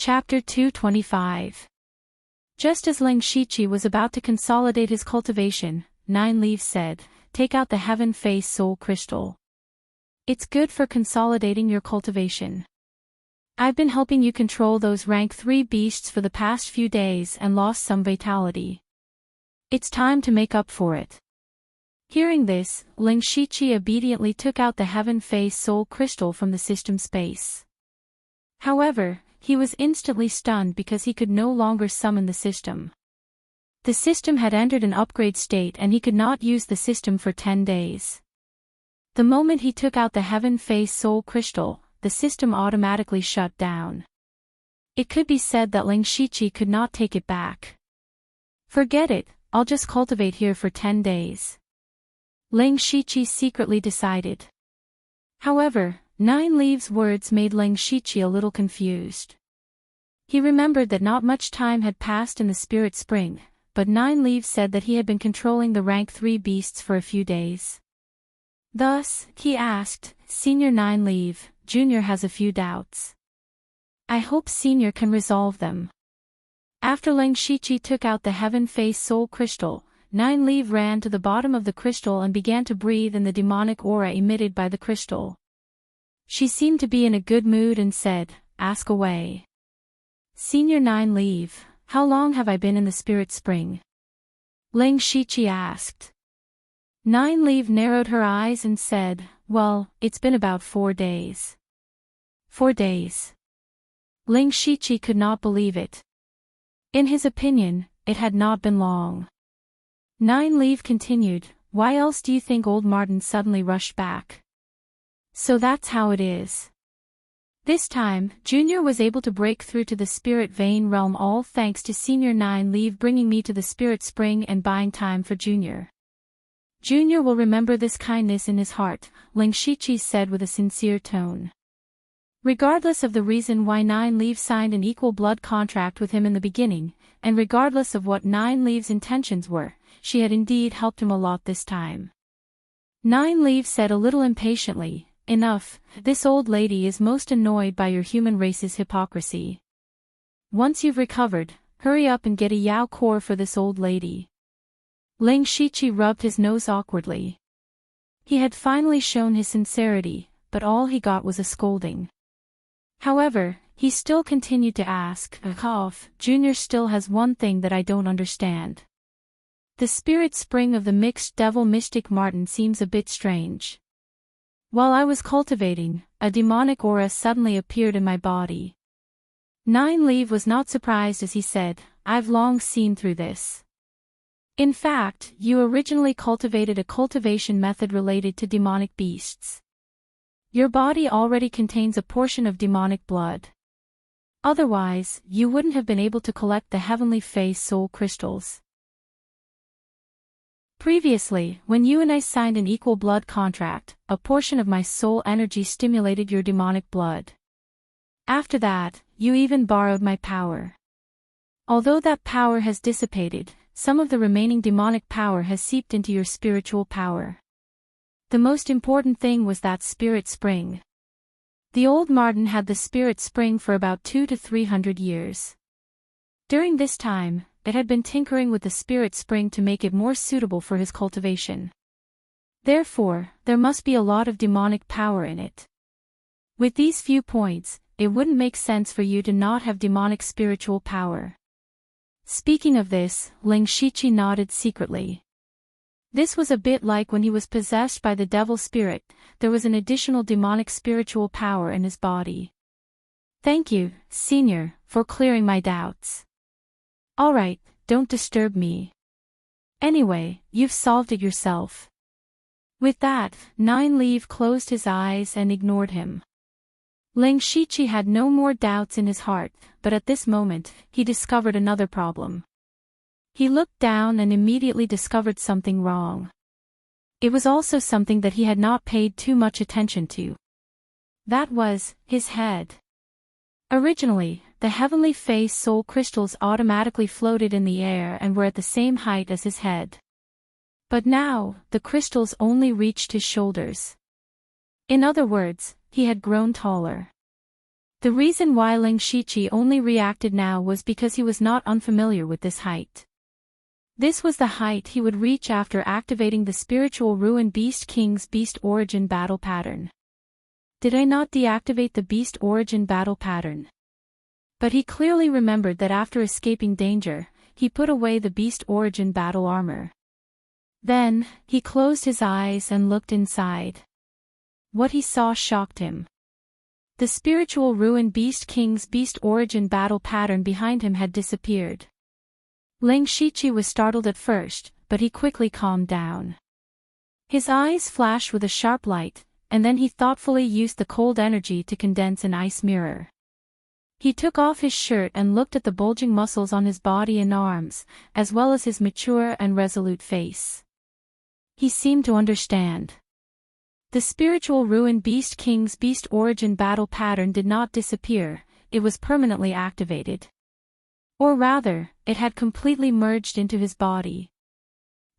Chapter 225. Just as Ling Shiqi was about to consolidate his cultivation, Nine Leaves said, "Take out the Heaven Face Soul Crystal. It's good for consolidating your cultivation. I've been helping you control those rank 3 beasts for the past few days and lost some vitality. It's time to make up for it." Hearing this, Ling Shiqi obediently took out the Heaven Face Soul Crystal from the system space. However, he was instantly stunned because he could no longer summon the system. The system had entered an upgrade state and he could not use the system for 10 days. The moment he took out the Heaven Face Soul Crystal, the system automatically shut down. It could be said that Ling Shiqi could not take it back. "Forget it, I'll just cultivate here for 10 days. Ling Shiqi secretly decided. However, Nine Leaves' words made Ling Shiqi a little confused. He remembered that not much time had passed in the Spirit Spring, but Nine Leaves said that he had been controlling the rank 3 beasts for a few days. Thus, he asked, "Senior Nine Leaf, Junior has a few doubts. I hope Senior can resolve them." After Ling Shiqi took out the Heaven Face Soul Crystal, Nine Leaf ran to the bottom of the crystal and began to breathe in the demonic aura emitted by the crystal. She seemed to be in a good mood and said, "Ask away." "Senior Nine Leaf, how long have I been in the Spirit Spring?" Ling Shiqi asked. Nine Leaf narrowed her eyes and said, "Well, it's been about 4 days." 4 days. Ling Shiqi could not believe it. In his opinion, it had not been long. Nine Leaf continued, "Why else do you think old Martin suddenly rushed back? So that's how it is." This time, Junior was able to break through to the Spirit Vein realm, all thanks to Senior Nine Leaf bringing me to the Spirit Spring and buying time for Junior. "Junior will remember this kindness in his heart," Ling Shiqi said with a sincere tone. Regardless of the reason why Nine Leaf signed an equal blood contract with him in the beginning, and regardless of what Nine Leaf's intentions were, she had indeed helped him a lot this time. Nine Leaf said a little impatiently, "Enough, this old lady is most annoyed by your human race's hypocrisy. Once you've recovered, hurry up and get a Yao core for this old lady." Ling Shiqi rubbed his nose awkwardly. He had finally shown his sincerity, but all he got was a scolding. However, he still continued to ask, "Junior still has one thing that I don't understand. The Spirit Spring of the Mixed Devil Mystic Martin seems a bit strange. While I was cultivating, a demonic aura suddenly appeared in my body." Nine Leaf was not surprised as he said, "I've long seen through this. In fact, you originally cultivated a cultivation method related to demonic beasts. Your body already contains a portion of demonic blood. Otherwise, you wouldn't have been able to collect the Heavenly Face Soul Crystals. Previously, when you and I signed an equal blood contract, a portion of my soul energy stimulated your demonic blood. After that, you even borrowed my power. Although that power has dissipated, some of the remaining demonic power has seeped into your spiritual power. The most important thing was that Spirit Spring. The old Martin had the Spirit Spring for about 200 to 300 years. During this time, it had been tinkering with the Spirit Spring to make it more suitable for his cultivation. Therefore, there must be a lot of demonic power in it. With these few points, it wouldn't make sense for you to not have demonic spiritual power." Speaking of this, Ling Shiqi nodded secretly. This was a bit like when he was possessed by the devil spirit, there was an additional demonic spiritual power in his body. "Thank you, Senior, for clearing my doubts. Alright, don't disturb me. Anyway, you've solved it yourself." With that, Nine Leaf closed his eyes and ignored him. Ling Shiqi had no more doubts in his heart, but at this moment, he discovered another problem. He looked down and immediately discovered something wrong. It was also something that he had not paid too much attention to. That was, his head. Originally, the Heavenly Face Soul Crystals automatically floated in the air and were at the same height as his head. But now, the crystals only reached his shoulders. In other words, he had grown taller. The reason why Ling Shiqi only reacted now was because he was not unfamiliar with this height. This was the height he would reach after activating the spiritual Ruin Beast King's Beast Origin battle pattern. Did I not deactivate the Beast Origin battle pattern? But he clearly remembered that after escaping danger, he put away the Beast Origin battle armor. Then, he closed his eyes and looked inside. What he saw shocked him. The spiritual Ruin Beast King's Beast Origin battle pattern behind him had disappeared. Ling Shiqi was startled at first, but he quickly calmed down. His eyes flashed with a sharp light, and then he thoughtfully used the cold energy to condense an ice mirror. He took off his shirt and looked at the bulging muscles on his body and arms, as well as his mature and resolute face. He seemed to understand. The spiritual Ruin Beast King's Beast Origin battle pattern did not disappear, it was permanently activated. Or rather, it had completely merged into his body.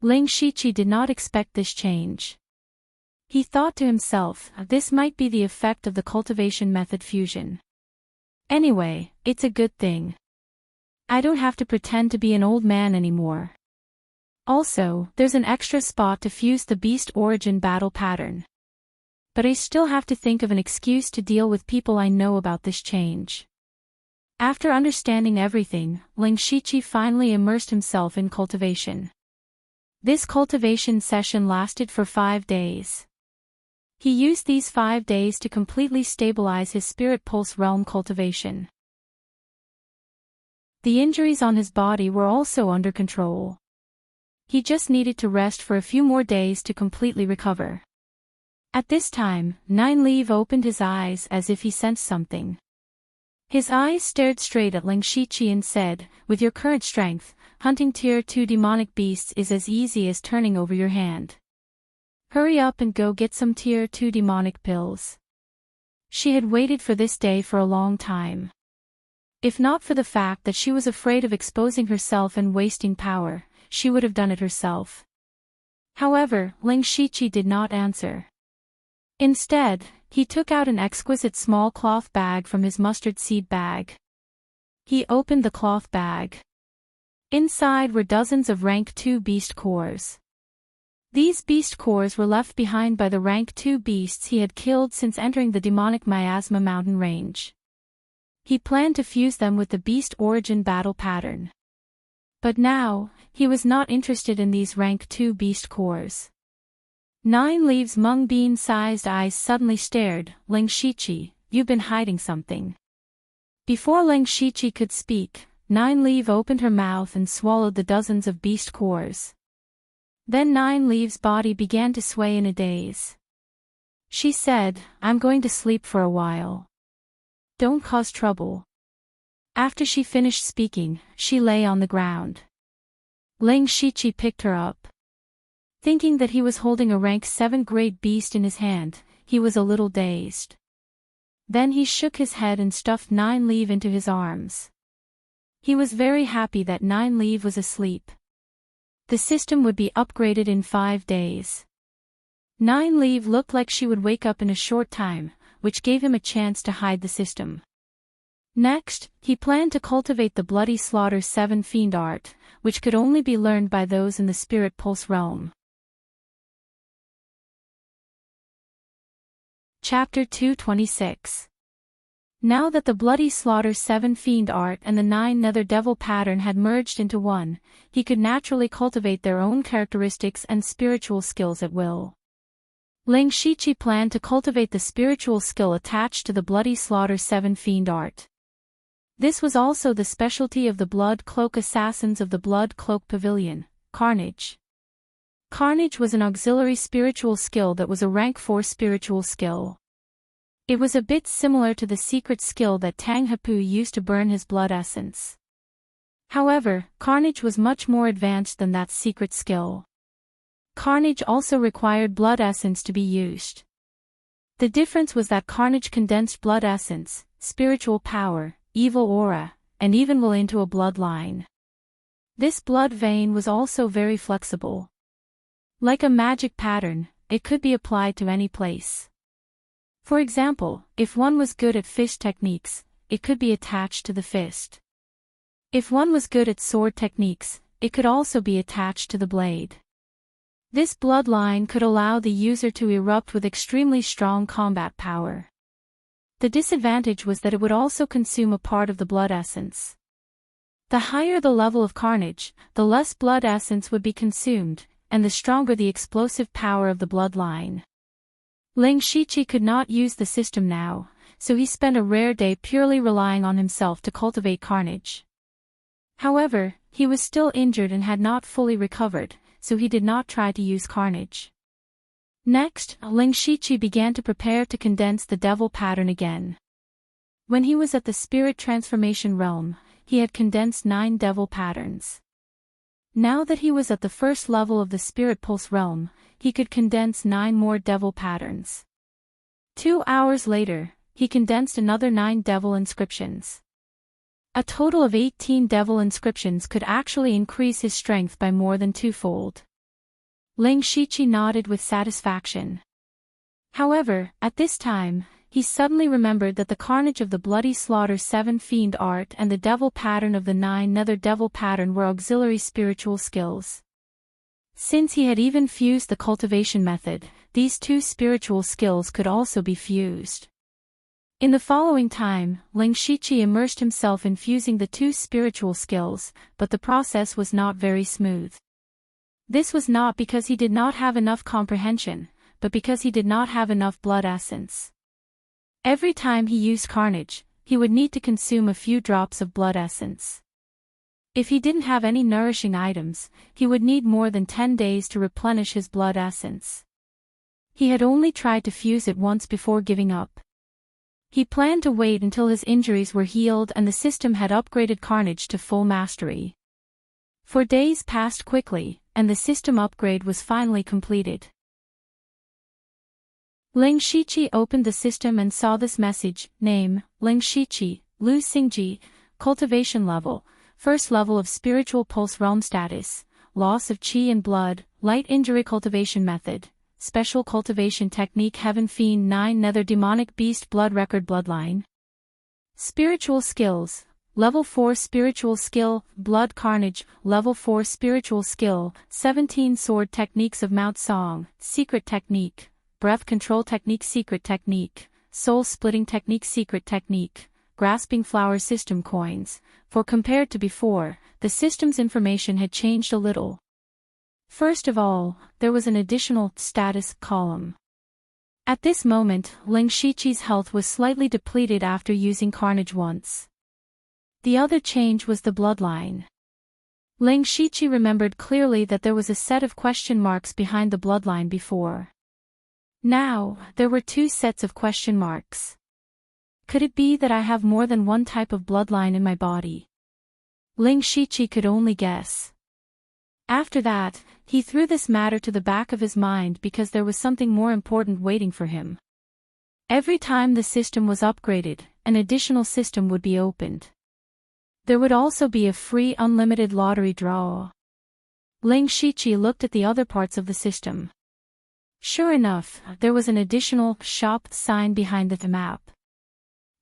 Ling Shiqi did not expect this change. He thought to himself, this might be the effect of the cultivation method fusion. Anyway, it's a good thing. I don't have to pretend to be an old man anymore. Also, there's an extra spot to fuse the Beast Origin battle pattern. But I still have to think of an excuse to deal with people I know about this change. After understanding everything, Ling Shiqi finally immersed himself in cultivation. This cultivation session lasted for 5 days. He used these 5 days to completely stabilize his Spirit Pulse realm cultivation. The injuries on his body were also under control. He just needed to rest for a few more days to completely recover. At this time, Nine Leaf opened his eyes as if he sensed something. His eyes stared straight at Ling Shiqi and said, with your current strength, hunting tier 2 demonic beasts is as easy as turning over your hand. Hurry up and go get some tier 2 demonic pills. She had waited for this day for a long time. If not for the fact that she was afraid of exposing herself and wasting power, she would have done it herself. However, Ling Shiqi did not answer. Instead, he took out an exquisite small cloth bag from his mustard seed bag. He opened the cloth bag. Inside were dozens of rank 2 beast cores. These beast cores were left behind by the rank 2 beasts he had killed since entering the demonic Miasma mountain range. He planned to fuse them with the Beast Origin battle pattern. But now, he was not interested in these rank 2 beast cores. Nine Leaves' mung bean-sized eyes suddenly stared, Ling Shiqi, you've been hiding something. Before Ling Shiqi could speak, Nine Leaf opened her mouth and swallowed the dozens of beast cores. Then Nine Leaves' body began to sway in a daze. She said, I'm going to sleep for a while. Don't cause trouble. After she finished speaking, she lay on the ground. Ling Shiqi picked her up. Thinking that he was holding a rank 7 great beast in his hand, he was a little dazed. Then he shook his head and stuffed Nine Leaf into his arms. He was very happy that Nine Leaf was asleep. The system would be upgraded in 5 days. Nine Leaf looked like she would wake up in a short time, which gave him a chance to hide the system. Next, he planned to cultivate the Bloody Slaughter 7 Fiend art, which could only be learned by those in the Spirit Pulse realm. Chapter 226. Now that the Bloody Slaughter 7 Fiend art and the 9 Nether Devil pattern had merged into one, he could naturally cultivate their own characteristics and spiritual skills at will. Ling Shiqi planned to cultivate the spiritual skill attached to the Bloody Slaughter 7 Fiend art. This was also the specialty of the Blood Cloak Assassins of the Blood Cloak Pavilion, Carnage. Carnage was an auxiliary spiritual skill that was a rank 4 spiritual skill. It was a bit similar to the secret skill that Tang Hapu used to burn his blood essence. However, Carnage was much more advanced than that secret skill. Carnage also required blood essence to be used. The difference was that Carnage condensed blood essence, spiritual power, evil aura, and even will into a bloodline. This blood vein was also very flexible. Like a magic pattern, it could be applied to any place. For example, if one was good at fist techniques, it could be attached to the fist. If one was good at sword techniques, it could also be attached to the blade. This bloodline could allow the user to erupt with extremely strong combat power. The disadvantage was that it would also consume a part of the blood essence. The higher the level of carnage, the less blood essence would be consumed, and the stronger the explosive power of the bloodline. Ling Shiqi could not use the system now, so he spent a rare day purely relying on himself to cultivate carnage. However, he was still injured and had not fully recovered, so he did not try to use carnage. Next, Ling Shiqi began to prepare to condense the devil pattern again. When he was at the spirit transformation realm, he had condensed 9 devil patterns. Now that he was at the first level of the spirit pulse realm, he could condense 9 more devil patterns. 2 hours later, he condensed another 9 devil inscriptions. A total of 18 devil inscriptions could actually increase his strength by more than 2-fold. Ling Shiqi nodded with satisfaction. However, at this time, he suddenly remembered that the carnage of the bloody slaughter 7 fiend art and the devil pattern of the 9 nether devil pattern were auxiliary spiritual skills. Since he had even fused the cultivation method, these 2 spiritual skills could also be fused. In the following time, Ling Shiqi immersed himself in fusing the 2 spiritual skills, but the process was not very smooth. This was not because he did not have enough comprehension, but because he did not have enough blood essence. Every time he used carnage, he would need to consume a few drops of blood essence. If he didn't have any nourishing items, he would need more than 10 days to replenish his blood essence. He had only tried to fuse it once before giving up. He planned to wait until his injuries were healed and the system had upgraded carnage to full mastery. 4 days passed quickly, and the system upgrade was finally completed. Ling Shiqi opened the system and saw this message: name, Ling Shiqi, Lu Xingji, cultivation level, first level of spiritual pulse realm status, loss of qi and blood, light injury cultivation method, special cultivation technique Heaven Fiend 9 Nether Demonic Beast Blood Record Bloodline. Spiritual skills, Level 4 Spiritual Skill, Blood Carnage, Level 4 Spiritual Skill, 17 Sword Techniques of Mount Song, Secret Technique, Breath Control Technique Secret Technique, Soul Splitting Technique Secret Technique, Grasping Flower System Coins. For compared to before, the system's information had changed a little. First of all, there was an additional status column. At this moment, Ling Shiqi's health was slightly depleted after using carnage once. The other change was the bloodline. Ling Shiqi remembered clearly that there was a set of question marks behind the bloodline before. Now, there were 2 sets of question marks. Could it be that I have more than one type of bloodline in my body? Ling Shiqi could only guess. After that, he threw this matter to the back of his mind because there was something more important waiting for him. Every time the system was upgraded, an additional system would be opened. There would also be a free unlimited lottery draw. Ling Shiqi looked at the other parts of the system. Sure enough, there was an additional shop sign behind the map.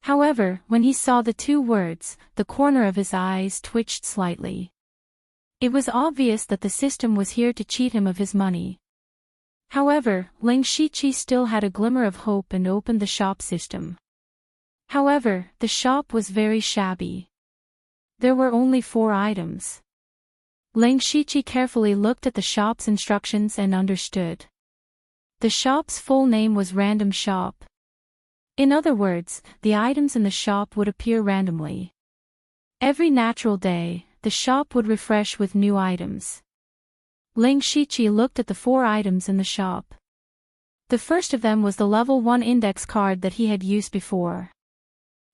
However, when he saw the 2 words, the corner of his eyes twitched slightly. It was obvious that the system was here to cheat him of his money. However, Ling Shiqi still had a glimmer of hope and opened the shop system. However, the shop was very shabby. There were only 4 items. Ling Shiqi carefully looked at the shop's instructions and understood. The shop's full name was Random Shop. In other words, the items in the shop would appear randomly. Every natural day, the shop would refresh with new items. Ling Shiqi looked at the 4 items in the shop. The first of them was the level 1 index card that he had used before.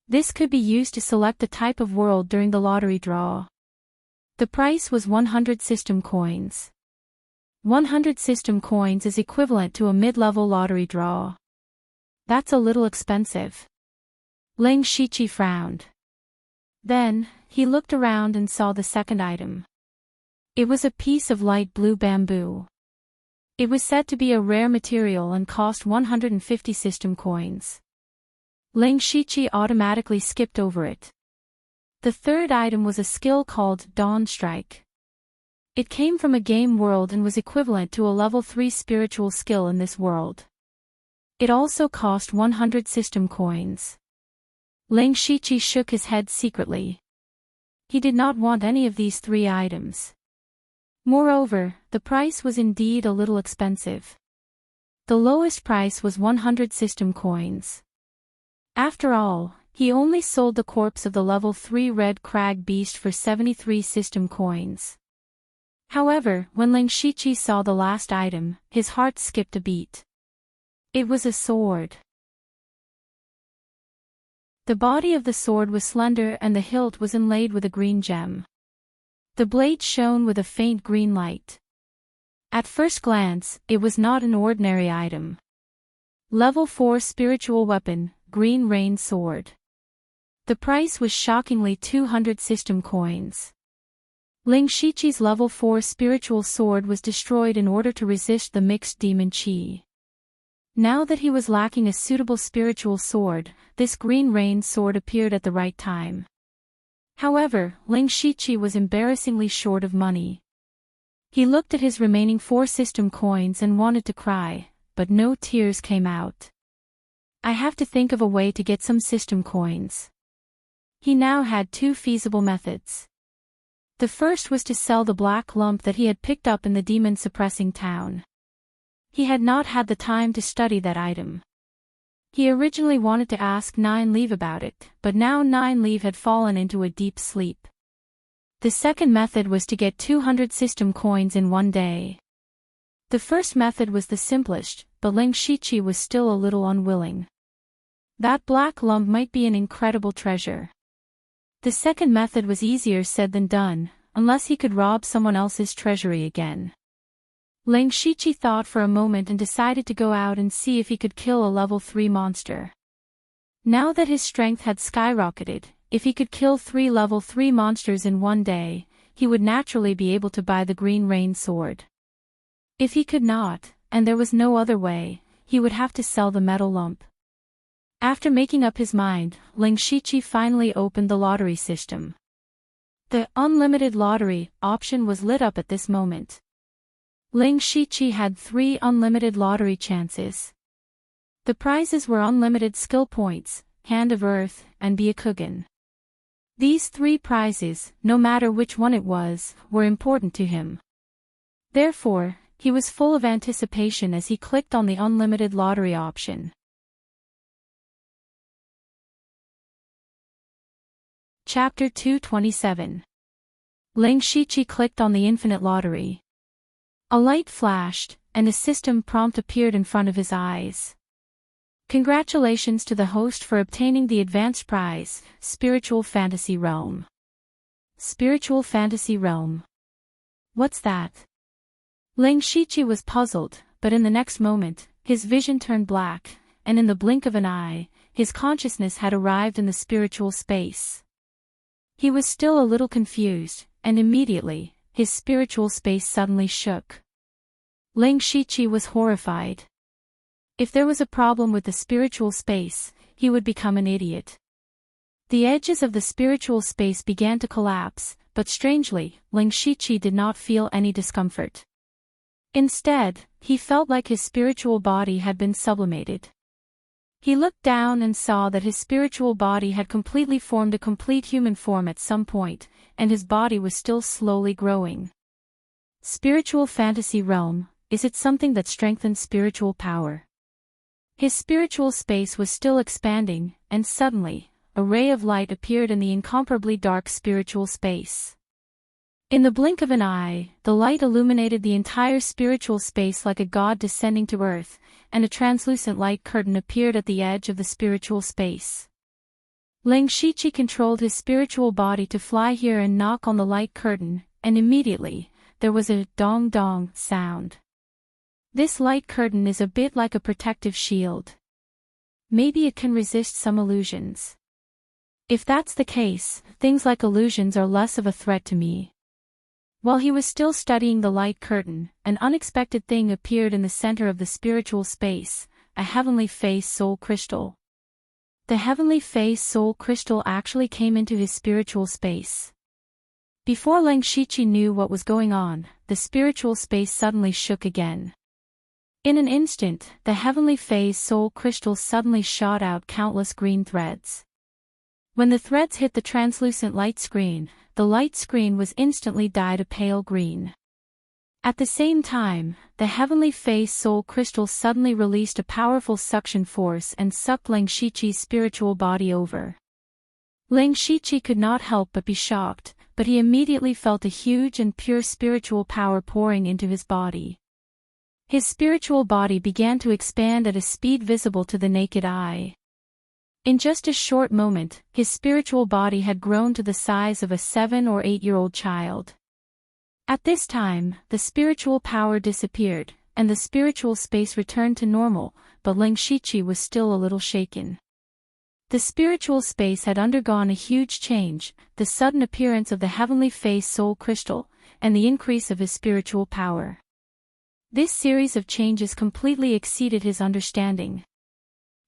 This could be used to select the type of world during the lottery draw. The price was 100 system coins. 100 system coins is equivalent to a mid-level lottery draw. That's a little expensive. Ling Shiqi frowned. Then, he looked around and saw the second item. It was a piece of light blue bamboo. It was said to be a rare material and cost 150 system coins. Ling Shiqi automatically skipped over it. The third item was a skill called Dawn Strike. It came from a game world and was equivalent to a level 3 spiritual skill in this world. It also cost 100 system coins. Ling Shiqi shook his head secretly. He did not want any of these 3 items. Moreover, the price was indeed a little expensive. The lowest price was 100 system coins. After all, he only sold the corpse of the level 3 red crag beast for 73 system coins. However, when Ling Shiqi saw the last item, his heart skipped a beat. It was a sword. The body of the sword was slender and the hilt was inlaid with a green gem. The blade shone with a faint green light. At first glance, it was not an ordinary item. Level 4 spiritual weapon, Green Rain Sword. The price was shockingly 200 system coins. Ling Shiqi's level 4 spiritual sword was destroyed in order to resist the mixed demon chi. Now that he was lacking a suitable spiritual sword, this Green Rain sword appeared at the right time. However, Ling Shiqi was embarrassingly short of money. He looked at his remaining 4 system coins and wanted to cry, but no tears came out. I have to think of a way to get some system coins. He now had 2 feasible methods. The first was to sell the black lump that he had picked up in the demon-suppressing town. He had not had the time to study that item. He originally wanted to ask Nine Leaf about it, but now Nine Leaf had fallen into a deep sleep. The second method was to get 200 system coins in one day. The first method was the simplest, but Ling Shiqi was still a little unwilling. That black lump might be an incredible treasure. The second method was easier said than done, unless he could rob someone else's treasury again. Ling Shiqi thought for a moment and decided to go out and see if he could kill a level 3 monster. Now that his strength had skyrocketed, if he could kill 3 level 3 monsters in one day, he would naturally be able to buy the Green Rain sword. If he could not, and there was no other way, he would have to sell the metal lump. After making up his mind, Ling Shiqi finally opened the lottery system. The unlimited lottery option was lit up at this moment. Ling Shiqi had 3 unlimited lottery chances. The prizes were unlimited skill points, Hand of Earth, and Byakugan. These 3 prizes, no matter which one it was, were important to him. Therefore, he was full of anticipation as he clicked on the unlimited lottery option. Chapter 227. Ling Shiqi clicked on the infinite lottery. A light flashed, and a system prompt appeared in front of his eyes. Congratulations to the host for obtaining the advanced prize, Spiritual Fantasy Realm. Spiritual Fantasy Realm. What's that? Ling Shiqi was puzzled, but in the next moment, his vision turned black, and in the blink of an eye, his consciousness had arrived in the spiritual space. He was still a little confused, and immediately, his spiritual space suddenly shook. Ling Shiqi was horrified. If there was a problem with the spiritual space, he would become an idiot. The edges of the spiritual space began to collapse, but strangely, Ling Shiqi did not feel any discomfort. Instead, he felt like his spiritual body had been sublimated. He looked down and saw that his spiritual body had completely formed a complete human form at some point, and his body was still slowly growing. Spiritual Fantasy Realm, is it something that strengthens spiritual power? His spiritual space was still expanding, and suddenly, a ray of light appeared in the incomparably dark spiritual space. In the blink of an eye, the light illuminated the entire spiritual space like a god descending to earth, and a translucent light curtain appeared at the edge of the spiritual space. Ling Shiqi controlled his spiritual body to fly here and knock on the light curtain, and immediately, there was a dong-dong sound. This light curtain is a bit like a protective shield. Maybe it can resist some illusions. If that's the case, things like illusions are less of a threat to me. While he was still studying the light curtain, an unexpected thing appeared in the center of the spiritual space, a heavenly face soul crystal. The heavenly face soul crystal actually came into his spiritual space. Before Leng Shiqi knew what was going on, the spiritual space suddenly shook again. In an instant, the heavenly phase soul crystal suddenly shot out countless green threads. When the threads hit the translucent light screen, the light screen was instantly dyed a pale green. At the same time, the heavenly phase soul crystal suddenly released a powerful suction force and sucked Leng Shiqi's spiritual body over. Leng Shiqi could not help but be shocked, but he immediately felt a huge and pure spiritual power pouring into his body. His spiritual body began to expand at a speed visible to the naked eye. In just a short moment, his spiritual body had grown to the size of a 7 or 8-year-old child. At this time, the spiritual power disappeared, and the spiritual space returned to normal, but Leng Shiqi was still a little shaken. The spiritual space had undergone a huge change, the sudden appearance of the heavenly phase soul crystal, and the increase of his spiritual power. This series of changes completely exceeded his understanding.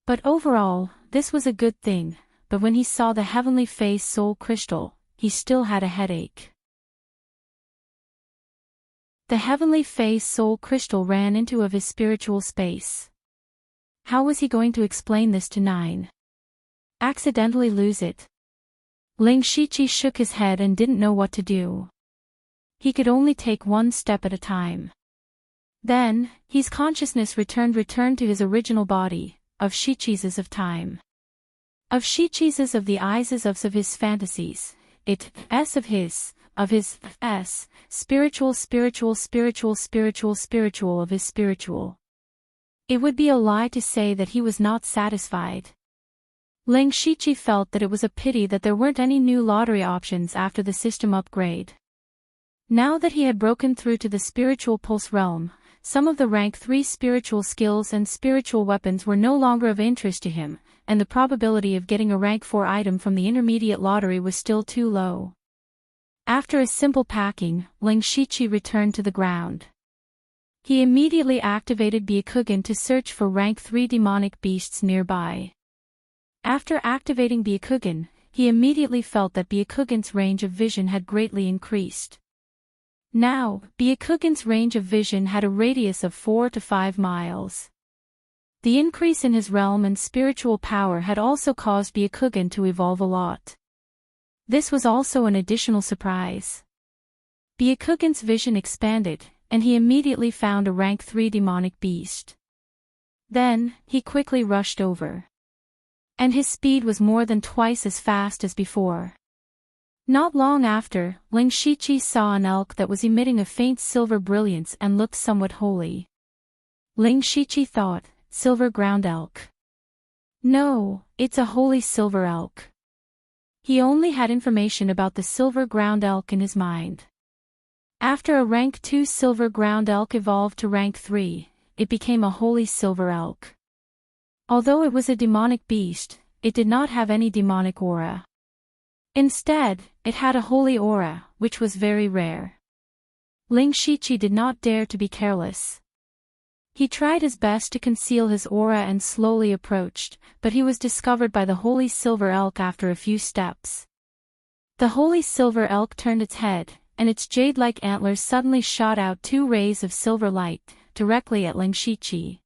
But overall, this was a good thing, but when he saw the heavenly phase soul crystal, he still had a headache. The heavenly phase soul crystal ran into of his spiritual space. How was he going to explain this to Nine? Accidentally lose it? Leng Shiqi shook his head and didn't know what to do. He could only take one step at a time. Then, his consciousness returned to his original body, of Shiqi's of time. Of Shiqi's of the eyes of his fantasies, of his spiritual of his spiritual. It would be a lie to say that he was not satisfied. Leng Shiqi felt that it was a pity that there weren't any new lottery options after the system upgrade. Now that he had broken through to the spiritual pulse realm, some of the rank 3 spiritual skills and spiritual weapons were no longer of interest to him, and the probability of getting a rank 4 item from the intermediate lottery was still too low. After a simple packing, Leng Shiqi returned to the ground. He immediately activated Byakugan to search for rank 3 demonic beasts nearby. After activating Byakugan, he immediately felt that Byakugan's range of vision had greatly increased. Now, Byakugan's range of vision had a radius of 4 to 5 miles. The increase in his realm and spiritual power had also caused Byakugan to evolve a lot. This was also an additional surprise. Byakugan's vision expanded, and he immediately found a rank 3 demonic beast. Then, he quickly rushed over. And his speed was more than twice as fast as before. Not long after, Leng Shiqi saw an elk that was emitting a faint silver brilliance and looked somewhat holy. Leng Shiqi thought, silver ground elk. No, it's a holy silver elk. He only had information about the silver ground elk in his mind. After a rank 2 silver ground elk evolved to rank 3, it became a holy silver elk. Although it was a demonic beast, it did not have any demonic aura. Instead, it had a holy aura, which was very rare. Leng Shiqi did not dare to be careless. He tried his best to conceal his aura and slowly approached, but he was discovered by the holy silver elk after a few steps. The holy silver elk turned its head, and its jade-like antlers suddenly shot out 2 rays of silver light, directly at Leng Shiqi.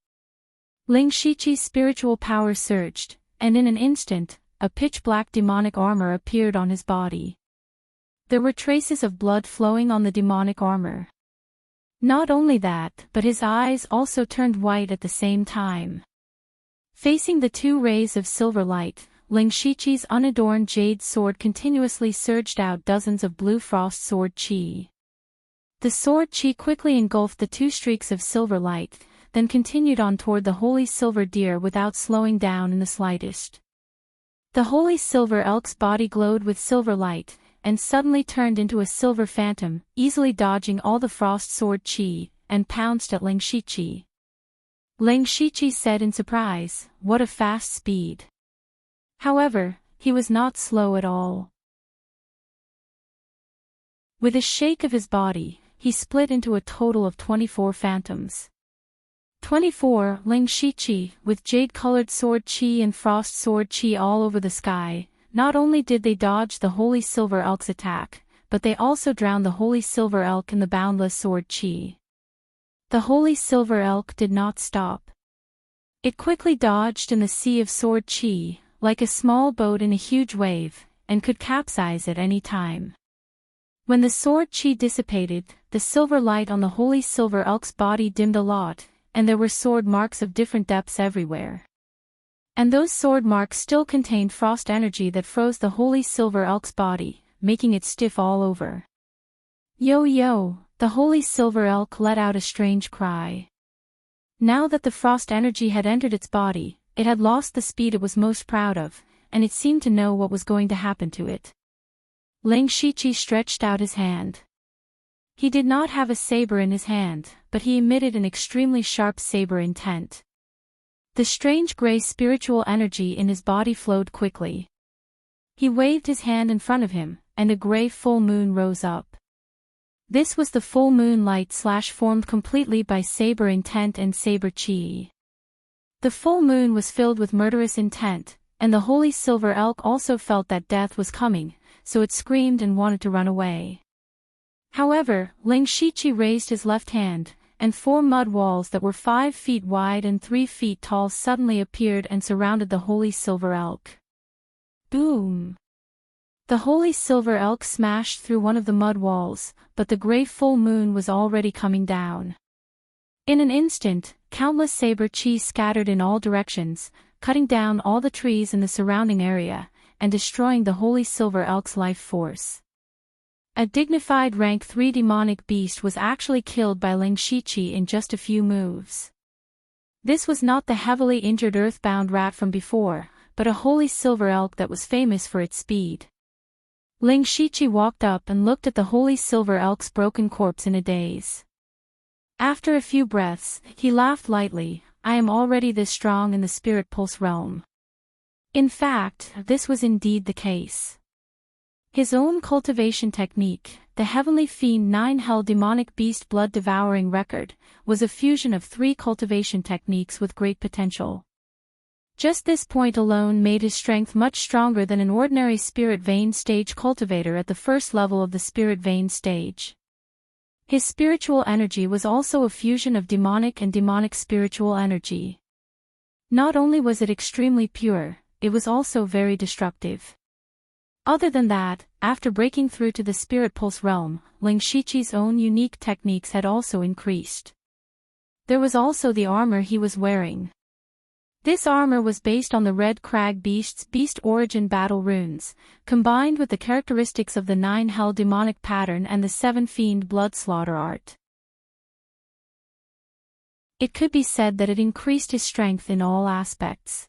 Leng Shiqi's spiritual power surged, and in an instant, a pitch-black demonic armor appeared on his body. There were traces of blood flowing on the demonic armor. Not only that, but his eyes also turned white at the same time. Facing the 2 rays of silver light, Leng Shiqi's unadorned jade sword continuously surged out dozens of blue frost sword chi. The sword chi quickly engulfed the 2 streaks of silver light, then continued on toward the holy silver deer without slowing down in the slightest. The holy silver elk's body glowed with silver light, and suddenly turned into a silver phantom, easily dodging all the frost sword chi, and pounced at Leng Shiqi. Leng Shiqi said in surprise, "What a fast speed." However, he was not slow at all. With a shake of his body, he split into a total of 24 phantoms. 24, Ling Shiqi, with jade-colored sword chi and frost sword chi all over the sky. Not only did they dodge the Holy Silver Elk's attack, but they also drowned the Holy Silver Elk in the boundless sword chi. The Holy Silver Elk did not stop. It quickly dodged in the sea of sword chi, like a small boat in a huge wave, and could capsize at any time. When the sword chi dissipated, the silver light on the Holy Silver Elk's body dimmed a lot, and there were sword marks of different depths everywhere. And those sword marks still contained frost energy that froze the Holy Silver Elk's body, making it stiff all over. Yo yo, the Holy Silver Elk let out a strange cry. Now that the frost energy had entered its body, it had lost the speed it was most proud of, and it seemed to know what was going to happen to it. Ling Shiqi stretched out his hand. He did not have a saber in his hand, but he emitted an extremely sharp saber intent. The strange gray spiritual energy in his body flowed quickly. He waved his hand in front of him, and a gray full moon rose up. This was the full moon light formed completely by saber intent and saber chi. The full moon was filled with murderous intent, and the Holy Silver Elk also felt that death was coming, so it screamed and wanted to run away. However, Ling Shiqi raised his left hand, and 4 mud walls that were 5 feet wide and 3 feet tall suddenly appeared and surrounded the Holy Silver Elk. Boom! The Holy Silver Elk smashed through one of the mud walls, but the gray full moon was already coming down. In an instant, countless saber chi scattered in all directions, cutting down all the trees in the surrounding area, and destroying the Holy Silver Elk's life force. A dignified rank 3 demonic beast was actually killed by Ling Shiqi in just a few moves. This was not the heavily injured earthbound rat from before, but a Holy Silver Elk that was famous for its speed. Ling Shiqi walked up and looked at the Holy Silver Elk's broken corpse in a daze. After a few breaths, he laughed lightly. I am already this strong in the Spirit Pulse realm. In fact, this was indeed the case. His own cultivation technique, the Heavenly Fiend 9 Hell Demonic Beast Blood Devouring Record, was a fusion of 3 cultivation techniques with great potential. Just this point alone made his strength much stronger than an ordinary Spirit Vein stage cultivator at the first level of the Spirit Vein stage. His spiritual energy was also a fusion of demonic and demonic spiritual energy. Not only was it extremely pure, it was also very destructive. Other than that, after breaking through to the Spirit Pulse realm, Ling Shiqi's own unique techniques had also increased. There was also the armor he was wearing. This armor was based on the Red Crag Beast's Beast Origin battle runes, combined with the characteristics of the 9 Hell demonic pattern and the 7 Fiend blood slaughter art. It could be said that it increased his strength in all aspects.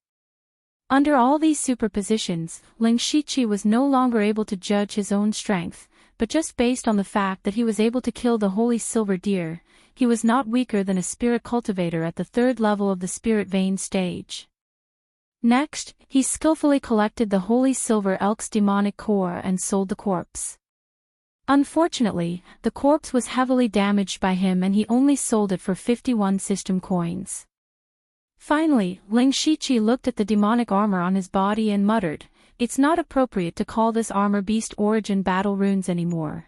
Under all these superpositions, Ling Shiqi was no longer able to judge his own strength, but just based on the fact that he was able to kill the Holy Silver Deer, he was not weaker than a spirit cultivator at the 3rd level of the Spirit Vein stage. Next, he skillfully collected the Holy Silver Elk's demonic core and sold the corpse. Unfortunately, the corpse was heavily damaged by him and he only sold it for 51 system coins. Finally, Ling Shiqi looked at the demonic armor on his body and muttered, "It's not appropriate to call this armor Beast Origin battle runes anymore.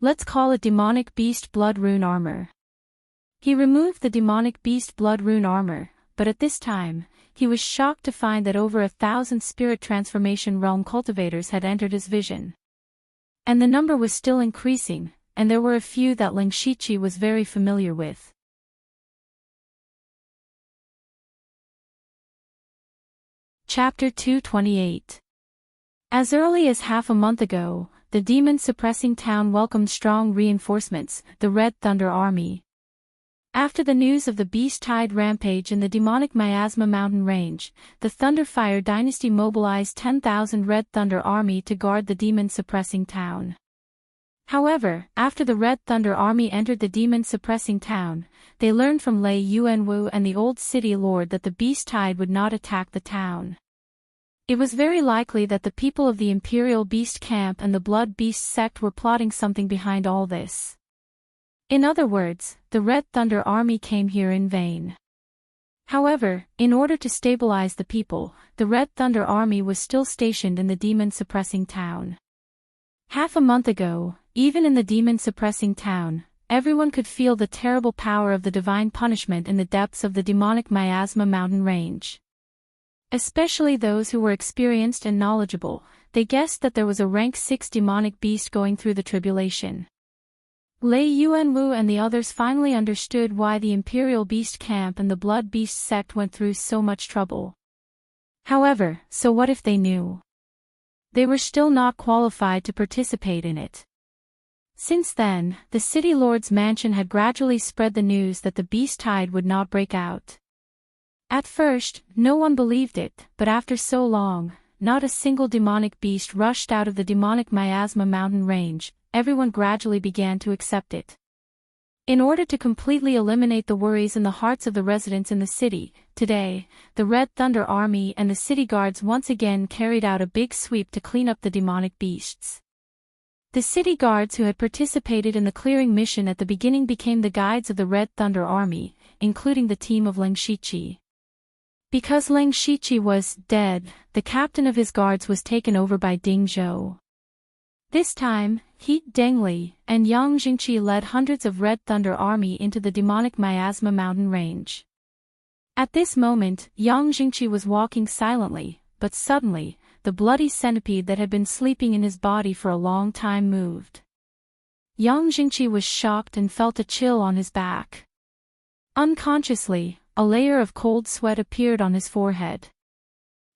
Let's call it Demonic Beast Blood Rune Armor." He removed the Demonic Beast Blood Rune Armor, but at this time, he was shocked to find that over 1,000 Spirit Transformation Realm cultivators had entered his vision. And the number was still increasing, and there were a few that Ling Shiqi was very familiar with. Chapter 228. As early as half a month ago, the demon-suppressing town welcomed strong reinforcements, the Red Thunder Army. After the news of the Beast Tide rampage in the demonic Miasma mountain range, the Thunderfire dynasty mobilized 10,000 Red Thunder Army to guard the demon-suppressing town. However, after the Red Thunder Army entered the demon-suppressing town, they learned from Lei Yuanwu and the Old City Lord that the Beast Tide would not attack the town. It was very likely that the people of the Imperial Beast Camp and the Blood Beast sect were plotting something behind all this. In other words, the Red Thunder Army came here in vain. However, in order to stabilize the people, the Red Thunder Army was still stationed in the demon-suppressing town. Half a month ago, even in the demon-suppressing town, everyone could feel the terrible power of the divine punishment in the depths of the demonic Miasma mountain range. Especially those who were experienced and knowledgeable, they guessed that there was a rank 6 demonic beast going through the tribulation. Lei Yuanwu and the others finally understood why the Imperial Beast Camp and the Blood Beast sect went through so much trouble. However, so what if they knew? They were still not qualified to participate in it. Since then, the City Lord's mansion had gradually spread the news that the beast tide would not break out. At first, no one believed it, but after so long, not a single demonic beast rushed out of the demonic Miasma mountain range. Everyone gradually began to accept it. In order to completely eliminate the worries in the hearts of the residents in the city, today, the Red Thunder Army and the city guards once again carried out a big sweep to clean up the demonic beasts. The city guards who had participated in the clearing mission at the beginning became the guides of the Red Thunder Army, including the team of Ling Shiqi. Because Ling Shiqi was dead, the captain of his guards was taken over by Ding Zhou. This time, he, Deng Li, and Yang Jingqi led hundreds of Red Thunder Army into the demonic Miasma mountain range. At this moment, Yang Jingqi was walking silently, but suddenly, the bloody centipede that had been sleeping in his body for a long time moved. Yang Jingqi was shocked and felt a chill on his back. Unconsciously, a layer of cold sweat appeared on his forehead.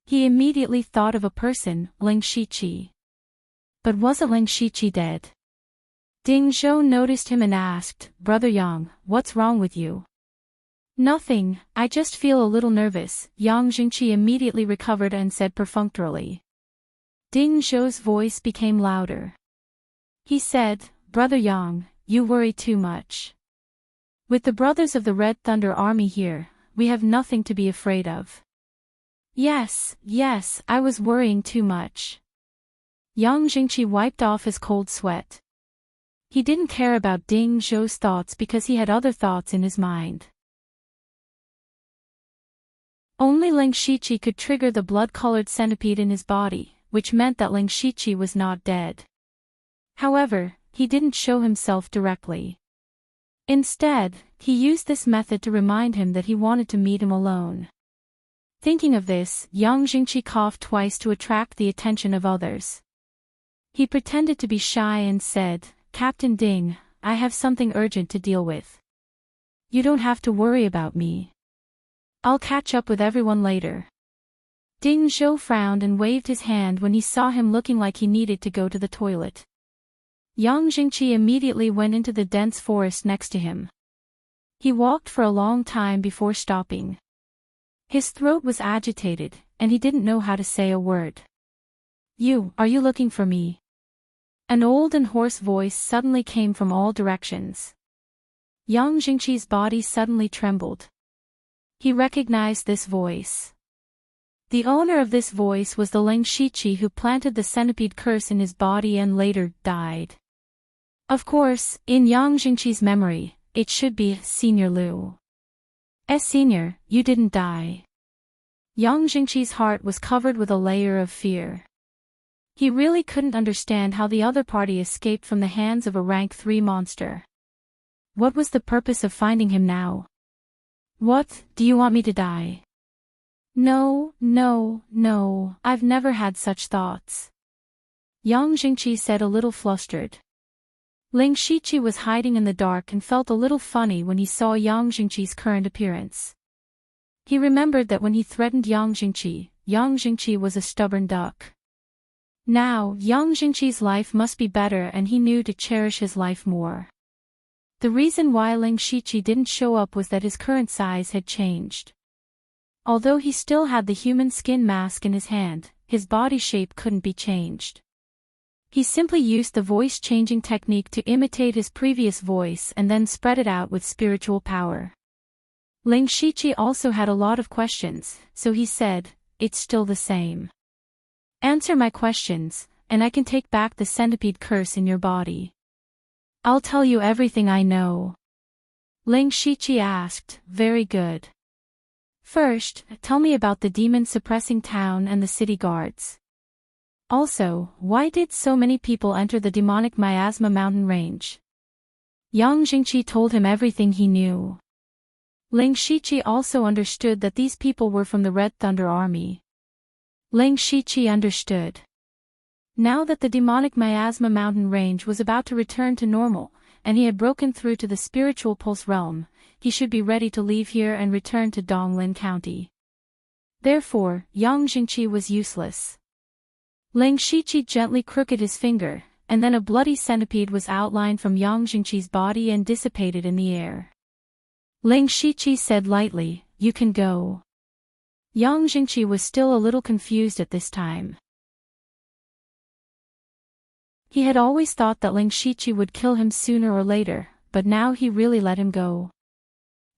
He immediately thought of a person, Ling Shiqi. But wasn't Ling Shiqi dead? Ding Zhou noticed him and asked, "Brother Yang, what's wrong with you?" "Nothing, I just feel a little nervous," Yang Jingqi immediately recovered and said perfunctorily. Ding Zhou's voice became louder. He said, "Brother Yang, you worry too much. With the brothers of the Red Thunder Army here, we have nothing to be afraid of." Yes, I was worrying too much." Yang Jingqi wiped off his cold sweat. He didn't care about Ding Zhou's thoughts because he had other thoughts in his mind. Only Ling Shiqi could trigger the blood-colored centipede in his body, which meant that Ling Shiqi was not dead. However, he didn't show himself directly. Instead, he used this method to remind him that he wanted to meet him alone. Thinking of this, Yang Jingqi coughed twice to attract the attention of others. He pretended to be shy and said, "Captain Ding, I have something urgent to deal with. You don't have to worry about me. I'll catch up with everyone later." Ding Zhou frowned and waved his hand when he saw him looking like he needed to go to the toilet. Yang Jingqi immediately went into the dense forest next to him. He walked for a long time before stopping. His throat was agitated, and he didn't know how to say a word. Are you looking for me?" An old and hoarse voice suddenly came from all directions. Yang Jingqi's body suddenly trembled. He recognized this voice. The owner of this voice was the Ling Shiqi who planted the centipede curse in his body and later died. Of course, in Yang Jingqi's memory, it should be Senior Liu. Senior, you didn't die." Yang Jingqi's heart was covered with a layer of fear. He really couldn't understand how the other party escaped from the hands of a rank 3 monster. What was the purpose of finding him now? "What, do you want me to die?" No, I've never had such thoughts," Yang Jingqi said a little flustered. Ling Shiqi was hiding in the dark and felt a little funny when he saw Yang Jingqi's current appearance. He remembered that when he threatened Yang Jingqi was a stubborn duck. Now, Yang Jingqi's life must be better and he knew to cherish his life more. The reason why Ling Shiqi didn't show up was that his current size had changed. Although he still had the human skin mask in his hand, his body shape couldn't be changed. He simply used the voice-changing technique to imitate his previous voice and then spread it out with spiritual power. Ling Shiqi also had a lot of questions, so he said, "It's still the same." Answer my questions, and I can take back the centipede curse in your body. I'll tell you everything I know. Ling Shiqi asked. Very good. First, tell me about the demon-suppressing town and the city guards. Also, why did so many people enter the demonic miasma mountain range? Yang Jingqi told him everything he knew. Ling Shiqi also understood that these people were from the Red Thunder Army. Ling Shiqi understood. Now that the demonic miasma mountain range was about to return to normal, and he had broken through to the spiritual pulse realm, he should be ready to leave here and return to Donglin County. Therefore, Yang Jingqi was useless. Ling Shiqi gently crooked his finger, and then a bloody centipede was outlined from Yang Jingqi's body and dissipated in the air. Ling Shiqi said lightly, "You can go." Yang Jingqi was still a little confused at this time. He had always thought that Ling Shiqi would kill him sooner or later, but now he really let him go.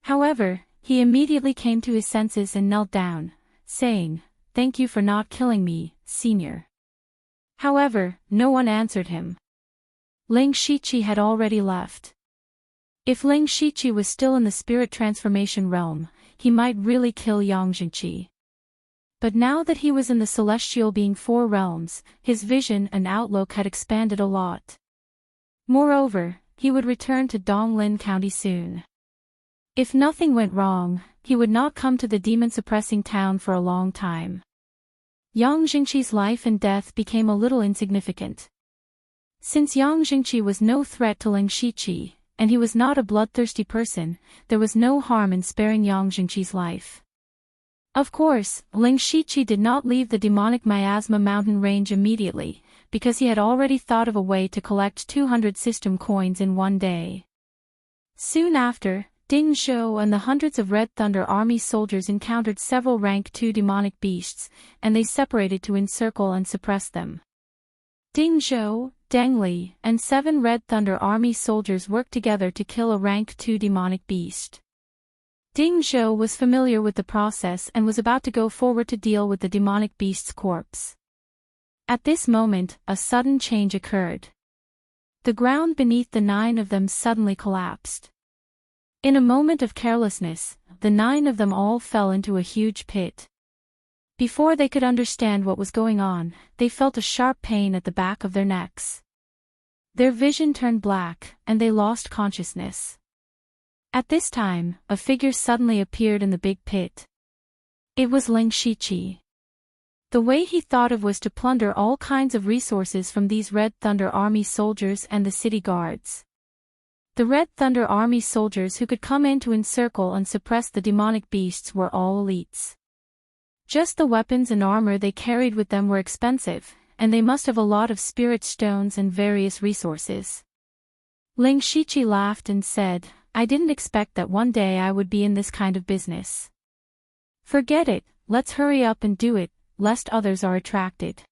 However, he immediately came to his senses and knelt down, saying, "Thank you for not killing me, Senior." However, no one answered him. Ling Shiqi had already left. If Ling Shiqi was still in the spirit transformation realm, he might really kill Yang Jingqi. But now that he was in the celestial being 4 realms, his vision and outlook had expanded a lot. Moreover, he would return to Donglin County soon. If nothing went wrong, he would not come to the demon-suppressing town for a long time. Yang Jingqi's life and death became a little insignificant. Since Yang Jingqi was no threat to Ling Shiqi, and he was not a bloodthirsty person, there was no harm in sparing Yang Jingqi's life. Of course, Ling Shiqi did not leave the demonic miasma mountain range immediately, because he had already thought of a way to collect 200 system coins in one day. Soon after, Ding Zhou and the hundreds of Red Thunder Army soldiers encountered several rank 2 demonic beasts, and they separated to encircle and suppress them. Ding Zhou, Deng Li, and 7 Red Thunder Army soldiers worked together to kill a rank 2 demonic beast. Ding Zhou was familiar with the process and was about to go forward to deal with the demonic beast's corpse. At this moment, a sudden change occurred. The ground beneath the 9 of them suddenly collapsed. In a moment of carelessness, the 9 of them all fell into a huge pit. Before they could understand what was going on, they felt a sharp pain at the back of their necks. Their vision turned black, and they lost consciousness. At this time, a figure suddenly appeared in the big pit. It was Ling Shiqi. The way he thought of was to plunder all kinds of resources from these Red Thunder Army soldiers and the city guards. The Red Thunder Army soldiers who could come in to encircle and suppress the demonic beasts were all elites. Just the weapons and armor they carried with them were expensive, and they must have a lot of spirit stones and various resources. Ling Shiqi laughed and said, "I didn't expect that one day I would be in this kind of business. Forget it, let's hurry up and do it, lest others are attracted."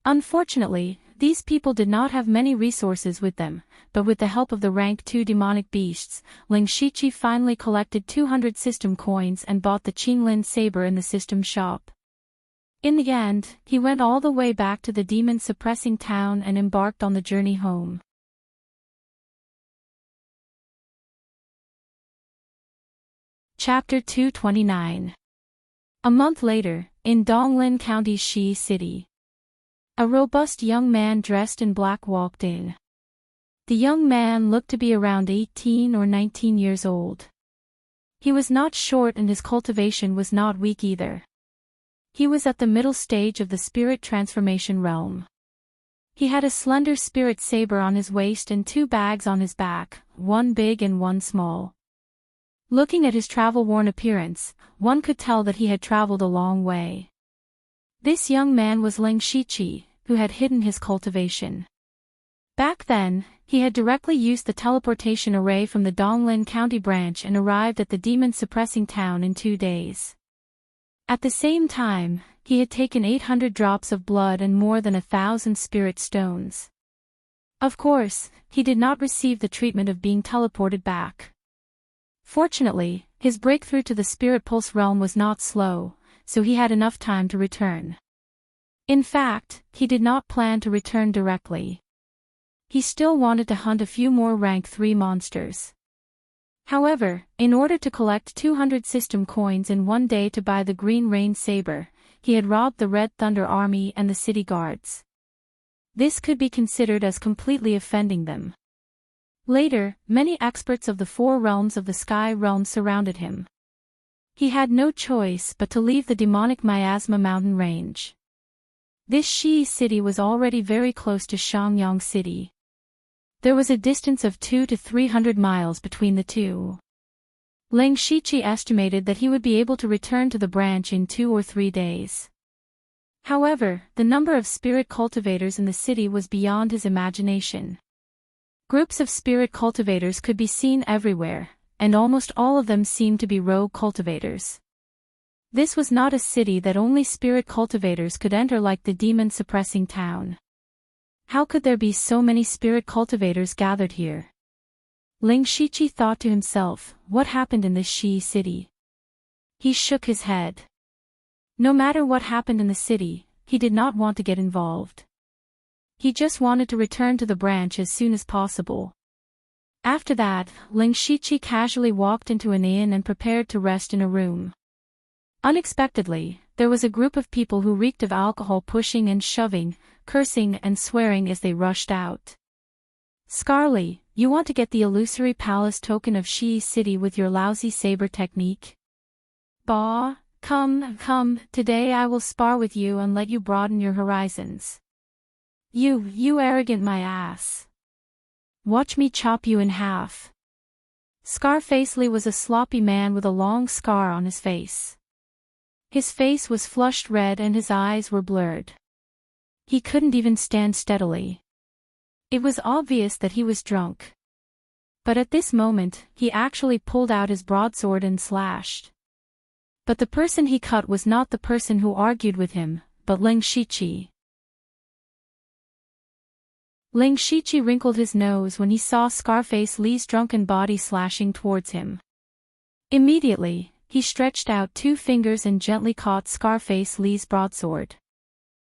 Unfortunately, these people did not have many resources with them, but with the help of the rank 2 demonic beasts, Ling Shiqi finally collected 200 system coins and bought the Qinglin saber in the system shop. In the end, he went all the way back to the demon-suppressing town and embarked on the journey home. Chapter 229. A month later, in Donglin County's Shi City. A robust young man dressed in black walked in. The young man looked to be around 18 or 19 years old. He was not short and his cultivation was not weak either. He was at the middle stage of the spirit transformation realm. He had a slender spirit saber on his waist and 2 bags on his back, one big and one small. Looking at his travel-worn appearance, one could tell that he had traveled a long way. This young man was Ling Shiqi, who had hidden his cultivation. Back then, he had directly used the teleportation array from the Donglin County branch and arrived at the demon-suppressing town in 2 days. At the same time, he had taken 800 drops of blood and more than 1,000 spirit stones. Of course, he did not receive the treatment of being teleported back. Fortunately, his breakthrough to the spirit pulse realm was not slow, so he had enough time to return. In fact, he did not plan to return directly. He still wanted to hunt a few more rank 3 monsters. However, in order to collect 200 system coins in one day to buy the Green Rain Saber, he had robbed the Red Thunder Army and the city guards. This could be considered as completely offending them. Later, many experts of the 4 realms of the Sky Realm surrounded him. He had no choice but to leave the demonic Miasma mountain range. This Shi city was already very close to Shangyang City. There was a distance of 200 to 300 miles between the two. Leng Shiqi estimated that he would be able to return to the branch in 2 or 3 days. However, the number of spirit cultivators in the city was beyond his imagination. Groups of spirit cultivators could be seen everywhere, and almost all of them seemed to be rogue cultivators. This was not a city that only spirit cultivators could enter like the demon-suppressing town. How could there be so many spirit cultivators gathered here? Ling Shiqi thought to himself, what happened in this Shi city? He shook his head. No matter what happened in the city, he did not want to get involved. He just wanted to return to the branch as soon as possible. After that, Ling Shiqi casually walked into an inn and prepared to rest in a room. Unexpectedly, there was a group of people who reeked of alcohol pushing and shoving, cursing and swearing as they rushed out. Scarly, you want to get the illusory palace token of Shi City with your lousy saber technique? Bah, come, today I will spar with you and let you broaden your horizons. You arrogant my ass. Watch me chop you in half. Scarfacely was a sloppy man with a long scar on his face. His face was flushed red and his eyes were blurred. He couldn't even stand steadily. It was obvious that he was drunk. But at this moment, he actually pulled out his broadsword and slashed. But the person he cut was not the person who argued with him, but Ling Shiqi. Ling Shiqi wrinkled his nose when he saw Scarface Li's drunken body slashing towards him. Immediately, he stretched out 2 fingers and gently caught Scarface Li's broadsword.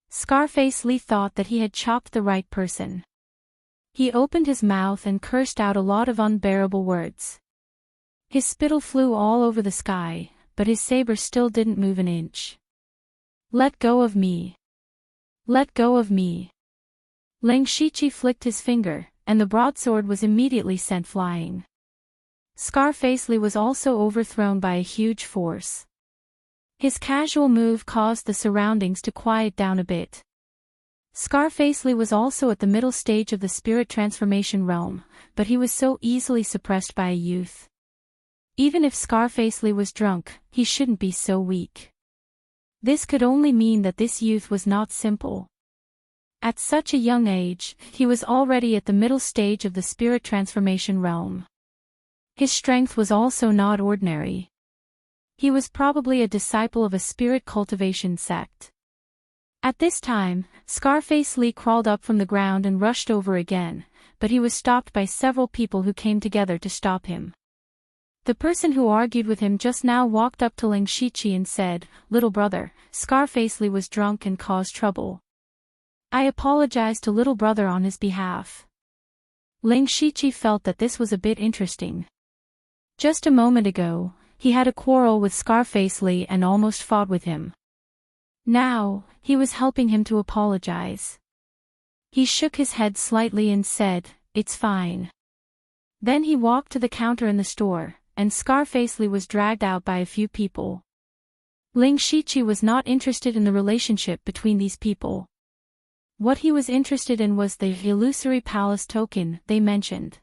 Scarface Li thought that he had chopped the right person. He opened his mouth and cursed out a lot of unbearable words. His spittle flew all over the sky, but his saber still didn't move an inch. Let go of me. Let go of me. Ling Shiqi flicked his finger, and the broadsword was immediately sent flying. Scarface Li was also overthrown by a huge force. His casual move caused the surroundings to quiet down a bit. Scarface Li was also at the middle stage of the spirit transformation realm, but he was so easily suppressed by a youth. Even if Scarface Li was drunk, he shouldn't be so weak. This could only mean that this youth was not simple. At such a young age, he was already at the middle stage of the spirit transformation realm. His strength was also not ordinary. He was probably a disciple of a spirit cultivation sect. At this time, Scarface Li crawled up from the ground and rushed over again, but he was stopped by several people who came together to stop him. The person who argued with him just now walked up to Ling Shiqi and said, "Little brother, Scarface Li was drunk and caused trouble. I apologize to little brother on his behalf." Ling Shiqi felt that this was a bit interesting. Just a moment ago, he had a quarrel with Scarface Li and almost fought with him. Now, he was helping him to apologize. He shook his head slightly and said, "It's fine." Then he walked to the counter in the store, and Scarface Li was dragged out by a few people. Ling Shiqi was not interested in the relationship between these people. What he was interested in was the illusory palace token they mentioned.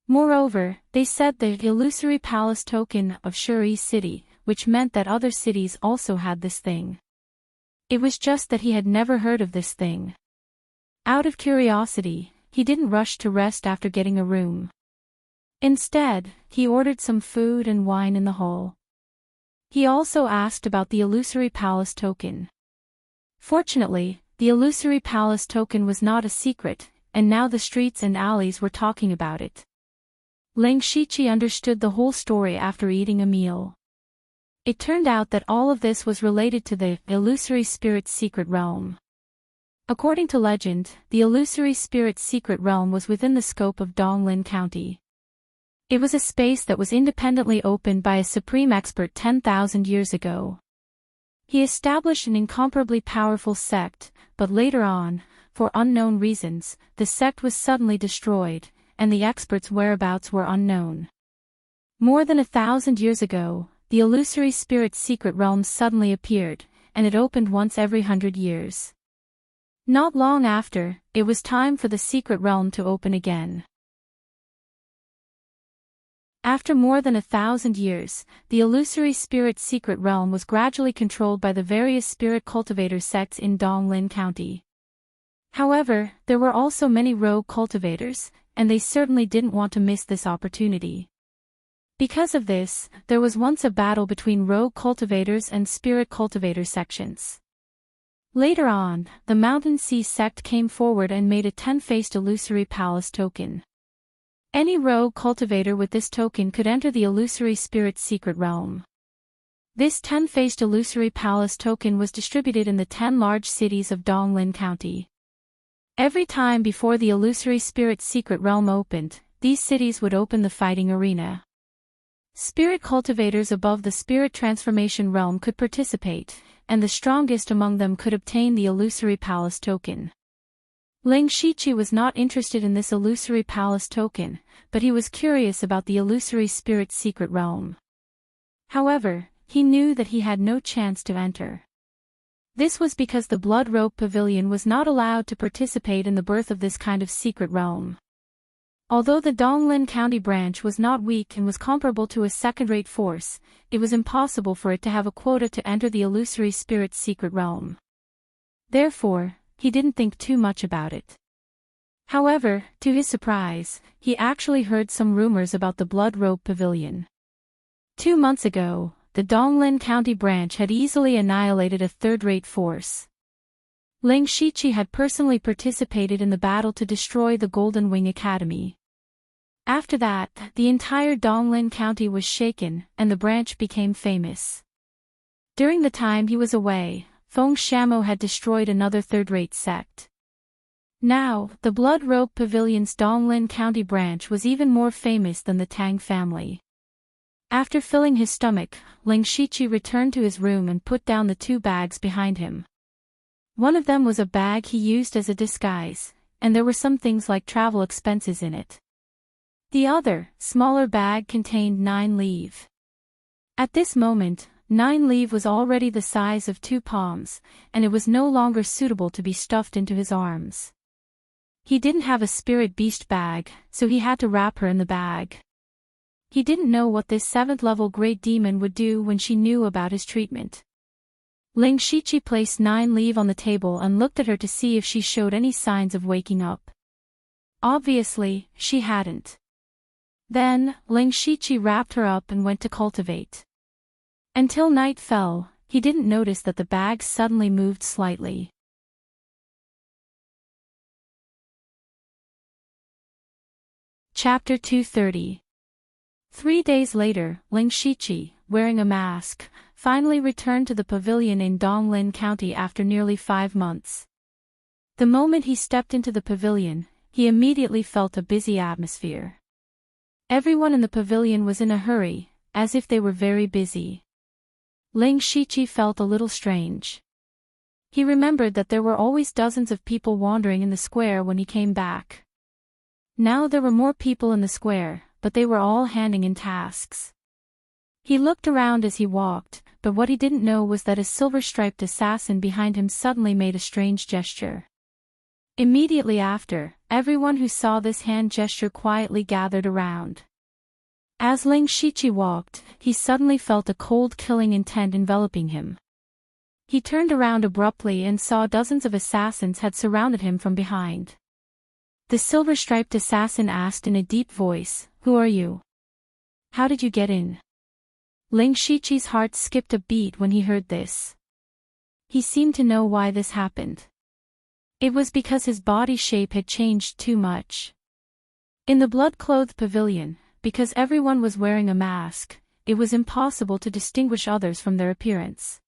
Moreover, they said the illusory palace token of Shuri City, which meant that other cities also had this thing. It was just that he had never heard of this thing. Out of curiosity, he didn't rush to rest after getting a room. Instead, he ordered some food and wine in the hall. He also asked about the illusory palace token. Fortunately, the illusory palace token was not a secret, and now the streets and alleys were talking about it. Ling Shiqi understood the whole story after eating a meal. It turned out that all of this was related to the illusory spirit's secret realm. According to legend, the illusory spirit's secret realm was within the scope of Donglin County. It was a space that was independently opened by a supreme expert 10,000 years ago. He established an incomparably powerful sect, but later on, for unknown reasons, the sect was suddenly destroyed, and the expert's whereabouts were unknown. More than 1,000 years ago, the illusory spirit's secret realm suddenly appeared, and it opened once every 100 years. Not long after, it was time for the secret realm to open again. After more than 1,000 years, the illusory spirit's secret realm was gradually controlled by the various spirit cultivator sects in Donglin County. However, there were also many rogue cultivators, and they certainly didn't want to miss this opportunity. Because of this, there was once a battle between rogue cultivators and spirit cultivator sections. Later on, the Mountain Sea sect came forward and made a 10-faced illusory palace token. Any rogue cultivator with this token could enter the illusory spirit's secret realm. This 10-faced illusory palace token was distributed in the 10 large cities of Donglin County. Every time before the illusory spirit's secret realm opened, these cities would open the fighting arena. Spirit cultivators above the spirit transformation realm could participate, and the strongest among them could obtain the illusory palace token. Ling Shiqi was not interested in this illusory palace token, but he was curious about the illusory spirit's secret realm. However, he knew that he had no chance to enter. This was because the Blood Rope Pavilion was not allowed to participate in the birth of this kind of secret realm. Although the Donglin County branch was not weak and was comparable to a second-rate force, it was impossible for it to have a quota to enter the illusory spirit's secret realm. Therefore, he didn't think too much about it. However, to his surprise, he actually heard some rumors about the Blood Rope Pavilion. 2 months ago, the Donglin County branch had easily annihilated a third-rate force. Ling Shiqi had personally participated in the battle to destroy the Golden Wing Academy. After that, the entire Donglin County was shaken, and the branch became famous. During the time he was away, Feng Shamo had destroyed another third-rate sect. Now, the Blood Rope Pavilion's Donglin County branch was even more famous than the Tang family. After filling his stomach, Ling Shiqi returned to his room and put down the 2 bags behind him. One of them was a bag he used as a disguise, and there were some things like travel expenses in it. The other, smaller bag contained 9 leaf. At this moment, 9 leaf was already the size of 2 palms, and it was no longer suitable to be stuffed into his arms. He didn't have a spirit beast bag, so he had to wrap her in the bag. He didn't know what this 7th-level great demon would do when she knew about his treatment. Ling Shiqi placed 9 leaf on the table and looked at her to see if she showed any signs of waking up. Obviously, she hadn't. Then, Ling Shiqi wrapped her up and went to cultivate. Until night fell, he didn't notice that the bag suddenly moved slightly. Chapter 230. 3 days later, Ling Shiqi, wearing a mask, finally returned to the pavilion in Donglin County after nearly 5 months. The moment he stepped into the pavilion, he immediately felt a busy atmosphere. Everyone in the pavilion was in a hurry, as if they were very busy. Ling Shiqi felt a little strange. He remembered that there were always dozens of people wandering in the square when he came back. Now there were more people in the square, but they were all handing in tasks. He looked around as he walked, but what he didn't know was that a silver-striped assassin behind him suddenly made a strange gesture. Immediately after, everyone who saw this hand gesture quietly gathered around. As Ling Shiqi walked, he suddenly felt a cold killing intent enveloping him. He turned around abruptly and saw dozens of assassins had surrounded him from behind. The silver-striped assassin asked in a deep voice, "Who are you? How did you get in?" Ling Shiqi's heart skipped a beat when he heard this. He seemed to know why this happened. It was because his body shape had changed too much. In the blood-clothed pavilion, because everyone was wearing a mask, it was impossible to distinguish others from their appearance.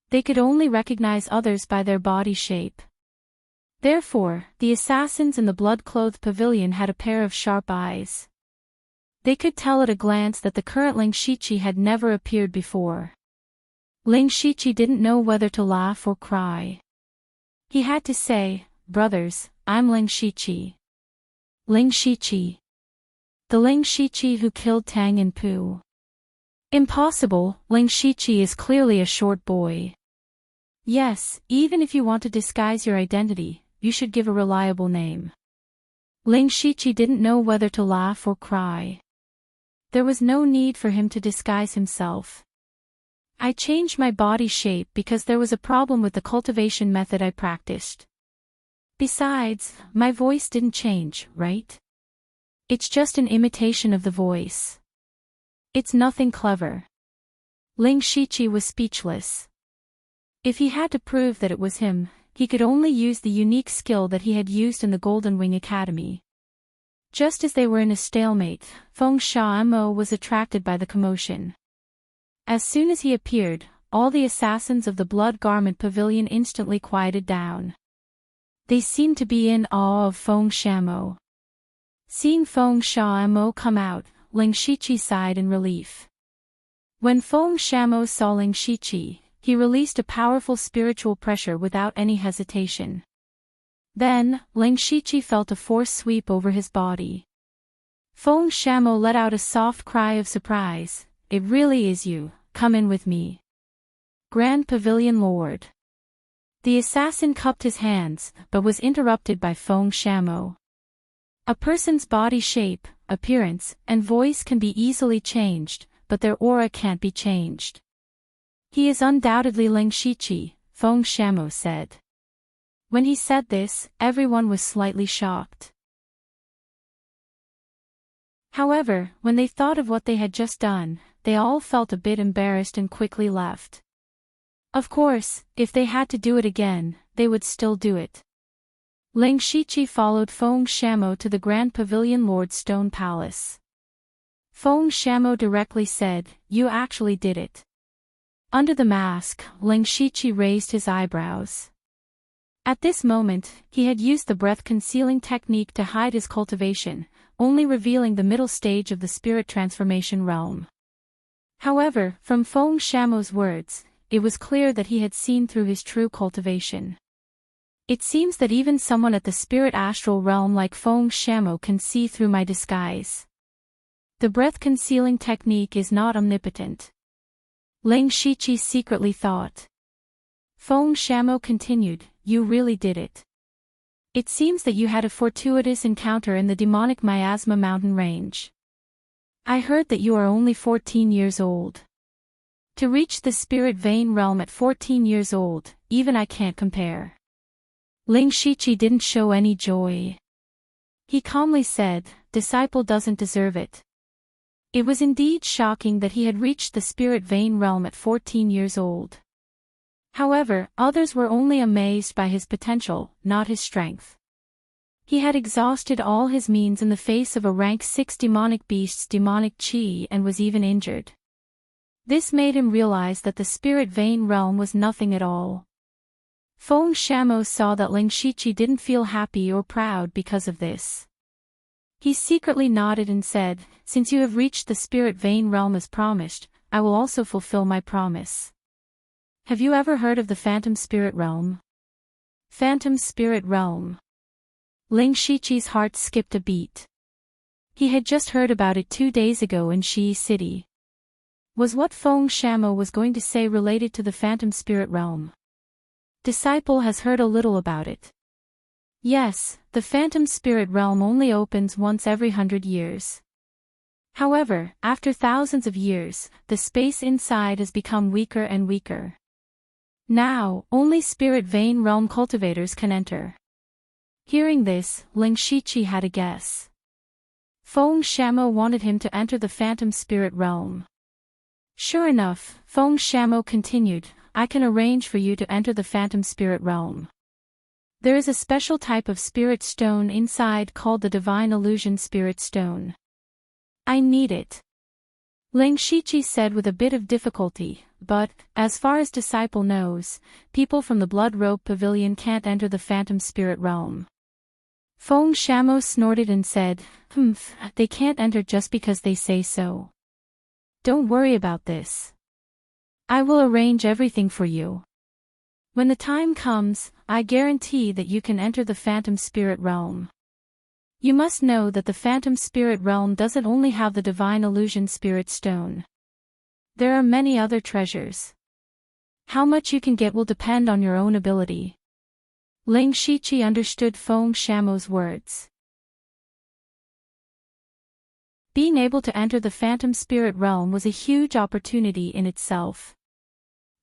They could only recognize others by their body shape. Therefore, the assassins in the blood-clothed pavilion had a pair of sharp eyes. They could tell at a glance that the current Ling Shiqi had never appeared before. Ling Shiqi didn't know whether to laugh or cry. He had to say, "Brothers, I'm Ling Shiqi." Ling Shiqi. The Ling Shiqi who killed Tang and Pu. Impossible, Ling Shiqi is clearly a short boy. Yes, even if you want to disguise your identity, you should give a reliable name. Ling Shiqi didn't know whether to laugh or cry. There was no need for him to disguise himself. I changed my body shape because there was a problem with the cultivation method I practiced. Besides, my voice didn't change, right? It's just an imitation of the voice. It's nothing clever. Ling Shiqi was speechless. If he had to prove that it was him, he could only use the unique skill that he had used in the Golden Wing Academy. Just as they were in a stalemate, Feng Xiaomo was attracted by the commotion. As soon as he appeared, all the assassins of the Blood Garment Pavilion instantly quieted down. They seemed to be in awe of Feng Xiaomo. Seeing Feng Xiaomo come out, Ling Shiqi sighed in relief. When Feng Xiaomo saw Ling Shiqi, he released a powerful spiritual pressure without any hesitation. Then, Ling Shiqi felt a force sweep over his body. Feng Xiaomo let out a soft cry of surprise. "It really is you, come in with me." Grand Pavilion Lord. The assassin cupped his hands, but was interrupted by Feng Xiaomo. A person's body shape, appearance, and voice can be easily changed, but their aura can't be changed. "He is undoubtedly Ling Shiqi," Feng Xiaomo said. When he said this, everyone was slightly shocked. However, when they thought of what they had just done, they all felt a bit embarrassed and quickly left. Of course, if they had to do it again, they would still do it. Ling Shiqi followed Feng Xiaomo to the Grand Pavilion Lord's Stone Palace. Feng Xiaomo directly said, "You actually did it." Under the mask, Ling Shiqi raised his eyebrows. At this moment, he had used the breath-concealing technique to hide his cultivation, only revealing the middle stage of the spirit transformation realm. However, from Feng Xiaomo's words, it was clear that he had seen through his true cultivation. It seems that even someone at the spirit astral realm like Feng Xiaomo can see through my disguise. The breath-concealing technique is not omnipotent. Ling Shiqi secretly thought. Feng Xiaomo continued, "You really did it. It seems that you had a fortuitous encounter in the demonic miasma mountain range. I heard that you are only 14 years old. To reach the spirit vein realm at 14 years old, even I can't compare." Ling Shiqi didn't show any joy. He calmly said, "Disciple doesn't deserve it." It was indeed shocking that he had reached the spirit vein realm at 14 years old. However, others were only amazed by his potential, not his strength. He had exhausted all his means in the face of a rank 6 demonic beast's demonic chi and was even injured. This made him realize that the spirit vein realm was nothing at all. Feng Xiaomo saw that Ling Shiqi didn't feel happy or proud because of this. He secretly nodded and said, "Since you have reached the spirit vein realm as promised, I will also fulfill my promise." Have you ever heard of the Phantom Spirit Realm? Phantom Spirit Realm. Ling Shiqi's heart skipped a beat. He had just heard about it 2 days ago in Shi City. Was what Feng Xiaomo was going to say related to the Phantom Spirit Realm? Disciple has heard a little about it. Yes, the Phantom Spirit Realm only opens once every 100 years. However, after thousands of years, the space inside has become weaker and weaker. Now, only Spirit Vein Realm cultivators can enter. Hearing this, Ling Shiqi had a guess. Feng Xiaomo wanted him to enter the Phantom Spirit Realm. Sure enough, Feng Xiaomo continued, "I can arrange for you to enter the Phantom Spirit Realm. There is a special type of spirit stone inside called the Divine Illusion Spirit Stone. I need it." Ling Shiqi said with a bit of difficulty, but, as far as Disciple knows, people from the Blood Robe Pavilion can't enter the Phantom Spirit Realm. Feng Shamo snorted and said, they can't enter just because they say so. Don't worry about this. I will arrange everything for you. When the time comes, I guarantee that you can enter the Phantom Spirit Realm. You must know that the Phantom Spirit Realm doesn't only have the Divine Illusion Spirit Stone. There are many other treasures. How much you can get will depend on your own ability. Ling Shiqi understood Feng Shamo's words. Being able to enter the Phantom Spirit Realm was a huge opportunity in itself.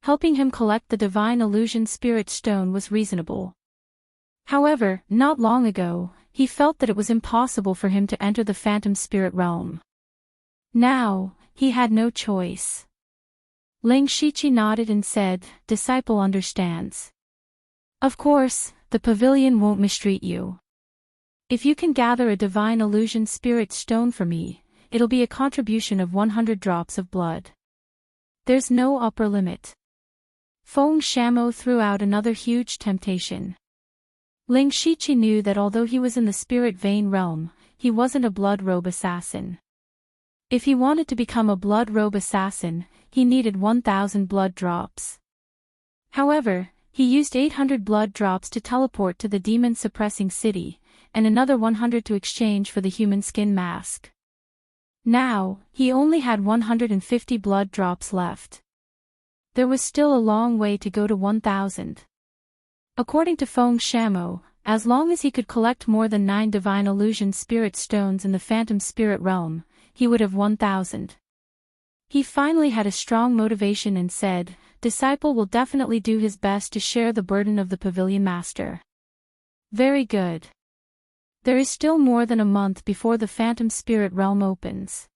Helping him collect the Divine Illusion Spirit Stone was reasonable. However, not long ago, he felt that it was impossible for him to enter the Phantom Spirit Realm. Now, he had no choice. Ling Shiqi nodded and said, Disciple understands. Of course, the pavilion won't mistreat you. If you can gather a Divine Illusion Spirit Stone for me, it'll be a contribution of 100 drops of blood. There's no upper limit. Feng Shamo threw out another huge temptation. Ling Shiqi knew that although he was in the Spirit Vein realm, he wasn't a Blood Robe assassin. If he wanted to become a Blood Robe assassin, he needed 1,000 blood drops. However, he used 800 blood drops to teleport to the demon-suppressing city, and another 100 to exchange for the human skin mask. Now, he only had 150 blood drops left. There was still a long way to go to 1,000. According to Feng Shamo, as long as he could collect more than 9 Divine Illusion Spirit Stones in the Phantom Spirit Realm, he would have 1,000. He finally had a strong motivation and said, Disciple will definitely do his best to share the burden of the Pavilion Master. Very good. There is still more than a month before the Phantom Spirit Realm opens.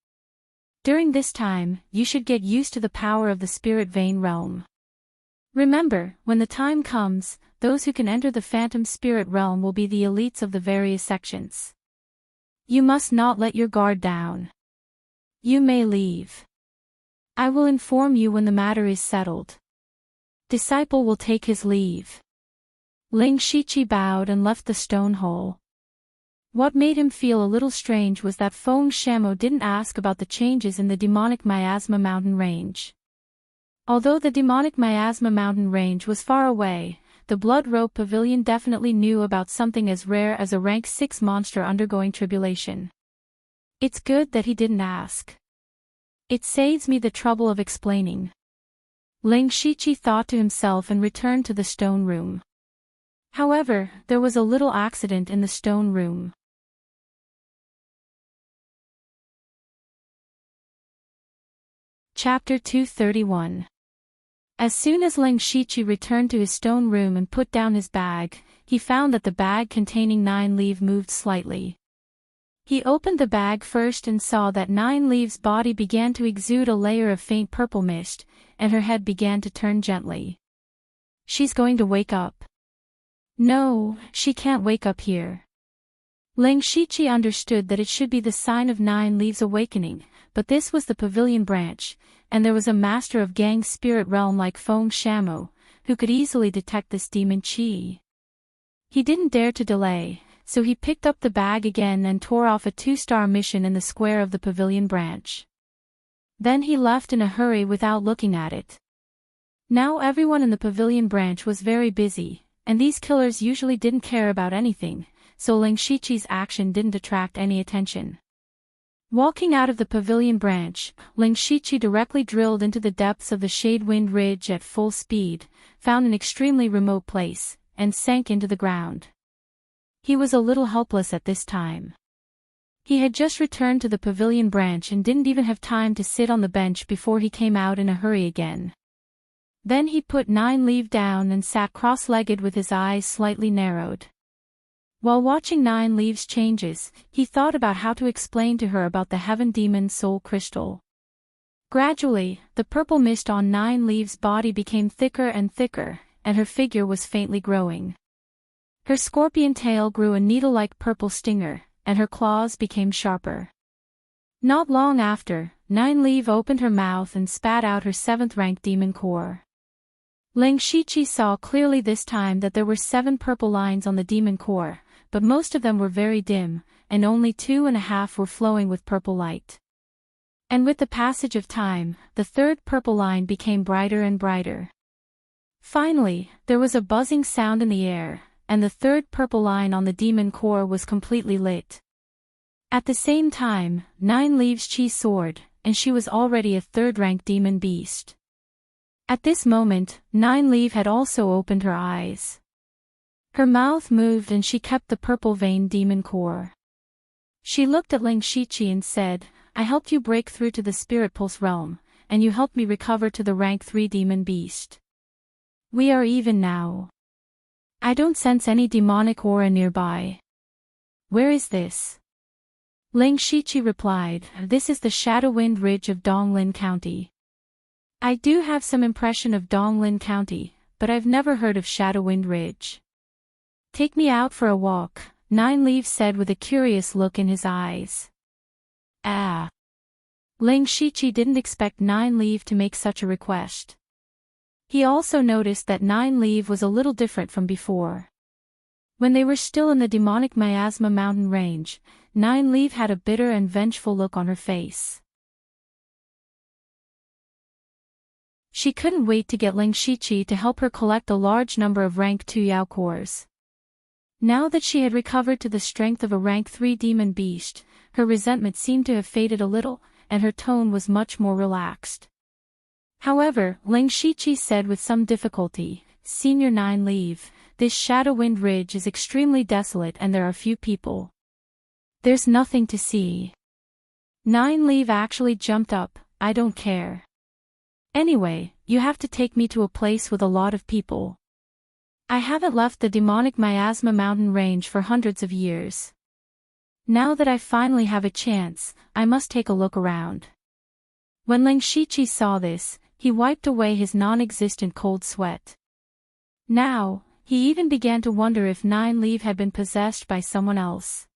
During this time, you should get used to the power of the Spirit Vein Realm. Remember, when the time comes, those who can enter the Phantom Spirit Realm will be the elites of the various sections. You must not let your guard down. You may leave. I will inform you when the matter is settled. Disciple will take his leave. Ling Shiqi bowed and left the stone hole. What made him feel a little strange was that Feng Shamo didn't ask about the changes in the demonic Miasma mountain range. Although the demonic Miasma mountain range was far away, the Blood Robe Pavilion definitely knew about something as rare as a rank 6 monster undergoing tribulation. It's good that he didn't ask. It saves me the trouble of explaining. Ling Shiqi thought to himself and returned to the stone room. However, there was a little accident in the stone room. Chapter 231. As soon as Ling Shiqi returned to his stone room and put down his bag, he found that the bag containing 9 leaves moved slightly. He opened the bag first and saw that 9 leaves' body began to exude a layer of faint purple mist, and her head began to turn gently. She's going to wake up. No, she can't wake up here. Ling Shiqi understood that it should be the sign of 9 leaves awakening, but this was the pavilion branch, and there was a master of Gang's spirit realm like Feng Shamo, who could easily detect this demon chi. He didn't dare to delay, so he picked up the bag again and tore off a 2-star mission in the square of the pavilion branch. Then he left in a hurry without looking at it. Now everyone in the pavilion branch was very busy, and these killers usually didn't care about anything, so Ling Shiqi's action didn't attract any attention. Walking out of the pavilion branch, Ling Shiqi directly drilled into the depths of the Shadewind Ridge at full speed, found an extremely remote place, and sank into the ground. He was a little helpless at this time. He had just returned to the pavilion branch and didn't even have time to sit on the bench before he came out in a hurry again. Then he put 9 leaves down and sat cross-legged with his eyes slightly narrowed. While watching 9 leaves changes, he thought about how to explain to her about the Heaven Demon Soul Crystal. Gradually, the purple mist on 9 leaves' body became thicker and thicker, and her figure was faintly growing. Her scorpion tail grew a needle-like purple stinger, and her claws became sharper. Not long after, Nine-Leaf opened her mouth and spat out her 7th-rank demon core. Ling Shiqi saw clearly this time that there were 7 purple lines on the demon core, but most of them were very dim, and only 2.5 were flowing with purple light. And with the passage of time, the 3rd purple line became brighter and brighter. Finally, there was a buzzing sound in the air, and the 3rd purple line on the demon core was completely lit. At the same time, Nine-Leaf's chi soared, and she was already a 3rd-rank demon beast. At this moment, Nine-Leaf had also opened her eyes. Her mouth moved and she kept the purple vein demon core. She looked at Ling Shiqi and said, I helped you break through to the Spirit Pulse realm, and you helped me recover to the rank 3 demon beast. We are even now. I don't sense any demonic aura nearby. Where is this? Ling Shiqi replied, This is the Shadowwind Ridge of Donglin County. I do have some impression of Donglin County, but I've never heard of Shadowwind Ridge. Take me out for a walk, Nine-Leaf said with a curious look in his eyes. Ah. Ling Shiqi didn't expect Nine-Leaf to make such a request. He also noticed that Nine-Leaf was a little different from before. When they were still in the demonic Miasma mountain range, Nine-Leaf had a bitter and vengeful look on her face. She couldn't wait to get Ling Shiqi to help her collect a large number of rank 2 Yao cores. Now that she had recovered to the strength of a rank 3 demon beast, her resentment seemed to have faded a little, and her tone was much more relaxed. However, Ling Shiqi said with some difficulty, Senior Nine-Leaf, this Shadowwind Ridge is extremely desolate and there are few people. There's nothing to see. Nine-Leaf actually jumped up, I don't care. Anyway, you have to take me to a place with a lot of people. I haven't left the demonic Miasma mountain range for hundreds of years. Now that I finally have a chance, I must take a look around. When Ling Shiqi saw this, he wiped away his non-existent cold sweat. Now, he even began to wonder if Nine-Leaf had been possessed by someone else.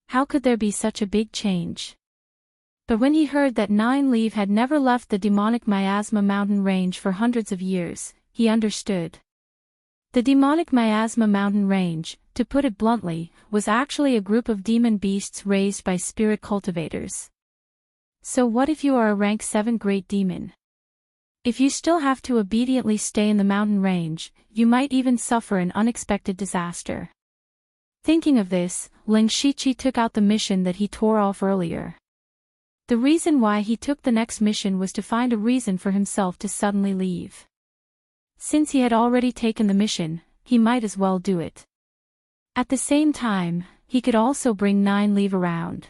How could there be such a big change? But when he heard that Nine-Leaf had never left the demonic Miasma mountain range for hundreds of years, he understood. The demonic Miasma mountain range, to put it bluntly, was actually a group of demon beasts raised by spirit cultivators. So what if you are a rank 7 great demon? If you still have to obediently stay in the mountain range, you might even suffer an unexpected disaster. Thinking of this, Ling Shiqi took out the mission that he tore off earlier. The reason why he took the next mission was to find a reason for himself to suddenly leave. Since he had already taken the mission, he might as well do it. At the same time, he could also bring Nine-Leaf around.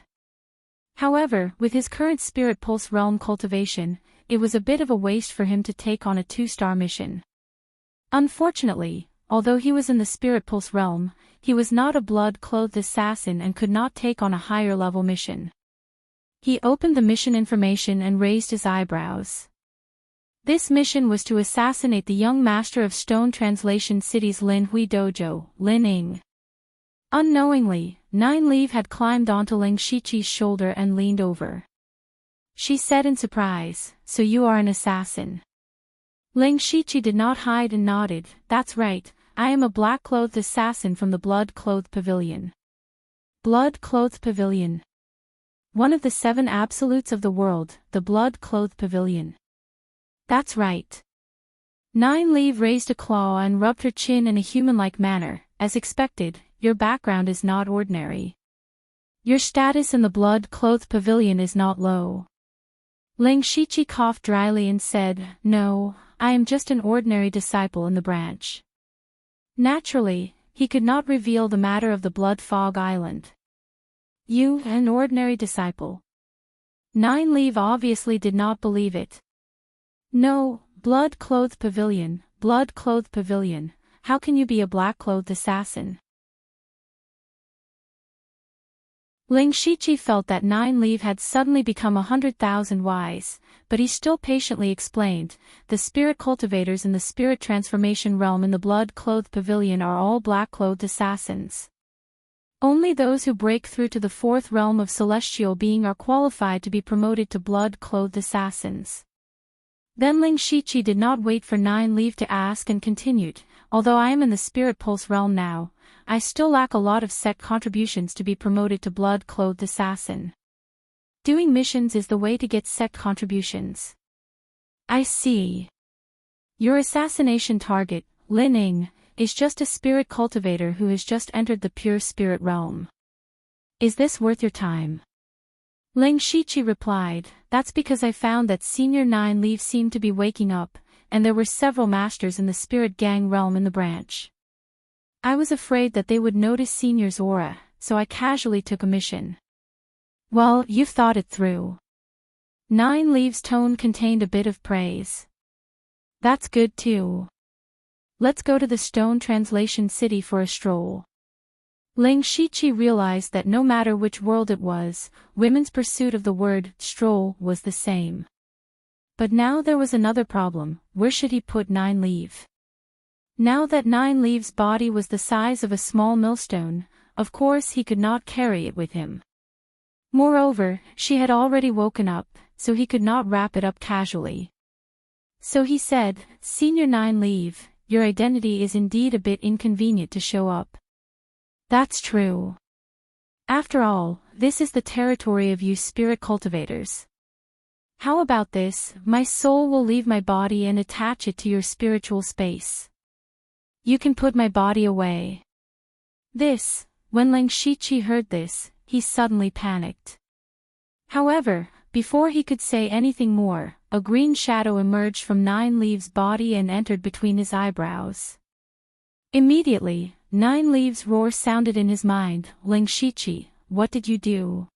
However, with his current Spirit Pulse realm cultivation, it was a bit of a waste for him to take on a 2-star mission. Unfortunately, although he was in the Spirit Pulse realm, he was not a blood-clothed assassin and could not take on a higher-level mission. He opened the mission information and raised his eyebrows. This mission was to assassinate the young master of Stone Translation City's Lin Hui Dojo, Lin Ying. Unknowingly, Nine-Leaf had climbed onto Ling Shiqi's shoulder and leaned over. She said in surprise, So you are an assassin. Ling Shiqi did not hide and nodded, That's right, I am a black-clothed assassin from the Blood-Clothed Pavilion. Blood-Clothed Pavilion. One of the 7 absolutes of the world, the Blood-Clothed Pavilion. That's right. Nine-Leaf raised a claw and rubbed her chin in a human-like manner, as expected, your background is not ordinary. Your status in the Blood-Clothed Pavilion is not low. Ling Shiqi coughed dryly and said, No, I am just an ordinary disciple in the branch. Naturally, he could not reveal the matter of the Blood Fog Island. You, an ordinary disciple? Nine-Leaf obviously did not believe it. No, Blood-Clothed Pavilion, Blood-Clothed Pavilion, how can you be a black-clothed assassin? Ling Shiqi felt that Nine-Leaf had suddenly become 100,000 wise, but he still patiently explained, the spirit cultivators in the spirit transformation realm in the Blood-Clothed Pavilion are all black-clothed assassins. Only those who break through to the fourth realm of celestial being are qualified to be promoted to blood-clothed assassins. Then Ling Shiqi did not wait for Nine leave to ask and continued, although I am in the Spirit Pulse realm now, I still lack a lot of sect contributions to be promoted to blood-clothed assassin. Doing missions is the way to get sect contributions. I see. Your assassination target, Lin Ying, is just a spirit cultivator who has just entered the pure spirit realm. Is this worth your time? Ling Shiqi replied, that's because I found that Senior Nine Leaves seemed to be waking up, and there were several masters in the spirit gang realm in the branch. I was afraid that they would notice Senior's aura, so I casually took a mission. Well, you've thought it through. Nine Leaves' tone contained a bit of praise. That's good too. Let's go to the Stone Translation City for a stroll. Ling Shiqi realized that no matter which world it was, women's pursuit of the word stroll was the same. But now there was another problem, where should he put Nine Leaf? Now that Nine Leaf's body was the size of a small millstone, of course he could not carry it with him. Moreover, she had already woken up, so he could not wrap it up casually. So he said, Senior Nine Leaf, your identity is indeed a bit inconvenient to show up. That's true. After all, this is the territory of you spirit cultivators. How about this, my soul will leave my body and attach it to your spiritual space. You can put my body away. When Ling Shiqi heard this, he suddenly panicked. However, before he could say anything more, a green shadow emerged from Nine Leaves' body and entered between his eyebrows. Immediately, Nine Leaves' roar sounded in his mind, Ling Shiqi, what did you do?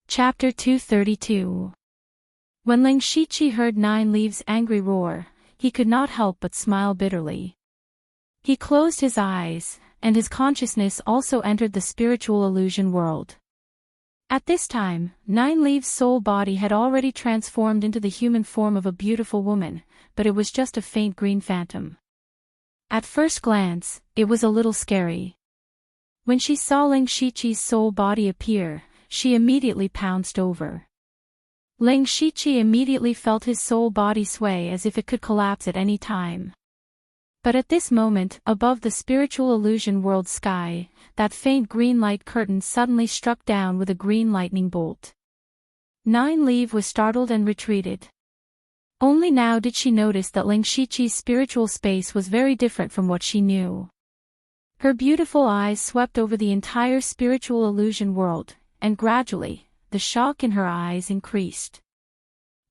Chapter 232. When Ling Shiqi heard Nine Leaves' angry roar, he could not help but smile bitterly. He closed his eyes, and his consciousness also entered the spiritual illusion world. At this time, Nine Leaves' soul body had already transformed into the human form of a beautiful woman, but it was just a faint green phantom. At first glance, it was a little scary. When she saw Ling Shiqi's soul body appear, she immediately pounced over. Ling Shiqi immediately felt his soul body sway as if it could collapse at any time. But at this moment, above the spiritual illusion world sky, that faint green light curtain suddenly struck down with a green lightning bolt. Nine Leaf was startled and retreated. Only now did she notice that Ling Shiqi's spiritual space was very different from what she knew. Her beautiful eyes swept over the entire spiritual illusion world, and gradually, the shock in her eyes increased.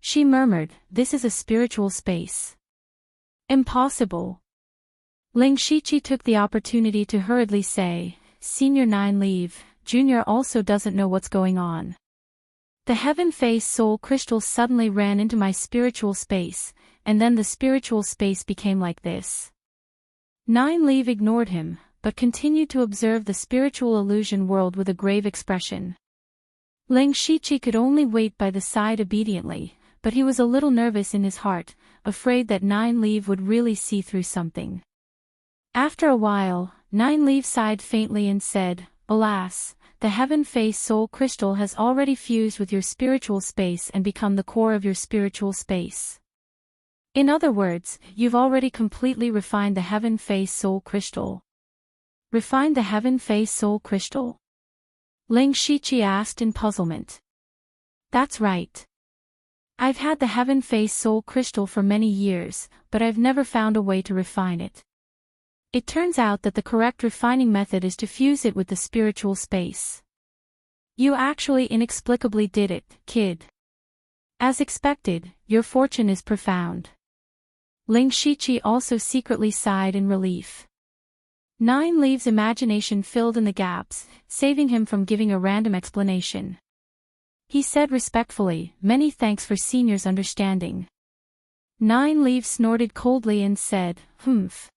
She murmured, this is a spiritual space. Impossible. Ling Shiqi took the opportunity to hurriedly say, Senior Nine Leaf, Junior also doesn't know what's going on. The Heaven Face Soul Crystal suddenly ran into my spiritual space, and then the spiritual space became like this. Nine Leaf ignored him, but continued to observe the spiritual illusion world with a grave expression. Ling Shiqi could only wait by the side obediently, but he was a little nervous in his heart, afraid that Nine Leaf would really see through something. After a while, Nine Leaf sighed faintly and said, Alas, the Heaven Face Soul Crystal has already fused with your spiritual space and become the core of your spiritual space. In other words, you've already completely refined the Heaven Face Soul Crystal. Refined the Heaven Face Soul Crystal? Ling Shiqi asked in puzzlement. That's right. I've had the Heaven Face Soul Crystal for many years, but I've never found a way to refine it. It turns out that the correct refining method is to fuse it with the spiritual space. You actually inexplicably did it, kid. As expected, your fortune is profound. Ling Shiqi also secretly sighed in relief. Nine Leaf's imagination filled in the gaps, saving him from giving a random explanation. He said respectfully, Many thanks for Senior's understanding. Nine Leaf snorted coldly and said, Humph.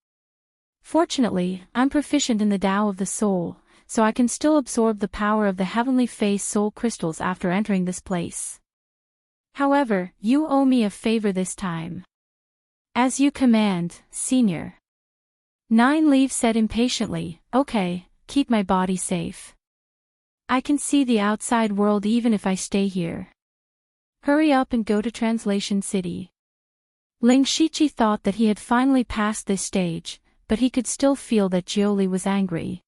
Fortunately, I'm proficient in the Tao of the Soul, so I can still absorb the power of the Heavenly Face Soul Crystals after entering this place. However, you owe me a favor this time. As you command, Senior. 9 Leaf said impatiently, okay, keep my body safe. I can see the outside world even if I stay here. Hurry up and go to Translation City. Ling Shiqi thought that he had finally passed this stage, but he could still feel that Jiuli was angry.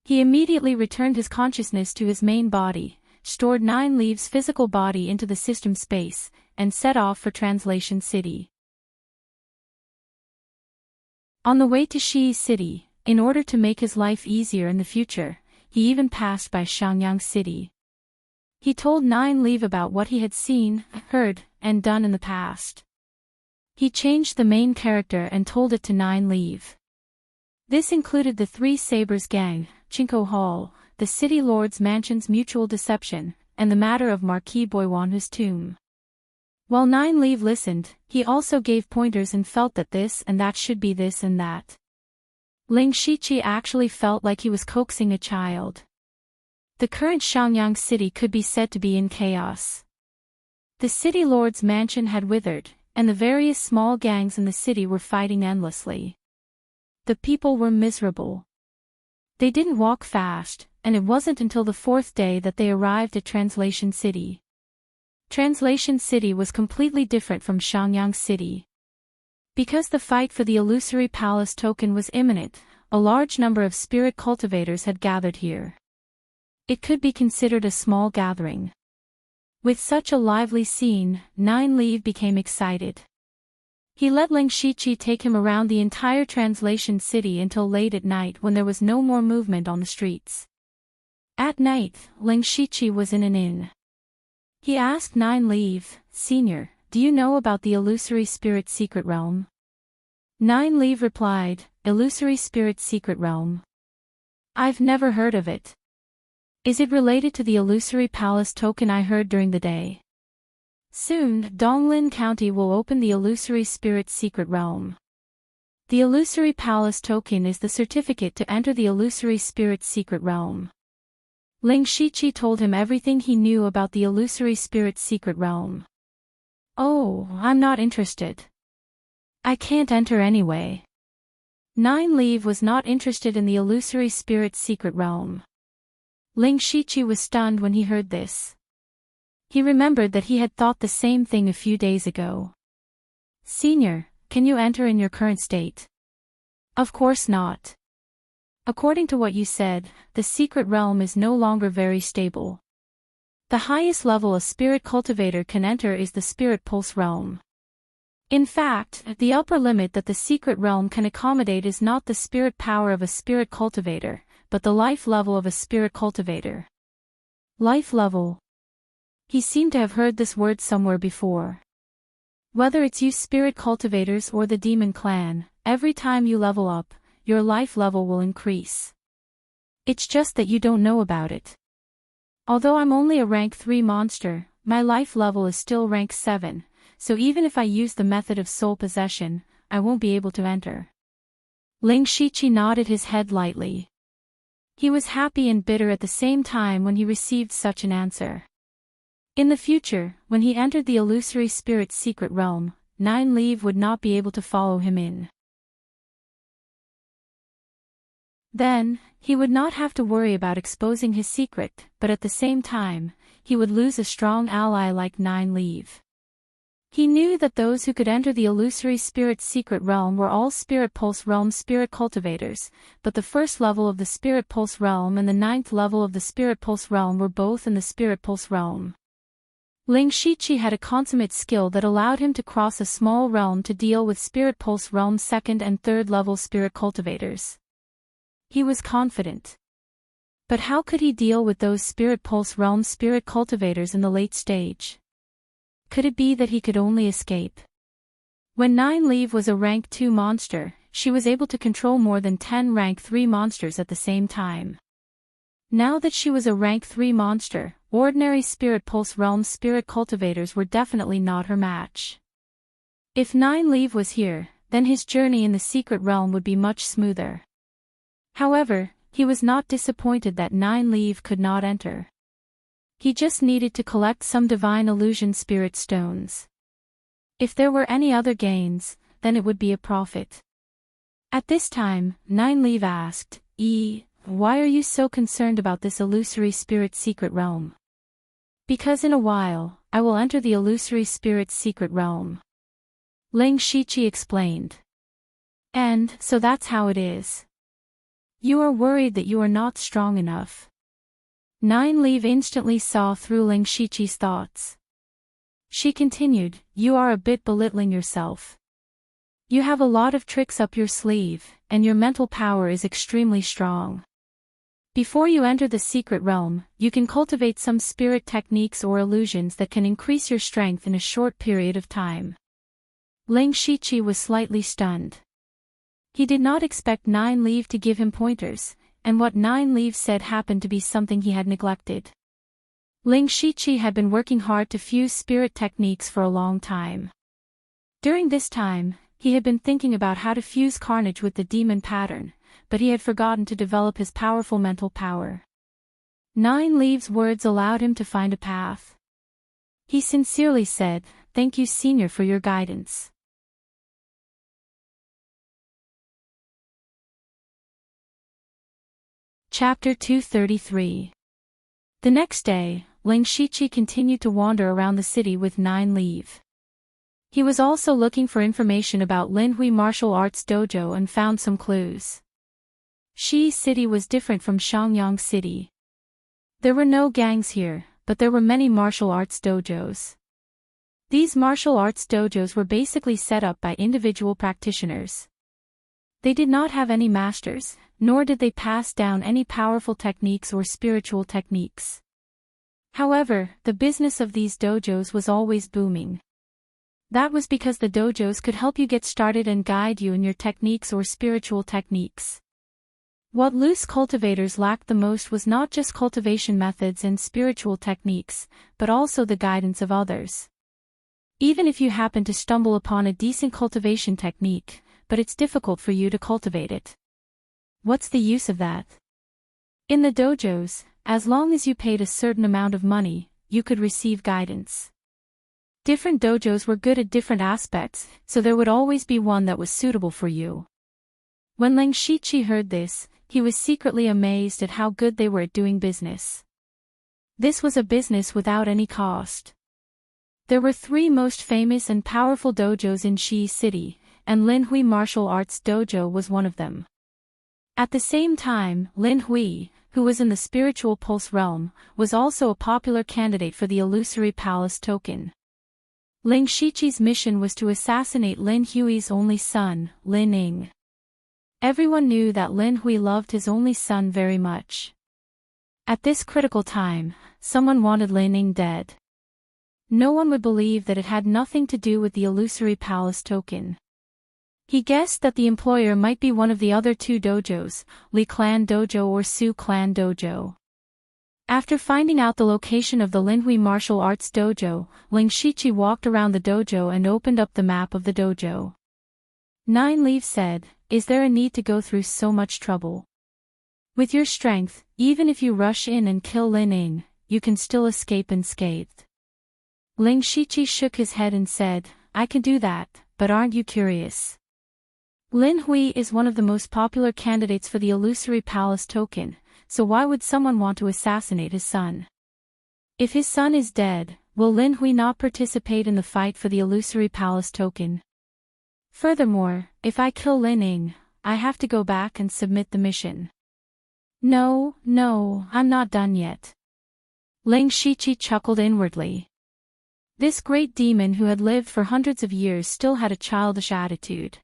He immediately returned his consciousness to his main body, stored 9 Leaf's physical body into the system space, and set off for Translation City. On the way to Shi City, in order to make his life easier in the future, he even passed by Xiangyang City. He told 9 Leaf about what he had seen, heard, and done in the past. He changed the main character and told it to 9 Leaf. This included the Three Sabers gang, Chinko Hall, the City Lord's Mansion's mutual deception, and the matter of Marquis Boiwanhu's tomb. While 9 Leaf listened, he also gave pointers and felt that this and that should be this and that. Ling Shiqi actually felt like he was coaxing a child. The current Xiangyang City could be said to be in chaos. The City Lord's mansion had withered, and the various small gangs in the city were fighting endlessly. The people were miserable. They didn't walk fast, and it wasn't until the 4th day that they arrived at Translation City. Translation City was completely different from Xiangyang City. Because the fight for the illusory palace token was imminent, a large number of spirit cultivators had gathered here. It could be considered a small gathering. With such a lively scene, 9 Leaf became excited. He let Ling Shiqi take him around the entire Translation City until late at night when there was no more movement on the streets. At night, Ling Shiqi was in an inn. He asked 9 Leaf, Senior, do you know about the illusory spirit secret realm? 9 Leaf replied, Illusory spirit secret realm. I've never heard of it. Is it related to the illusory palace token I heard during the day? Soon, Donglin County will open the illusory spirit secret realm. The illusory palace token is the certificate to enter the illusory spirit secret realm. Ling Shiqi told him everything he knew about the illusory spirit secret realm. Oh, I'm not interested. I can't enter anyway. 9 Leaf was not interested in the illusory spirit secret realm. Ling Shiqi was stunned when he heard this. He remembered that he had thought the same thing a few days ago. Senior, can you enter in your current state? Of course not. According to what you said, the secret realm is no longer very stable. The highest level a spirit cultivator can enter is the spirit pulse realm. In fact, the upper limit that the secret realm can accommodate is not the spirit power of a spirit cultivator, but the life level of a spirit cultivator. Life level. He seemed to have heard this word somewhere before. Whether it's you spirit cultivators or the demon clan, every time you level up, your life level will increase. It's just that you don't know about it. Although I'm only a rank 3 monster, my life level is still rank 7, so even if I use the method of soul possession, I won't be able to enter. Ling Shiqi nodded his head lightly. He was happy and bitter at the same time when he received such an answer. In the future, when he entered the illusory spirit secret realm, 9 Leaf would not be able to follow him in. Then, he would not have to worry about exposing his secret, but at the same time, he would lose a strong ally like 9 Leaf. He knew that those who could enter the illusory spirit secret realm were all spirit pulse realm spirit cultivators, but the first level of the spirit pulse realm and the 9th level of the spirit pulse realm were both in the spirit pulse realm. Ling Shiqi had a consummate skill that allowed him to cross a small realm to deal with spirit pulse realm 2nd and 3rd level spirit cultivators. He was confident. But how could he deal with those spirit pulse realm spirit cultivators in the late stage? Could it be that he could only escape? When 9 Leaf was a rank 2 monster, she was able to control more than 10 rank 3 monsters at the same time. Now that she was a rank 3 monster, ordinary spirit pulse realm spirit cultivators were definitely not her match. If 9 Leaf was here, then his journey in the secret realm would be much smoother. However, he was not disappointed that 9 Leaf could not enter. He just needed to collect some divine illusion spirit stones. If there were any other gains, then it would be a profit. At this time, Nine Leaf asked, why are you so concerned about this illusory spirit secret realm? Because in a while, I will enter the illusory spirit's secret realm. Ling Shiqi explained. And, so that's how it is. You are worried that you are not strong enough. Nine Leaf instantly saw through Ling Shiqi's thoughts. She continued, you are a bit belittling yourself. You have a lot of tricks up your sleeve, and your mental power is extremely strong. Before you enter the secret realm, you can cultivate some spirit techniques or illusions that can increase your strength in a short period of time. Ling Shiqi was slightly stunned. He did not expect Nine Leaf to give him pointers, and what Nine Leaf said happened to be something he had neglected. Ling Shiqi had been working hard to fuse spirit techniques for a long time. During this time, he had been thinking about how to fuse carnage with the demon pattern, but he had forgotten to develop his powerful mental power. Nine Leaf's words allowed him to find a path. He sincerely said, "Thank you, Senior, for your guidance." Chapter 233. The next day, Ling Shiqi continued to wander around the city with Nine Leaf. He was also looking for information about Linhui Martial Arts Dojo and found some clues. Shi City was different from Shangyang City. There were no gangs here, but there were many martial arts dojos. These martial arts dojos were basically set up by individual practitioners. They did not have any masters, nor did they pass down any powerful techniques or spiritual techniques. However, the business of these dojos was always booming. That was because the dojos could help you get started and guide you in your techniques or spiritual techniques. What loose cultivators lacked the most was not just cultivation methods and spiritual techniques, but also the guidance of others. Even if you happen to stumble upon a decent cultivation technique, but it's difficult for you to cultivate it, what's the use of that? In the dojos, as long as you paid a certain amount of money, you could receive guidance. Different dojos were good at different aspects, so there would always be one that was suitable for you. When Ling Shiqi heard this, he was secretly amazed at how good they were at doing business. This was a business without any cost. There were 3 most famous and powerful dojos in Shi City, and Linhui Martial Arts Dojo was one of them. At the same time, Linhui, who was in the spiritual pulse realm, was also a popular candidate for the illusory palace token. Ling Shiqi's mission was to assassinate Lin Hui's only son, Lin Ying. Everyone knew that Lin Hui loved his only son very much. At this critical time, someone wanted Lin Ying dead. No one would believe that it had nothing to do with the illusory palace token. He guessed that the employer might be one of the other 2 dojos, Li Clan Dojo or Su Clan Dojo. After finding out the location of the Linhui Martial Arts Dojo, Ling Shiqi walked around the dojo and opened up the map of the dojo. Nine Leaf said, "Is there a need to go through so much trouble? With your strength, even if you rush in and kill Lin Ying, you can still escape unscathed." Ling Shiqi shook his head and said, "I can do that, but aren't you curious? Lin Hui is one of the most popular candidates for the illusory palace token, so why would someone want to assassinate his son? If his son is dead, will Lin Hui not participate in the fight for the illusory palace token? Furthermore, if I kill Lin Ying, I have to go back and submit the mission." No, I'm not done yet." Ling Shiqi chuckled inwardly. This great demon who had lived for hundreds of years still had a childish attitude.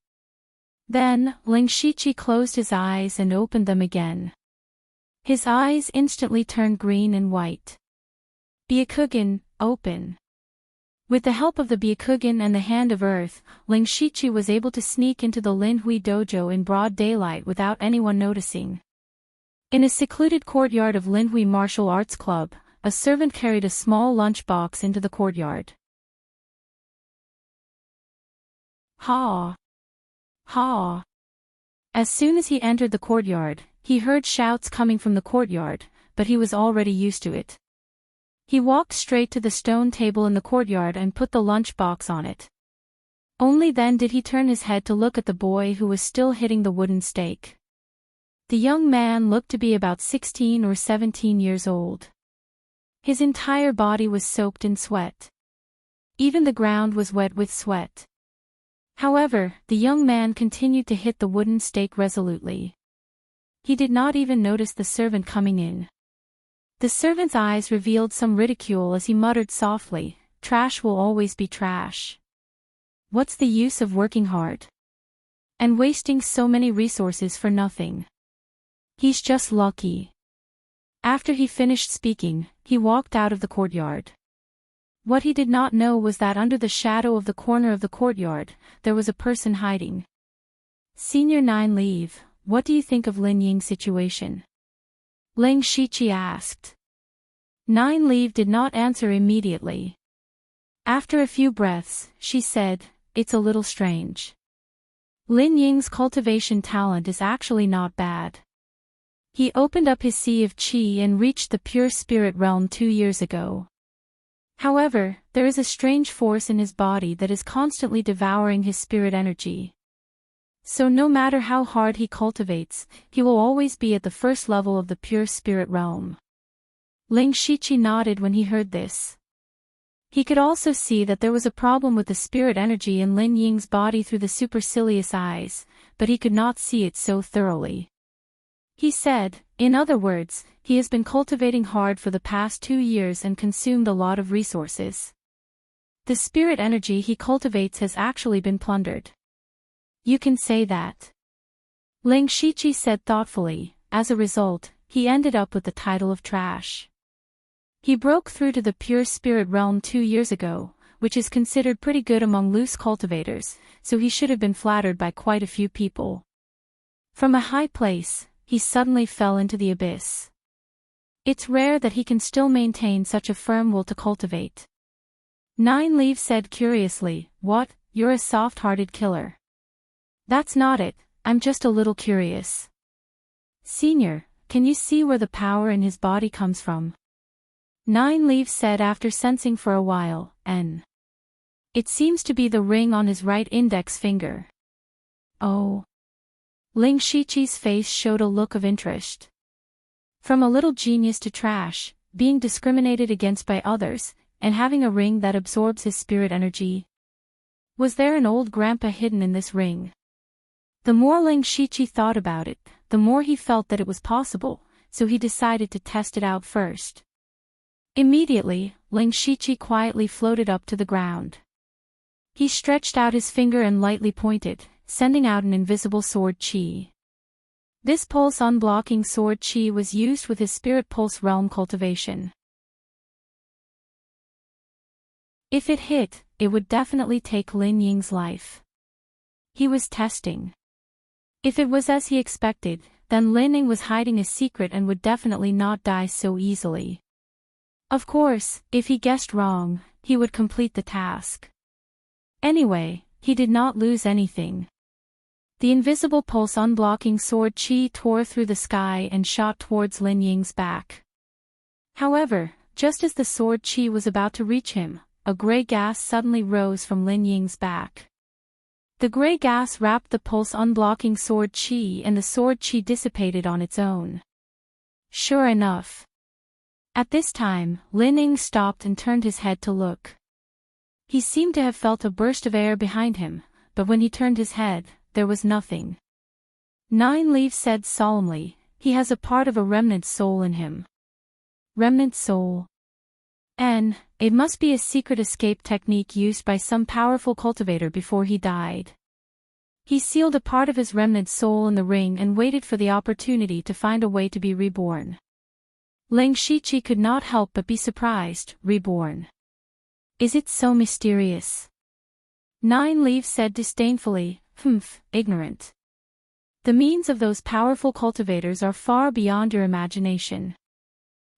Then, Ling Shiqi closed his eyes and opened them again. His eyes instantly turned green and white. Byakugan, open. With the help of the Byakugan and the Hand of Earth, Ling Shiqi was able to sneak into the Linhui dojo in broad daylight without anyone noticing. In a secluded courtyard of Linhui Martial Arts Club, a servant carried a small lunch box into the courtyard. Ha! Ha! As soon as he entered the courtyard, he heard shouts coming from the courtyard, but he was already used to it. He walked straight to the stone table in the courtyard and put the lunch box on it. Only then did he turn his head to look at the boy who was still hitting the wooden stake. The young man looked to be about 16 or 17 years old. His entire body was soaked in sweat. Even the ground was wet with sweat. However, the young man continued to hit the wooden stake resolutely. He did not even notice the servant coming in. The servant's eyes revealed some ridicule as he muttered softly, "Trash will always be trash. What's the use of working hard? And wasting so many resources for nothing? He's just lucky." After he finished speaking, he walked out of the courtyard. What he did not know was that under the shadow of the corner of the courtyard, there was a person hiding. "Senior 9 Leave, what do you think of Lin Ying's situation?" Ling Shiqi asked. 9 Leave did not answer immediately. After a few breaths, she said, "It's a little strange. Lin Ying's cultivation talent is actually not bad. He opened up his sea of qi and reached the pure spirit realm 2 years ago. However, there is a strange force in his body that is constantly devouring his spirit energy. So no matter how hard he cultivates, he will always be at the first level of the pure spirit realm." Ling Shiqi nodded when he heard this. He could also see that there was a problem with the spirit energy in Lin Ying's body through the supercilious eyes, but he could not see it so thoroughly. He said, "In other words, he has been cultivating hard for the past 2 years and consumed a lot of resources. The spirit energy he cultivates has actually been plundered." "You can say that," Ling Shiqi said thoughtfully. "As a result, he ended up with the title of trash. He broke through to the pure spirit realm 2 years ago, which is considered pretty good among loose cultivators, so he should have been flattered by quite a few people. From a high place, he suddenly fell into the abyss. It's rare that he can still maintain such a firm will to cultivate." 9 Leave said curiously, "What, you're a soft-hearted killer?" "That's not it, I'm just a little curious. Senior, can you see where the power in his body comes from?" 9 Leave said after sensing for a while, "It seems to be the ring on his right index finger." "Oh." Ling Shiqi's face showed a look of interest. From a little genius to trash, being discriminated against by others, and having a ring that absorbs his spirit energy. Was there an old grandpa hidden in this ring? The more Ling Shiqi thought about it, the more he felt that it was possible, so he decided to test it out first. Immediately, Ling Shiqi quietly floated up to the ground. He stretched out his finger and lightly pointed, sending out an invisible sword qi. This pulse unblocking sword qi was used with his spirit pulse realm cultivation. If it hit, it would definitely take Lin Ying's life. He was testing. If it was as he expected, then Lin Ying was hiding a secret and would definitely not die so easily. Of course, if he guessed wrong, he would complete the task. Anyway, he did not lose anything. The invisible pulse unblocking sword qi tore through the sky and shot towards Lin Ying's back. However, just as the sword qi was about to reach him, a gray gas suddenly rose from Lin Ying's back. The gray gas wrapped the pulse unblocking sword qi and the sword qi dissipated on its own. Sure enough. At this time, Lin Ying stopped and turned his head to look. He seemed to have felt a burst of air behind him, but when he turned his head, there was nothing. 9 Leave said solemnly, "He has a part of a remnant soul in him." Remnant soul. It must be a secret escape technique used by some powerful cultivator before he died. He sealed a part of his remnant soul in the ring and waited for the opportunity to find a way to be reborn. Ling Shiqi could not help but be surprised. Reborn. Is it so mysterious? 9 Leave said disdainfully, ignorant. The means of those powerful cultivators are far beyond your imagination.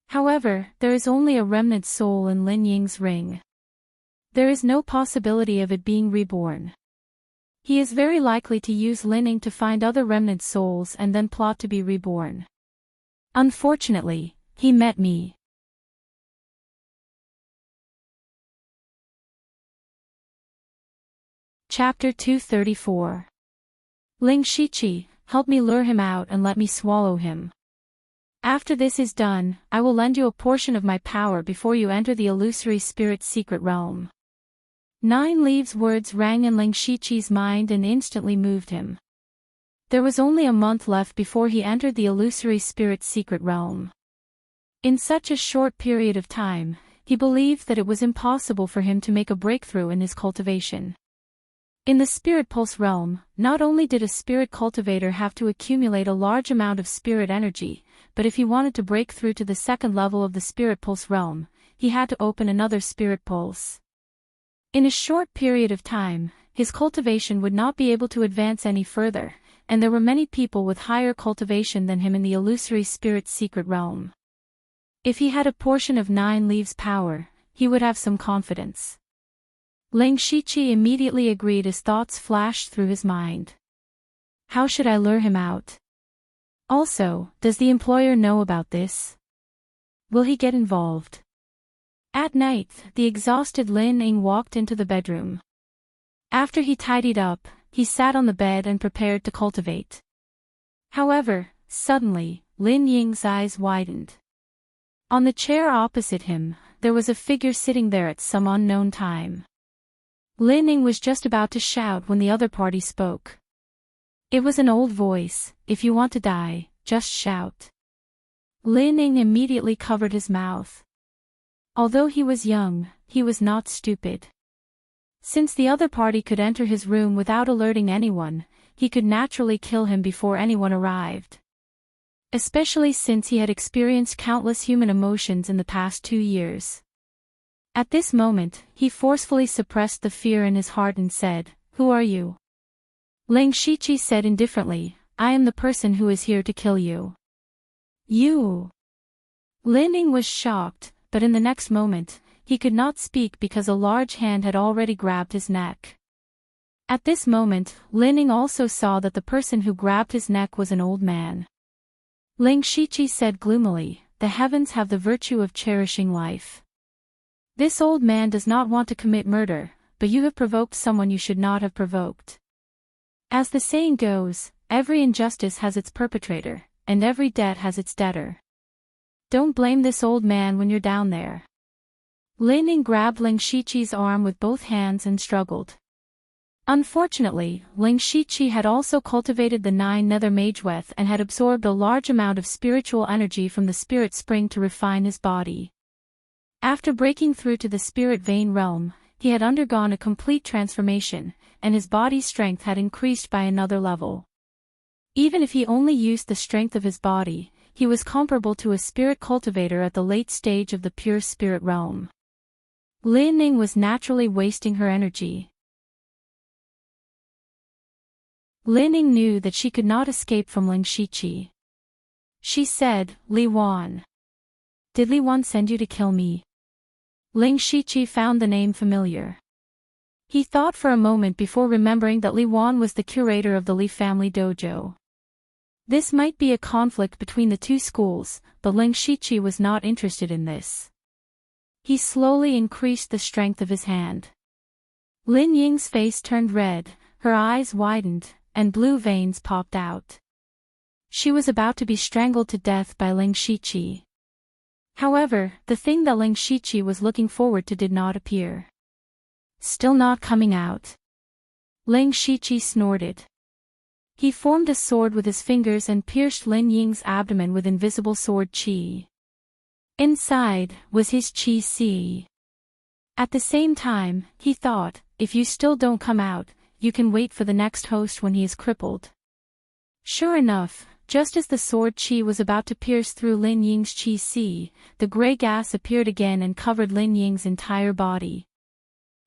However, there is only a remnant soul in Lin Ying's ring. There is no possibility of it being reborn. He is very likely to use Lin Ying to find other remnant souls and then plot to be reborn. Unfortunately, he met me. Chapter 234. Ling Shiqi, help me lure him out and let me swallow him. After this is done, I will lend you a portion of my power before you enter the illusory spirit's secret realm. 9 Leaves' words rang in Ling Shiqi's mind and instantly moved him. There was only a month left before he entered the illusory spirit's secret realm. In such a short period of time, he believed that it was impossible for him to make a breakthrough in his cultivation. In the Spirit Pulse realm, not only did a spirit cultivator have to accumulate a large amount of spirit energy, but if he wanted to break through to the second level of the Spirit Pulse realm, he had to open another Spirit Pulse. In a short period of time, his cultivation would not be able to advance any further, and there were many people with higher cultivation than him in the illusory spirit's secret realm. If he had a portion of 9 Leaves' power, he would have some confidence. Ling Shiqi immediately agreed as thoughts flashed through his mind. How should I lure him out? Also, does the employer know about this? Will he get involved? At night, the exhausted Lin Ying walked into the bedroom. After he tidied up, he sat on the bed and prepared to cultivate. However, suddenly, Lin Ying's eyes widened. On the chair opposite him, there was a figure sitting there at some unknown time. Lin Ying was just about to shout when the other party spoke. It was an old voice. If you want to die, just shout. Lin Ying immediately covered his mouth. Although he was young, he was not stupid. Since the other party could enter his room without alerting anyone, he could naturally kill him before anyone arrived. Especially since he had experienced countless human emotions in the past 2 years. At this moment, he forcefully suppressed the fear in his heart and said, "Who are you?" Ling Shiqi said indifferently, "I am the person who is here to kill you." You? Lin Ying was shocked, but in the next moment, he could not speak because a large hand had already grabbed his neck. At this moment, Lin Ying also saw that the person who grabbed his neck was an old man. Ling Shiqi said gloomily, "The heavens have the virtue of cherishing life. This old man does not want to commit murder, but you have provoked someone you should not have provoked. As the saying goes, every injustice has its perpetrator, and every debt has its debtor. Don't blame this old man when you're down there." Lin Ying grabbed Ling Shiqi's arm with both hands and struggled. Unfortunately, Ling Shiqi had also cultivated the 9 Nether Mageweth and had absorbed a large amount of spiritual energy from the spirit spring to refine his body. After breaking through to the spirit vein realm, he had undergone a complete transformation, and his body's strength had increased by another level. Even if he only used the strength of his body, he was comparable to a spirit cultivator at the late stage of the pure spirit realm. Lin Ying was naturally wasting her energy. Lin Ying knew that she could not escape from Ling Shiqi. She said, "Li Wan. Did Li Wan send you to kill me?" Ling Shiqi found the name familiar. He thought for a moment before remembering that Li Wan was the curator of the Li family dojo. This might be a conflict between the two schools, but Ling Shiqi was not interested in this. He slowly increased the strength of his hand. Lin Ying's face turned red, her eyes widened, and blue veins popped out. She was about to be strangled to death by Ling Shiqi. However, the thing that Ling Shiqi was looking forward to did not appear. Still not coming out. Ling Shiqi snorted. He formed a sword with his fingers and pierced Lin Ying's abdomen with invisible sword qi. Inside was his qi si. At the same time, he thought, if you still don't come out, you can wait for the next host when he is crippled. Sure enough, just as the sword qi was about to pierce through Lin Ying's qi si, the gray gas appeared again and covered Lin Ying's entire body.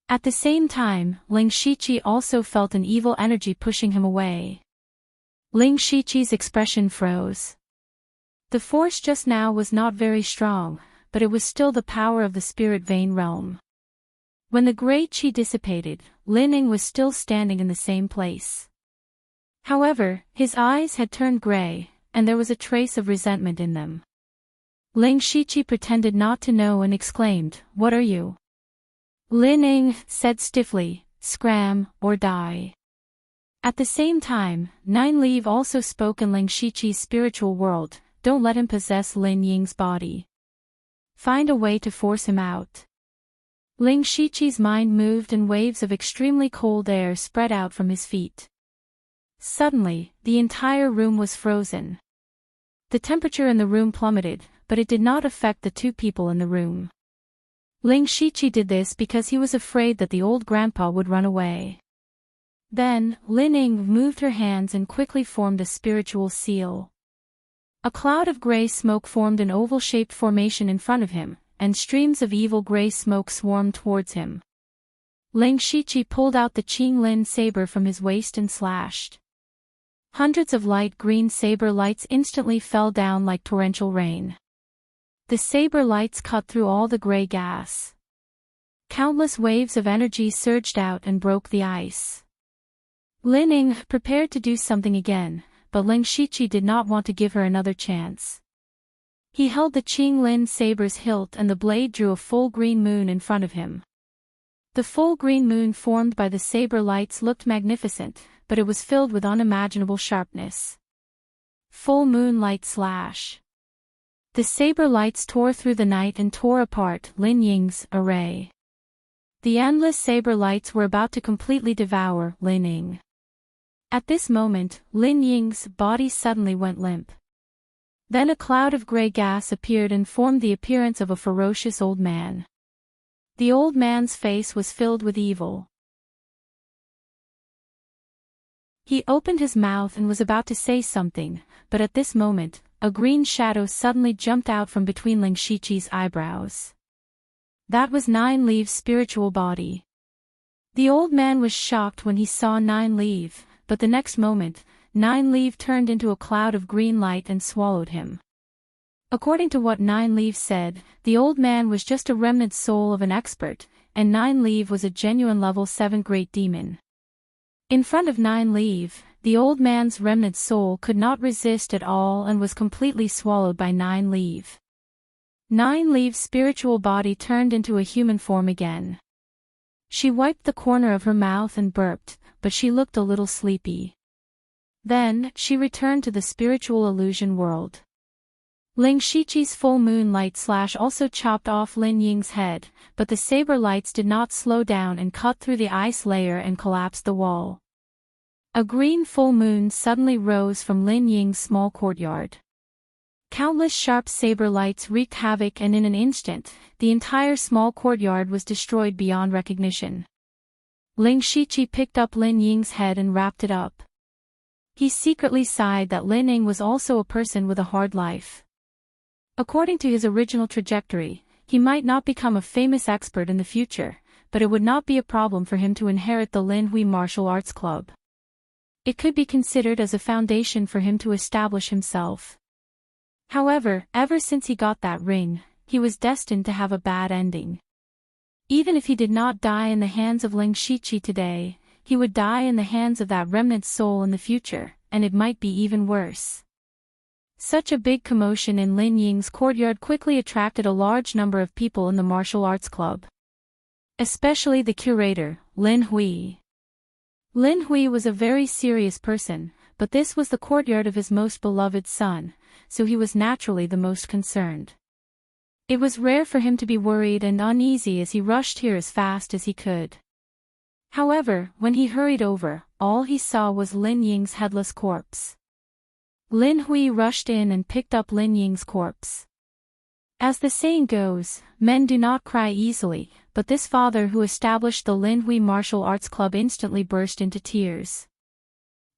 At the same time, Ling Shiqi also felt an evil energy pushing him away. Ling Shiqi's expression froze. The force just now was not very strong, but it was still the power of the spirit vein realm. When the gray qi dissipated, Lin Ying was still standing in the same place. However, his eyes had turned gray, and there was a trace of resentment in them. Ling Shiqi pretended not to know and exclaimed, "What are you?" Lin Ying said stiffly, scram, or die. At the same time, Nine Leaf also spoke in Ling Shiqi's spiritual world, don't let him possess Lin Ying's body. Find a way to force him out. Ling Shiqi's mind moved and waves of extremely cold air spread out from his feet. Suddenly, the entire room was frozen. The temperature in the room plummeted, but it did not affect the two people in the room. Ling Shiqi did this because he was afraid that the old grandpa would run away. Then, Lin Ying moved her hands and quickly formed a spiritual seal. A cloud of gray smoke formed an oval-shaped formation in front of him, and streams of evil gray smoke swarmed towards him. Ling Shiqi pulled out the Qing Lin saber from his waist and slashed. Hundreds of light green saber lights instantly fell down like torrential rain. The saber lights cut through all the gray gas. Countless waves of energy surged out and broke the ice. Lin Ying prepared to do something again, but Ling Shiqi did not want to give her another chance. He held the Qing Lin saber's hilt and the blade drew a full green moon in front of him. The full green moon formed by the saber lights looked magnificent, but it was filled with unimaginable sharpness. Full moon light slash. The saber lights tore through the night and tore apart Lin Ying's array. The endless saber lights were about to completely devour Lin Ying. At this moment, Lin Ying's body suddenly went limp. Then a cloud of gray gas appeared and formed the appearance of a ferocious old man. The old man's face was filled with evil. He opened his mouth and was about to say something, but at this moment, a green shadow suddenly jumped out from between Ling Shiqi's eyebrows. That was Nine Leaf's spiritual body. The old man was shocked when he saw Nine Leaf, but the next moment, Nine Leaf turned into a cloud of green light and swallowed him. According to what Nine Leaf said, the old man was just a remnant soul of an expert, and Nine Leaf was a genuine level 7 great demon. In front of Nine Leaf, the old man's remnant soul could not resist at all and was completely swallowed by Nine Leaf. Nine Leaf's spiritual body turned into a human form again. She wiped the corner of her mouth and burped, but she looked a little sleepy. Then, she returned to the spiritual illusion world. Ling Shiqi's full moon light slash also chopped off Lin Ying's head, but the saber lights did not slow down and cut through the ice layer and collapsed the wall. A green full moon suddenly rose from Lin Ying's small courtyard. Countless sharp saber lights wreaked havoc and in an instant, the entire small courtyard was destroyed beyond recognition. Ling Shiqi picked up Lin Ying's head and wrapped it up. He secretly sighed that Lin Ying was also a person with a hard life. According to his original trajectory, he might not become a famous expert in the future, but it would not be a problem for him to inherit the Lin Hui Martial Arts Club. It could be considered as a foundation for him to establish himself. However, ever since he got that ring, he was destined to have a bad ending. Even if he did not die in the hands of Ling Shiqi today, he would die in the hands of that remnant soul in the future, and it might be even worse. Such a big commotion in Lin Ying's courtyard quickly attracted a large number of people in the martial arts club. Especially the curator, Lin Hui. Lin Hui was a very serious person, but this was the courtyard of his most beloved son, so he was naturally the most concerned. It was rare for him to be worried and uneasy as he rushed here as fast as he could. However, when he hurried over, all he saw was Lin Ying's headless corpse. Lin Hui rushed in and picked up Lin Ying's corpse. As the saying goes, men do not cry easily, but this father who established the Lin Hui Martial Arts Club instantly burst into tears.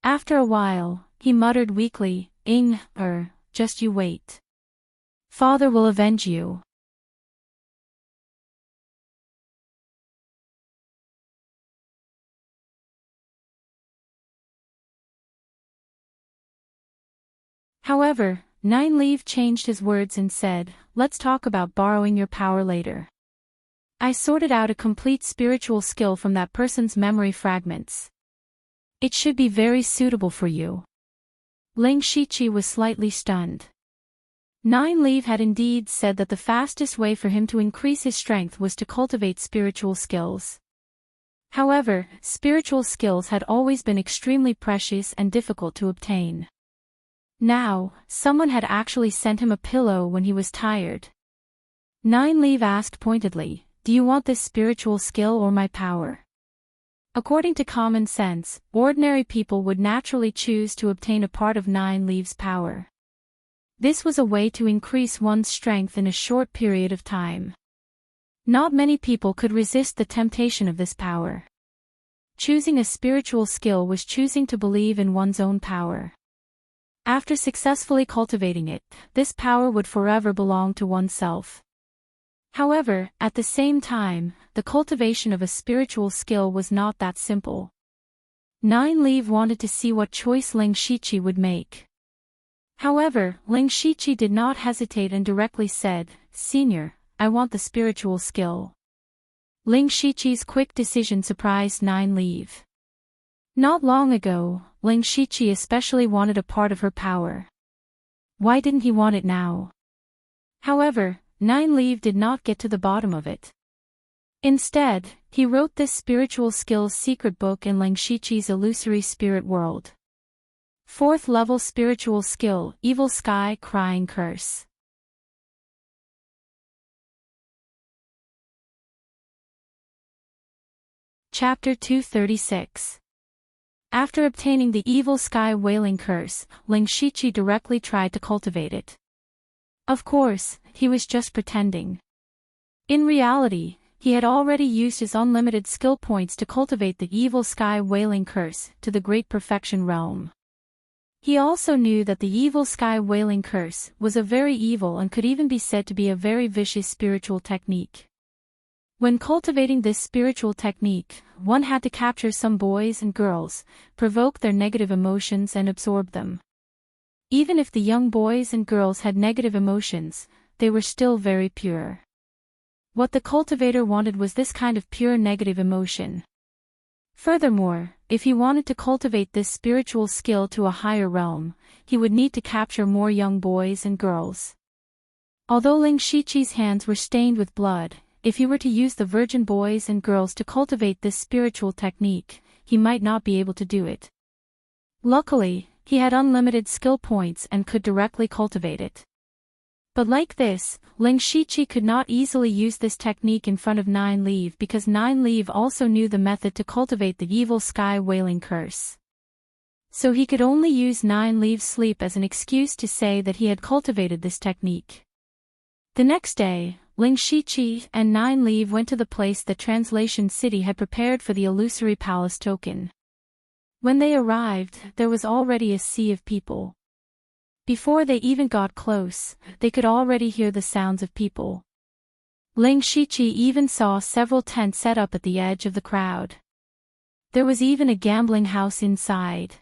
After a while, he muttered weakly, just you wait. Father will avenge you. However, Nine Leaf changed his words and said, let's talk about borrowing your power later. I sorted out a complete spiritual skill from that person's memory fragments. It should be very suitable for you. Ling Shiqi was slightly stunned. Nine Leaf had indeed said that the fastest way for him to increase his strength was to cultivate spiritual skills. However, spiritual skills had always been extremely precious and difficult to obtain. Now, someone had actually sent him a pillow when he was tired. Nine-Leaf asked pointedly, "Do you want this spiritual skill or my power?" According to common sense, ordinary people would naturally choose to obtain a part of Nine-Leaf's power. This was a way to increase one's strength in a short period of time. Not many people could resist the temptation of this power. Choosing a spiritual skill was choosing to believe in one's own power. After successfully cultivating it, this power would forever belong to oneself. However, at the same time, the cultivation of a spiritual skill was not that simple. Nine-Leaf wanted to see what choice Ling Shichi would make. However, Ling Shichi did not hesitate and directly said, "Senior, I want the spiritual skill." Ling Shichi's quick decision surprised Nine-Leaf. Not long ago, Ling Shichi especially wanted a part of her power. Why didn't he want it now? However, Nine-Leaf did not get to the bottom of it. Instead, he wrote this spiritual skills secret book in Ling Shichi's illusory spirit world. 4th level spiritual skill, Evil Sky Crying Curse. Chapter 236. After obtaining the Evil Sky Wailing Curse, Ling Shichi directly tried to cultivate it. Of course, he was just pretending. In reality, he had already used his unlimited skill points to cultivate the Evil Sky Wailing Curse to the Great Perfection realm. He also knew that the Evil Sky Wailing Curse was a very evil and could even be said to be a very vicious spiritual technique. When cultivating this spiritual technique, one had to capture some boys and girls, provoke their negative emotions and absorb them. Even if the young boys and girls had negative emotions, they were still very pure. What the cultivator wanted was this kind of pure negative emotion. Furthermore, if he wanted to cultivate this spiritual skill to a higher realm, he would need to capture more young boys and girls. Although Ling Shichi's hands were stained with blood, if he were to use the virgin boys and girls to cultivate this spiritual technique, he might not be able to do it. Luckily, he had unlimited skill points and could directly cultivate it. But like this, Ling Shichi could not easily use this technique in front of Nine-Leaf because Nine-Leaf also knew the method to cultivate the Evil Sky Wailing Curse. So he could only use Nine-Leaf's sleep as an excuse to say that he had cultivated this technique. The next day, Ling Shichi and Nine-Leaf went to the place that Translation City had prepared for the Illusory Palace token. When they arrived, there was already a sea of people. Before they even got close, they could already hear the sounds of people. Ling Shichi even saw several tents set up at the edge of the crowd. There was even a gambling house inside.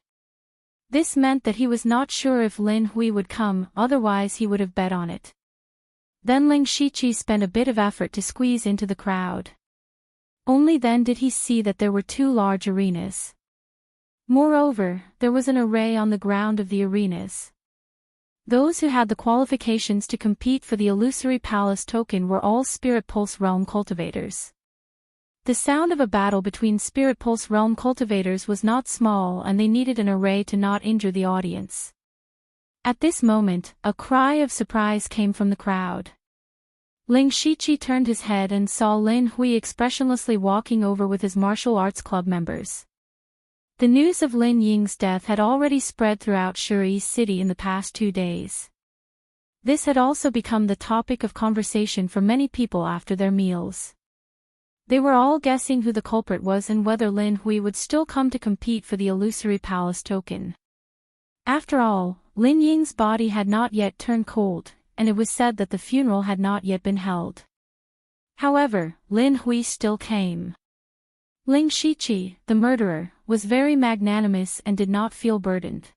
This meant that he was not sure if Lin Hui would come, otherwise he would have bet on it. Then Ling Shichi spent a bit of effort to squeeze into the crowd. Only then did he see that there were 2 large arenas. Moreover, there was an array on the ground of the arenas. Those who had the qualifications to compete for the Illusory Palace token were all Spirit Pulse Realm cultivators. The sound of a battle between Spirit Pulse Realm cultivators was not small and they needed an array to not injure the audience. At this moment, a cry of surprise came from the crowd. Ling Shichi turned his head and saw Lin Hui expressionlessly walking over with his martial arts club members. The news of Lin Ying's death had already spread throughout Shuri City in the past 2 days. This had also become the topic of conversation for many people after their meals. They were all guessing who the culprit was and whether Lin Hui would still come to compete for the Illusory Palace token. After all, Lin Ying's body had not yet turned cold, and it was said that the funeral had not yet been held. However, Lin Hui still came. Ling Shichi, the murderer, was very magnanimous and did not feel burdened.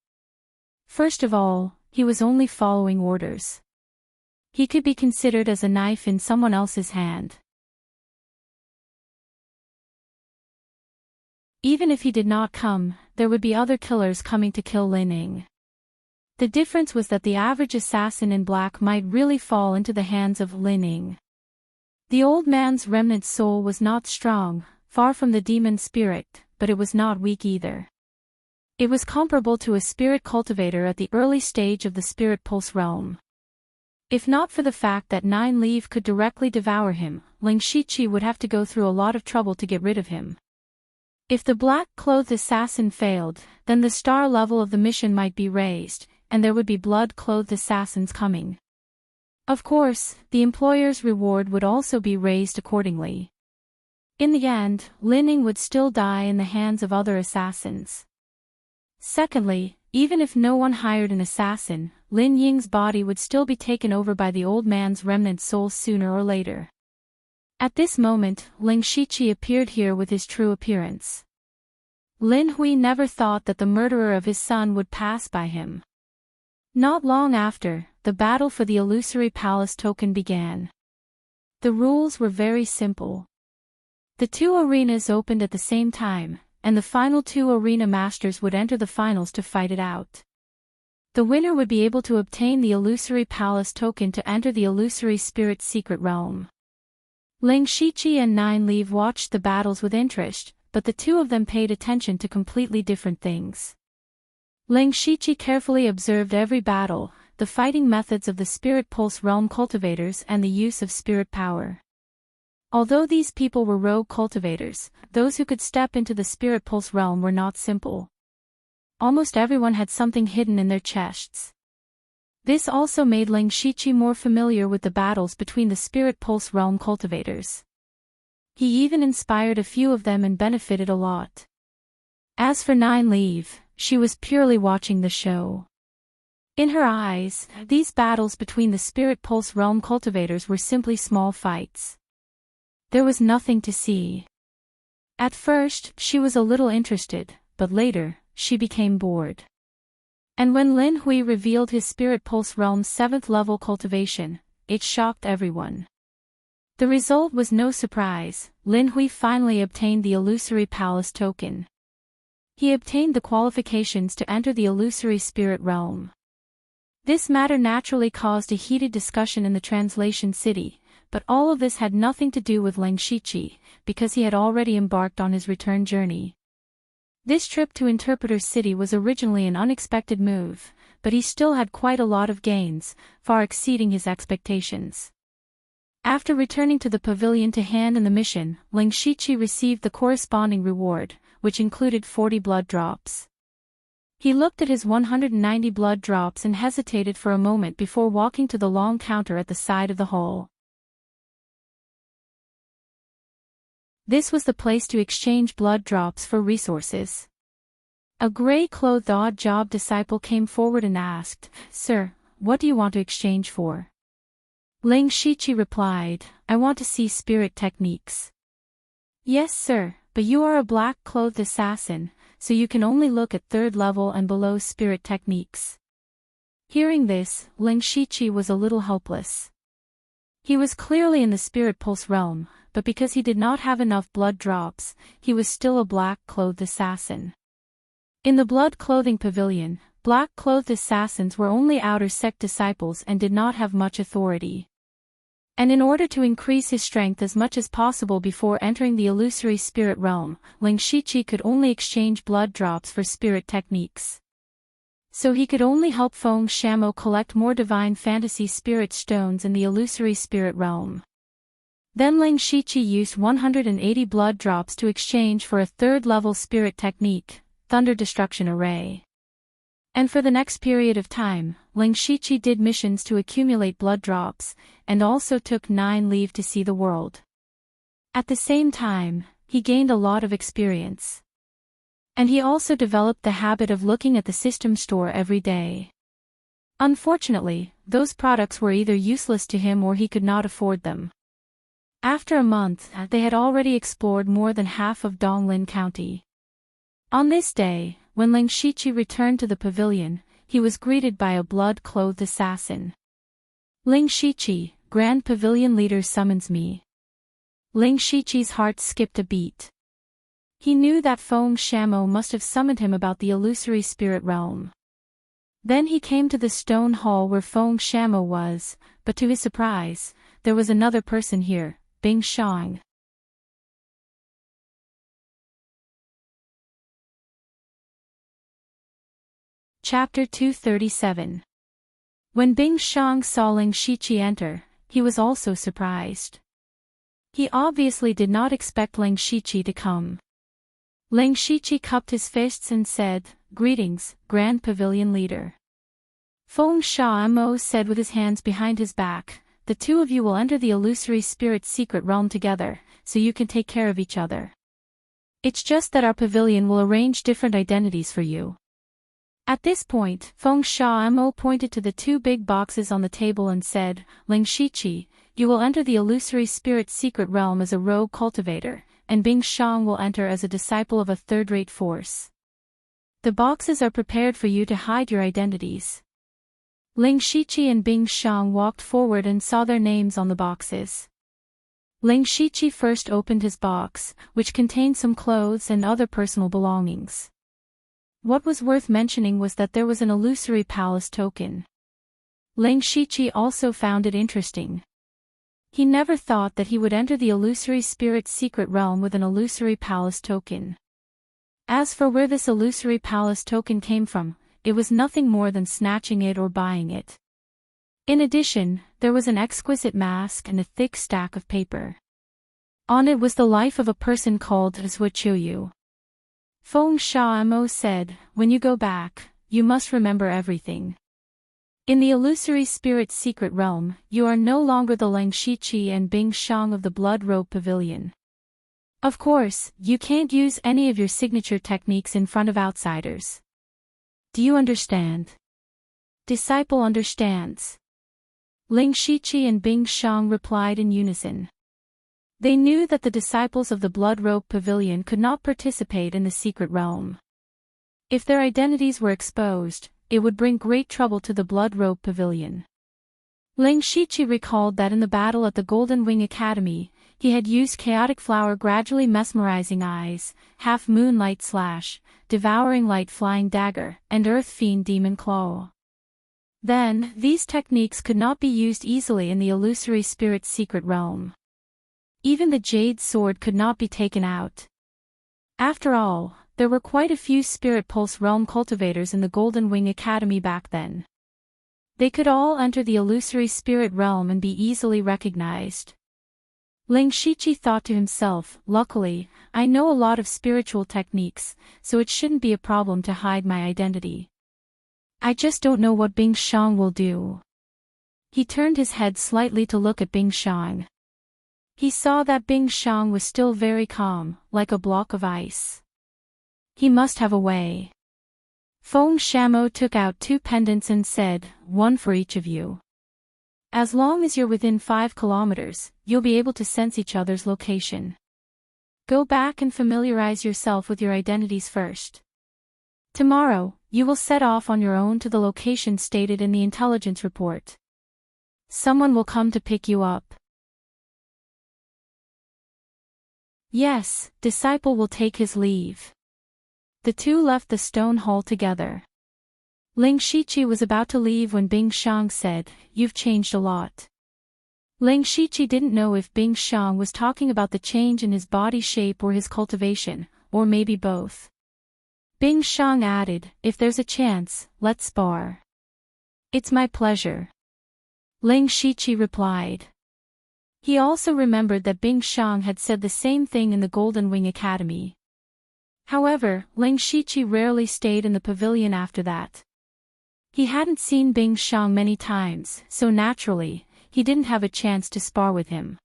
First of all, he was only following orders. He could be considered as a knife in someone else's hand. Even if he did not come, there would be other killers coming to kill Lin Ying. The difference was that the average assassin in black might really fall into the hands of Lin Ying. The old man's remnant soul was not strong, far from the demon spirit, but it was not weak either. It was comparable to a spirit cultivator at the early stage of the spirit pulse realm. If not for the fact that Nine Leaf could directly devour him, Ling Shiqi would have to go through a lot of trouble to get rid of him. If the black-clothed assassin failed, then the star level of the mission might be raised, and there would be blood-clothed assassins coming. Of course, the employer's reward would also be raised accordingly. In the end, Lin Ying would still die in the hands of other assassins. Secondly, even if no one hired an assassin, Lin Ying's body would still be taken over by the old man's remnant soul sooner or later. At this moment, Ling Shiqi appeared here with his true appearance. Lin Hui never thought that the murderer of his son would pass by him. Not long after, the battle for the illusory palace token began. The rules were very simple. The two arenas opened at the same time, and the final two arena masters would enter the finals to fight it out. The winner would be able to obtain the illusory palace token to enter the illusory spirit secret realm. Ling Shiqi and Nine Leaf watched the battles with interest, but the two of them paid attention to completely different things. Ling Shiqi carefully observed every battle, the fighting methods of the spirit pulse realm cultivators and the use of spirit power. Although these people were rogue cultivators, those who could step into the spirit pulse realm were not simple. Almost everyone had something hidden in their chests. This also made Ling Shiqi more familiar with the battles between the spirit pulse realm cultivators. He even inspired a few of them and benefited a lot. As for Nine Leaf, she was purely watching the show. In her eyes, these battles between the spirit pulse realm cultivators were simply small fights. There was nothing to see. At first, she was a little interested, but later, she became bored. And when Lin Hui revealed his spirit pulse realm's 7th level cultivation, it shocked everyone. The result was no surprise. Lin Hui finally obtained the illusory palace token. He obtained the qualifications to enter the illusory spirit realm. This matter naturally caused a heated discussion in the translation city, but all of this had nothing to do with Ling Shiqi, because he had already embarked on his return journey. This trip to Interpreter City was originally an unexpected move, but he still had quite a lot of gains, far exceeding his expectations. After returning to the pavilion to hand in the mission, Ling Shiqi received the corresponding reward, which included 40 blood drops. He looked at his 190 blood drops and hesitated for a moment before walking to the long counter at the side of the hall. This was the place to exchange blood drops for resources. A gray-clothed odd-job disciple came forward and asked, "Sir, what do you want to exchange for?" Ling Shiqi replied, "I want to see spirit techniques." "Yes, sir, but you are a black-clothed assassin, so you can only look at 3rd level and below spirit techniques." Hearing this, Ling Shiqi was a little helpless. He was clearly in the spirit pulse realm, but because he did not have enough blood drops, he was still a black-clothed assassin. In the blood-clothing pavilion, black-clothed assassins were only outer sect disciples and did not have much authority. And in order to increase his strength as much as possible before entering the illusory spirit realm, Ling Shiqi could only exchange blood drops for spirit techniques. So he could only help Feng Shamo collect more divine fantasy spirit stones in the illusory spirit realm. Then Ling Shiqi used 180 blood drops to exchange for a 3rd level spirit technique, Thunder Destruction Array. And for the next period of time, Ling Shiqi did missions to accumulate blood drops, and also took 9 leave to see the world. At the same time, he gained a lot of experience. And he also developed the habit of looking at the system store every day. Unfortunately, those products were either useless to him or he could not afford them. After a month, they had already explored more than half of Donglin County. On this day, when Ling Shiqi returned to the pavilion, he was greeted by a blood-clothed assassin. "Ling Shiqi, Grand Pavilion Leader summons me." Ling Shiqi's heart skipped a beat. He knew that Feng Shamo must have summoned him about the illusory spirit realm. Then he came to the stone hall where Feng Shamo was, but to his surprise, there was another person here, Bing Shang. Chapter 237. When Bing Xiang saw Ling Shiqi enter, he was also surprised. He obviously did not expect Ling Shiqi to come. Ling Shiqi cupped his fists and said, "Greetings, Grand Pavilion Leader." Feng Shamo said with his hands behind his back, "The two of you will enter the illusory spirit secret realm together, so you can take care of each other. It's just that our pavilion will arrange different identities for you." At this point, Feng Shamo pointed to the two big boxes on the table and said, "Ling Shiqi, you will enter the illusory spirit secret realm as a rogue cultivator, and Bing Xiang will enter as a disciple of a third-rate force. The boxes are prepared for you to hide your identities." Ling Shiqi and Bing Xiang walked forward and saw their names on the boxes. Ling Shiqi first opened his box, which contained some clothes and other personal belongings. What was worth mentioning was that there was an illusory palace token. Ling Shiqi also found it interesting. He never thought that he would enter the illusory spirit secret realm with an illusory palace token. As for where this illusory palace token came from, it was nothing more than snatching it or buying it. In addition, there was an exquisite mask and a thick stack of paper. On it was the life of a person called Zhuqiu. Feng Shamo said, "When you go back, you must remember everything. In the illusory spirit secret realm, you are no longer the Ling Shiqi and Bing Xiang of the Blood Robe Pavilion. Of course, you can't use any of your signature techniques in front of outsiders. Do you understand?" "Disciple understands." Ling Shiqi and Bing Xiang replied in unison. They knew that the disciples of the Blood Robe Pavilion could not participate in the secret realm. If their identities were exposed, it would bring great trouble to the Blood Robe Pavilion. Ling Shiqi recalled that in the battle at the Golden Wing Academy, he had used Chaotic Flower Gradually Mesmerizing Eyes, Half Moonlight Slash, Devouring Light Flying Dagger, and Earth Fiend Demon Claw. Then, these techniques could not be used easily in the illusory spirit secret realm. Even the Jade Sword could not be taken out. After all, there were quite a few Spirit Pulse Realm cultivators in the Golden Wing Academy back then. They could all enter the illusory spirit realm and be easily recognized. Ling Shiqi thought to himself, "Luckily, I know a lot of spiritual techniques, so it shouldn't be a problem to hide my identity. I just don't know what Bing Xiang will do." He turned his head slightly to look at Bing Xiang. He saw that Bing Xiang was still very calm, like a block of ice. He must have a way. Feng Shamo took out two pendants and said, "One for each of you. As long as you're within 5 kilometers, you'll be able to sense each other's location. Go back and familiarize yourself with your identities first. Tomorrow, you will set off on your own to the location stated in the intelligence report. Someone will come to pick you up." "Yes, disciple will take his leave." The two left the stone hall together. Ling Shiqi was about to leave when Bing Xiang said, "You've changed a lot." Ling Shiqi didn't know if Bing Xiang was talking about the change in his body shape or his cultivation, or maybe both. Bing Xiang added, "If there's a chance, let's spar." "It's my pleasure," Ling Shiqi replied. He also remembered that Bing Xiang had said the same thing in the Golden Wing Academy. However, Ling Shiqi rarely stayed in the pavilion after that. He hadn't seen Bing Xiang many times, so naturally, he didn't have a chance to spar with him.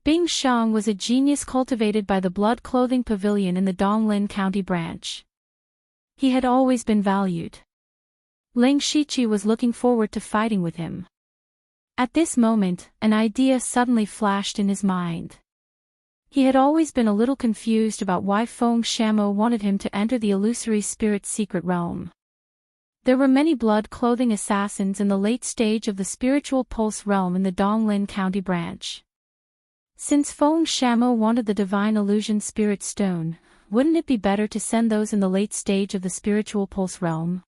Bing Xiang was a genius cultivated by the Blood Clothing Pavilion in the Donglin County branch. He had always been valued. Ling Shiqi was looking forward to fighting with him. At this moment, an idea suddenly flashed in his mind. He had always been a little confused about why Feng Shamo wanted him to enter the illusory spirit secret realm. There were many blood clothing assassins in the late stage of the spiritual pulse realm in the Donglin County branch. Since Feng Shamo wanted the divine illusion spirit stone, wouldn't it be better to send those in the late stage of the spiritual pulse realm?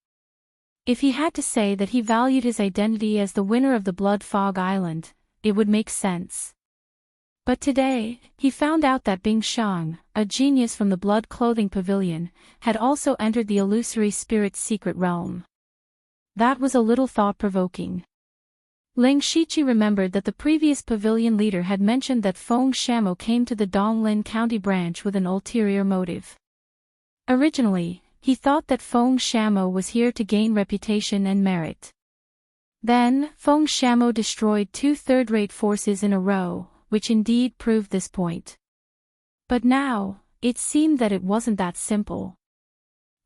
If he had to say that he valued his identity as the winner of the Blood Fog Island, it would make sense. But today, he found out that Bing Shang, a genius from the Blood Clothing Pavilion, had also entered the illusory spirit's secret realm. That was a little thought-provoking. Ling Shiqi remembered that the previous pavilion leader had mentioned that Feng Shamo came to the Donglin County branch with an ulterior motive. Originally, he thought that Feng Shamo was here to gain reputation and merit. Then, Feng Shamo destroyed 2 third-rate forces in a row, which indeed proved this point. But now, it seemed that it wasn't that simple.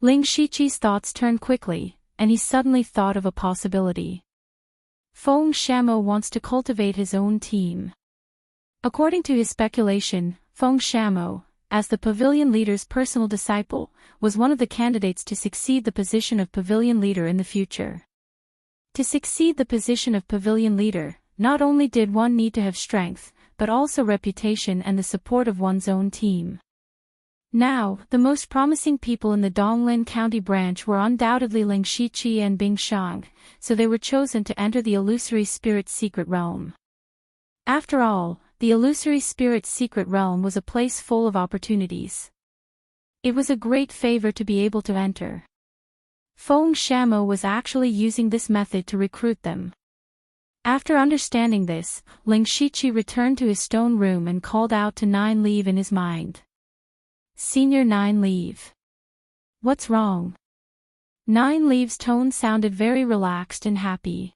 Ling Shiqi's thoughts turned quickly, and he suddenly thought of a possibility. Feng Shamo wants to cultivate his own team. According to his speculation, Feng Shamo, as the pavilion leader's personal disciple, was one of the candidates to succeed the position of pavilion leader in the future. To succeed the position of pavilion leader, not only did one need to have strength, but also reputation and the support of one's own team. Now, the most promising people in the Donglin County branch were undoubtedly Ling Shiqi and Bing Shang, so they were chosen to enter the illusory spirit's secret realm. After all, the illusory spirit's secret realm was a place full of opportunities. It was a great favor to be able to enter. Feng Shamo was actually using this method to recruit them. After understanding this, Ling Shiqi returned to his stone room and called out to Nine Leave in his mind. Senior Nine Leave. What's wrong? Nine Leave's tone sounded very relaxed and happy.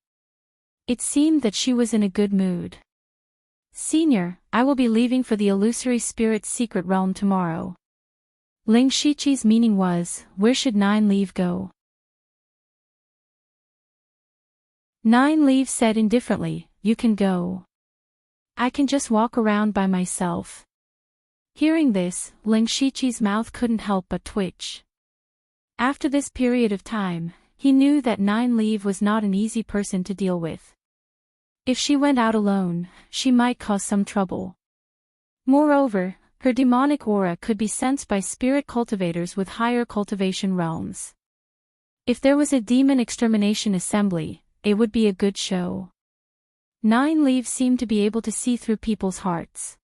It seemed that she was in a good mood. Senior, I will be leaving for the illusory spirit's secret realm tomorrow. Ling Shiqi's meaning was, where should Nine Leave go? Nine Leave said indifferently, you can go. I can just walk around by myself. Hearing this, Ling Shiqi's mouth couldn't help but twitch. After this period of time, he knew that Nine Leave was not an easy person to deal with. If she went out alone, she might cause some trouble. Moreover, her demonic aura could be sensed by spirit cultivators with higher cultivation realms. If there was a demon extermination assembly, it would be a good show. Nine Leave seemed to be able to see through people's hearts.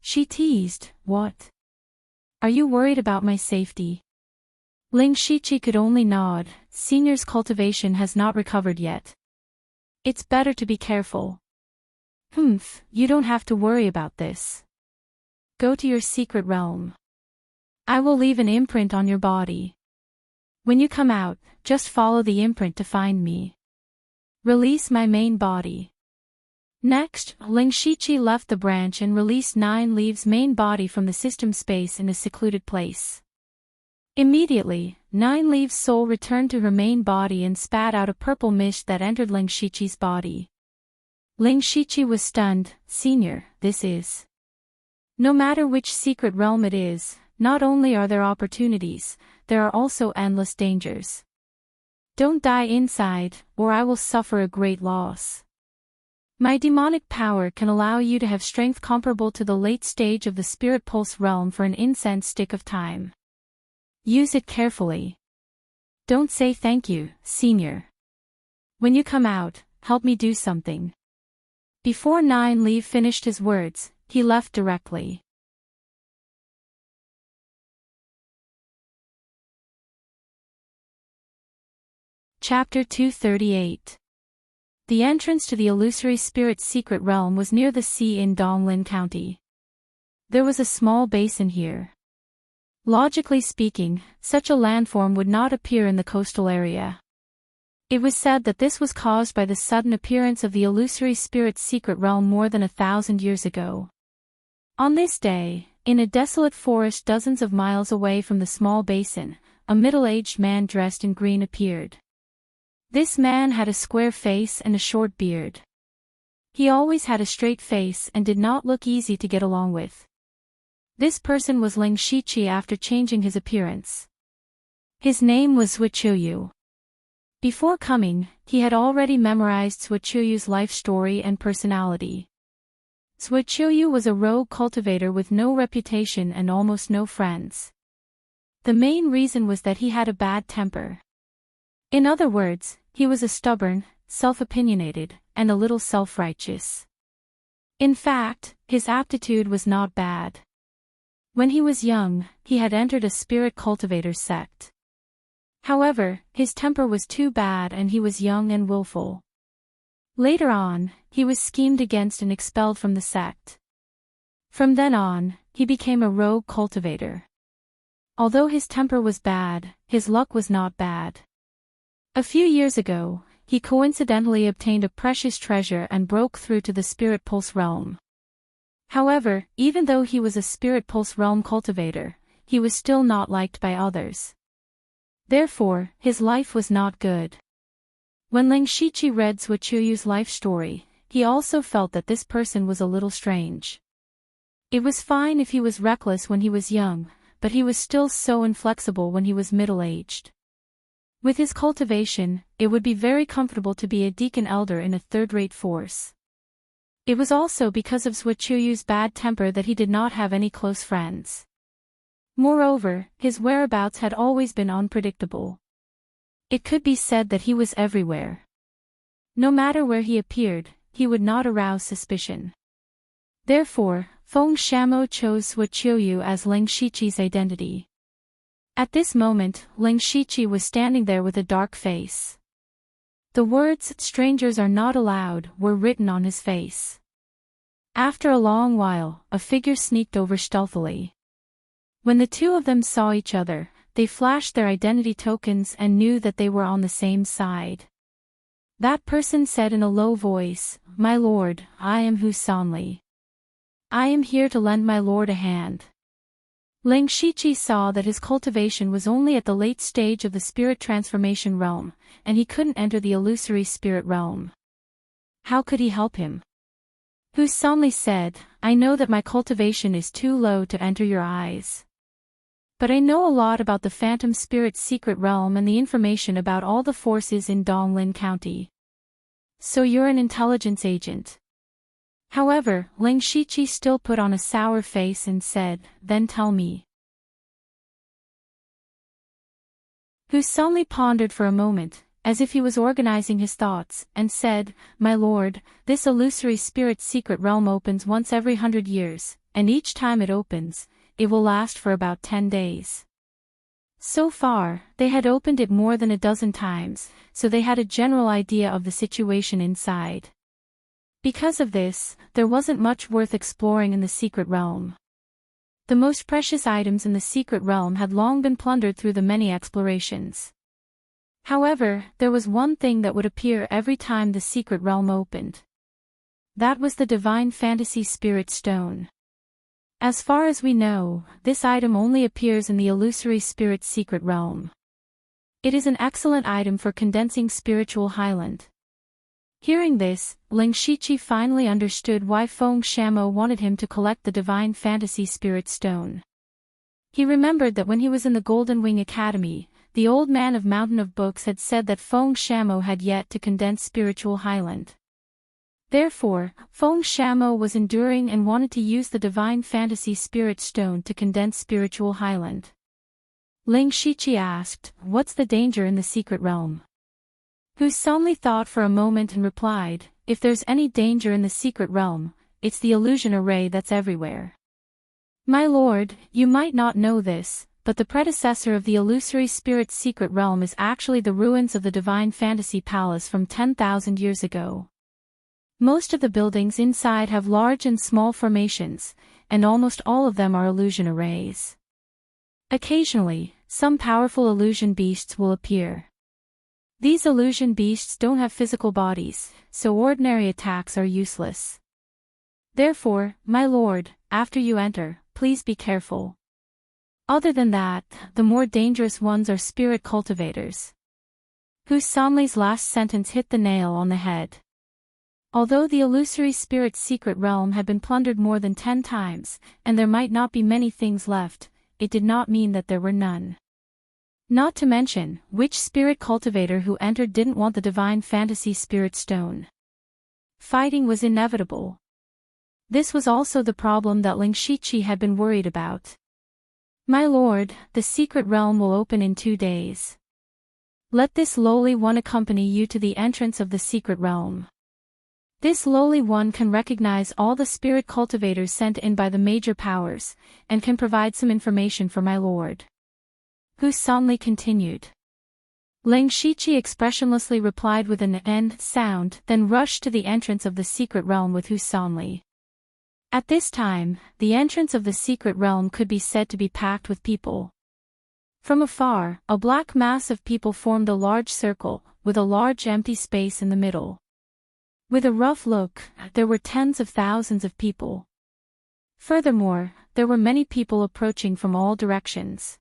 She teased, what? Are you worried about my safety? Ling Shiqi could only nod, Senior's cultivation has not recovered yet. It's better to be careful. You don't have to worry about this. Go to your secret realm. I will leave an imprint on your body. When you come out, just follow the imprint to find me. Release my main body. Next, Ling Shiqi left the branch and released Nine Leave's main body from the system space in a secluded place. Immediately, Nine Leave's soul returned to her main body and spat out a purple mist that entered Ling Shiqi's body. Ling Shiqi was stunned, Senior, this is. No matter which secret realm it is, not only are there opportunities, there are also endless dangers. Don't die inside, or I will suffer a great loss. My demonic power can allow you to have strength comparable to the late stage of the Spirit Pulse realm for an incense stick of time. Use it carefully. Don't say thank you, Senior. When you come out, help me do something. Before Nine Leave finished his words, he left directly. Chapter 238. The entrance to the illusory spirit's secret realm was near the sea in Donglin County. There was a small basin here. Logically speaking, such a landform would not appear in the coastal area. It was said that this was caused by the sudden appearance of the illusory spirit's secret realm more than 1,000 years ago. On this day, in a desolate forest dozens of miles away from the small basin, a middle-aged man dressed in green appeared. This man had a square face and a short beard. He always had a straight face and did not look easy to get along with. This person was Ling Shiqi after changing his appearance. His name was Suichuyu. Before coming, he had already memorized Suichuyu's life story and personality. Suichuyu was a rogue cultivator with no reputation and almost no friends. The main reason was that he had a bad temper. In other words, he was a stubborn, self-opinionated, and a little self-righteous. In fact, his aptitude was not bad. When he was young, he had entered a spirit cultivator sect. However, his temper was too bad and he was young and willful. Later on, he was schemed against and expelled from the sect. From then on, he became a rogue cultivator. Although his temper was bad, his luck was not bad. A few years ago, he coincidentally obtained a precious treasure and broke through to the Spirit Pulse realm. However, even though he was a Spirit Pulse realm cultivator, he was still not liked by others. Therefore, his life was not good. When Ling Shiqi read Suochuyu's life story, he also felt that this person was a little strange. It was fine if he was reckless when he was young, but he was still so inflexible when he was middle-aged. With his cultivation, it would be very comfortable to be a deacon elder in a third-rate force. It was also because of Suochuyu's bad temper that he did not have any close friends. Moreover, his whereabouts had always been unpredictable. It could be said that he was everywhere. No matter where he appeared, he would not arouse suspicion. Therefore, Feng Shamo chose Suochuyu as Ling Shiqi's identity. At this moment, Ling Shiqi was standing there with a dark face. The words, "Strangers are not allowed," were written on his face. After a long while, a figure sneaked over stealthily. When the two of them saw each other, they flashed their identity tokens and knew that they were on the same side. That person said in a low voice, "My lord, I am Hu Sanli. I am here to lend my lord a hand." Ling Shiqi saw that his cultivation was only at the late stage of the spirit transformation realm, and he couldn't enter the illusory spirit realm. How could he help him? Hu Sanli said, "I know that my cultivation is too low to enter your eyes. But I know a lot about the Phantom Spirit's secret realm and the information about all the forces in Donglin County. So you're an intelligence agent." However, Ling Shiqi still put on a sour face and said, "Then tell me." Hu Sanli pondered for a moment, as if he was organizing his thoughts, and said, "My lord, this illusory spirit secret realm opens once every 100 years, and each time it opens, it will last for about 10 days. So far, they had opened it more than a dozen times, so they had a general idea of the situation inside. Because of this, there wasn't much worth exploring in the secret realm. The most precious items in the secret realm had long been plundered through the many explorations. However, there was one thing that would appear every time the secret realm opened. That was the Divine Fantasy Spirit Stone. As far as we know, this item only appears in the illusory spirit secret realm. It is an excellent item for condensing spiritual highland. Hearing this, Ling Shiqi finally understood why Feng Shamo wanted him to collect the Divine Fantasy Spirit Stone. He remembered that when he was in the Golden Wing Academy, the old man of Mountain of Books had said that Feng Shamo had yet to condense spiritual highland. Therefore, Feng Shamo was enduring and wanted to use the Divine Fantasy Spirit Stone to condense spiritual highland. Ling Shiqi asked, "What's the danger in the secret realm?" Hu Sanli thought for a moment and replied, "If there's any danger in the secret realm, it's the illusion array that's everywhere. My lord, you might not know this, but the predecessor of the illusory spirit secret realm is actually the ruins of the Divine Fantasy Palace from 10,000 years ago. Most of the buildings inside have large and small formations, and almost all of them are illusion arrays. Occasionally, some powerful illusion beasts will appear. These illusion beasts don't have physical bodies, so ordinary attacks are useless. Therefore, my lord, after you enter, please be careful. Other than that, the more dangerous ones are spirit cultivators." Hu Sanli's last sentence hit the nail on the head. Although the illusory spirit secret realm had been plundered more than 10 times, and there might not be many things left, it did not mean that there were none. Not to mention, which spirit cultivator who entered didn't want the Divine Fantasy Spirit Stone? Fighting was inevitable. This was also the problem that Ling Shiqi had been worried about. "My lord, the secret realm will open in 2 days. Let this lowly one accompany you to the entrance of the secret realm. This lowly one can recognize all the spirit cultivators sent in by the major powers, and can provide some information for my lord. Hu Sanli continued. Ling Shiqi expressionlessly replied with an "end" sound, then rushed to the entrance of the secret realm with Hu Sanli. At this time, the entrance of the secret realm could be said to be packed with people. From afar, a black mass of people formed a large circle, with a large empty space in the middle. With a rough look, there were tens of thousands of people. Furthermore, there were many people approaching from all directions.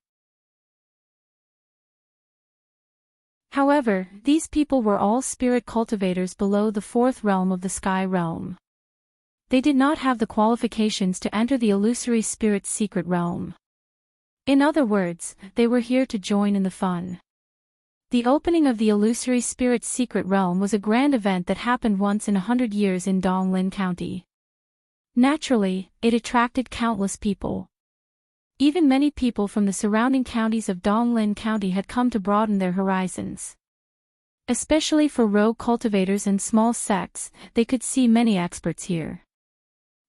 However, these people were all spirit cultivators below the fourth realm of the sky realm. They did not have the qualifications to enter the illusory spirit's secret realm. In other words, they were here to join in the fun. The opening of the illusory spirit's secret realm was a grand event that happened once in 100 years in Donglin County. Naturally, it attracted countless people. Even many people from the surrounding counties of Donglin County had come to broaden their horizons. Especially for rogue cultivators and small sects, they could see many experts here.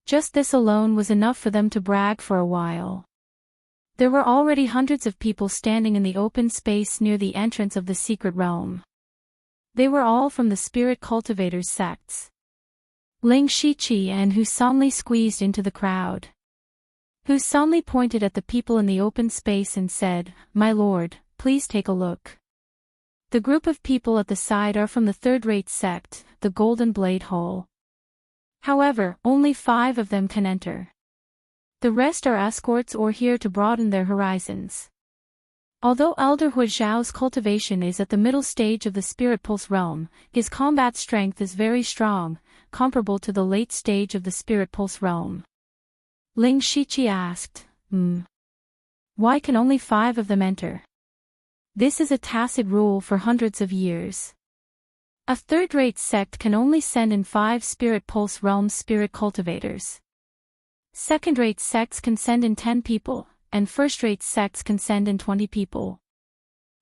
Just this alone was enough for them to brag for a while. There were already hundreds of people standing in the open space near the entrance of the secret realm. They were all from the spirit cultivators' sects. Ling Shiqi and Hu Sanli squeezed into the crowd. Hu Sanli pointed at the people in the open space and said, "My lord, please take a look. The group of people at the side are from the third-rate sect, the Golden Blade Hole. However, only 5 of them can enter. The rest are escorts or here to broaden their horizons. Although Elder Hu Zhao's cultivation is at the middle stage of the Spirit Pulse realm, his combat strength is very strong, comparable to the late stage of the Spirit Pulse realm." Ling Shiqi asked, Why can only 5 of them enter? This is a tacit rule for hundreds of years. A third-rate sect can only send in 5 Spirit Pulse realm spirit cultivators. Second-rate sects can send in 10 people, and first-rate sects can send in 20 people.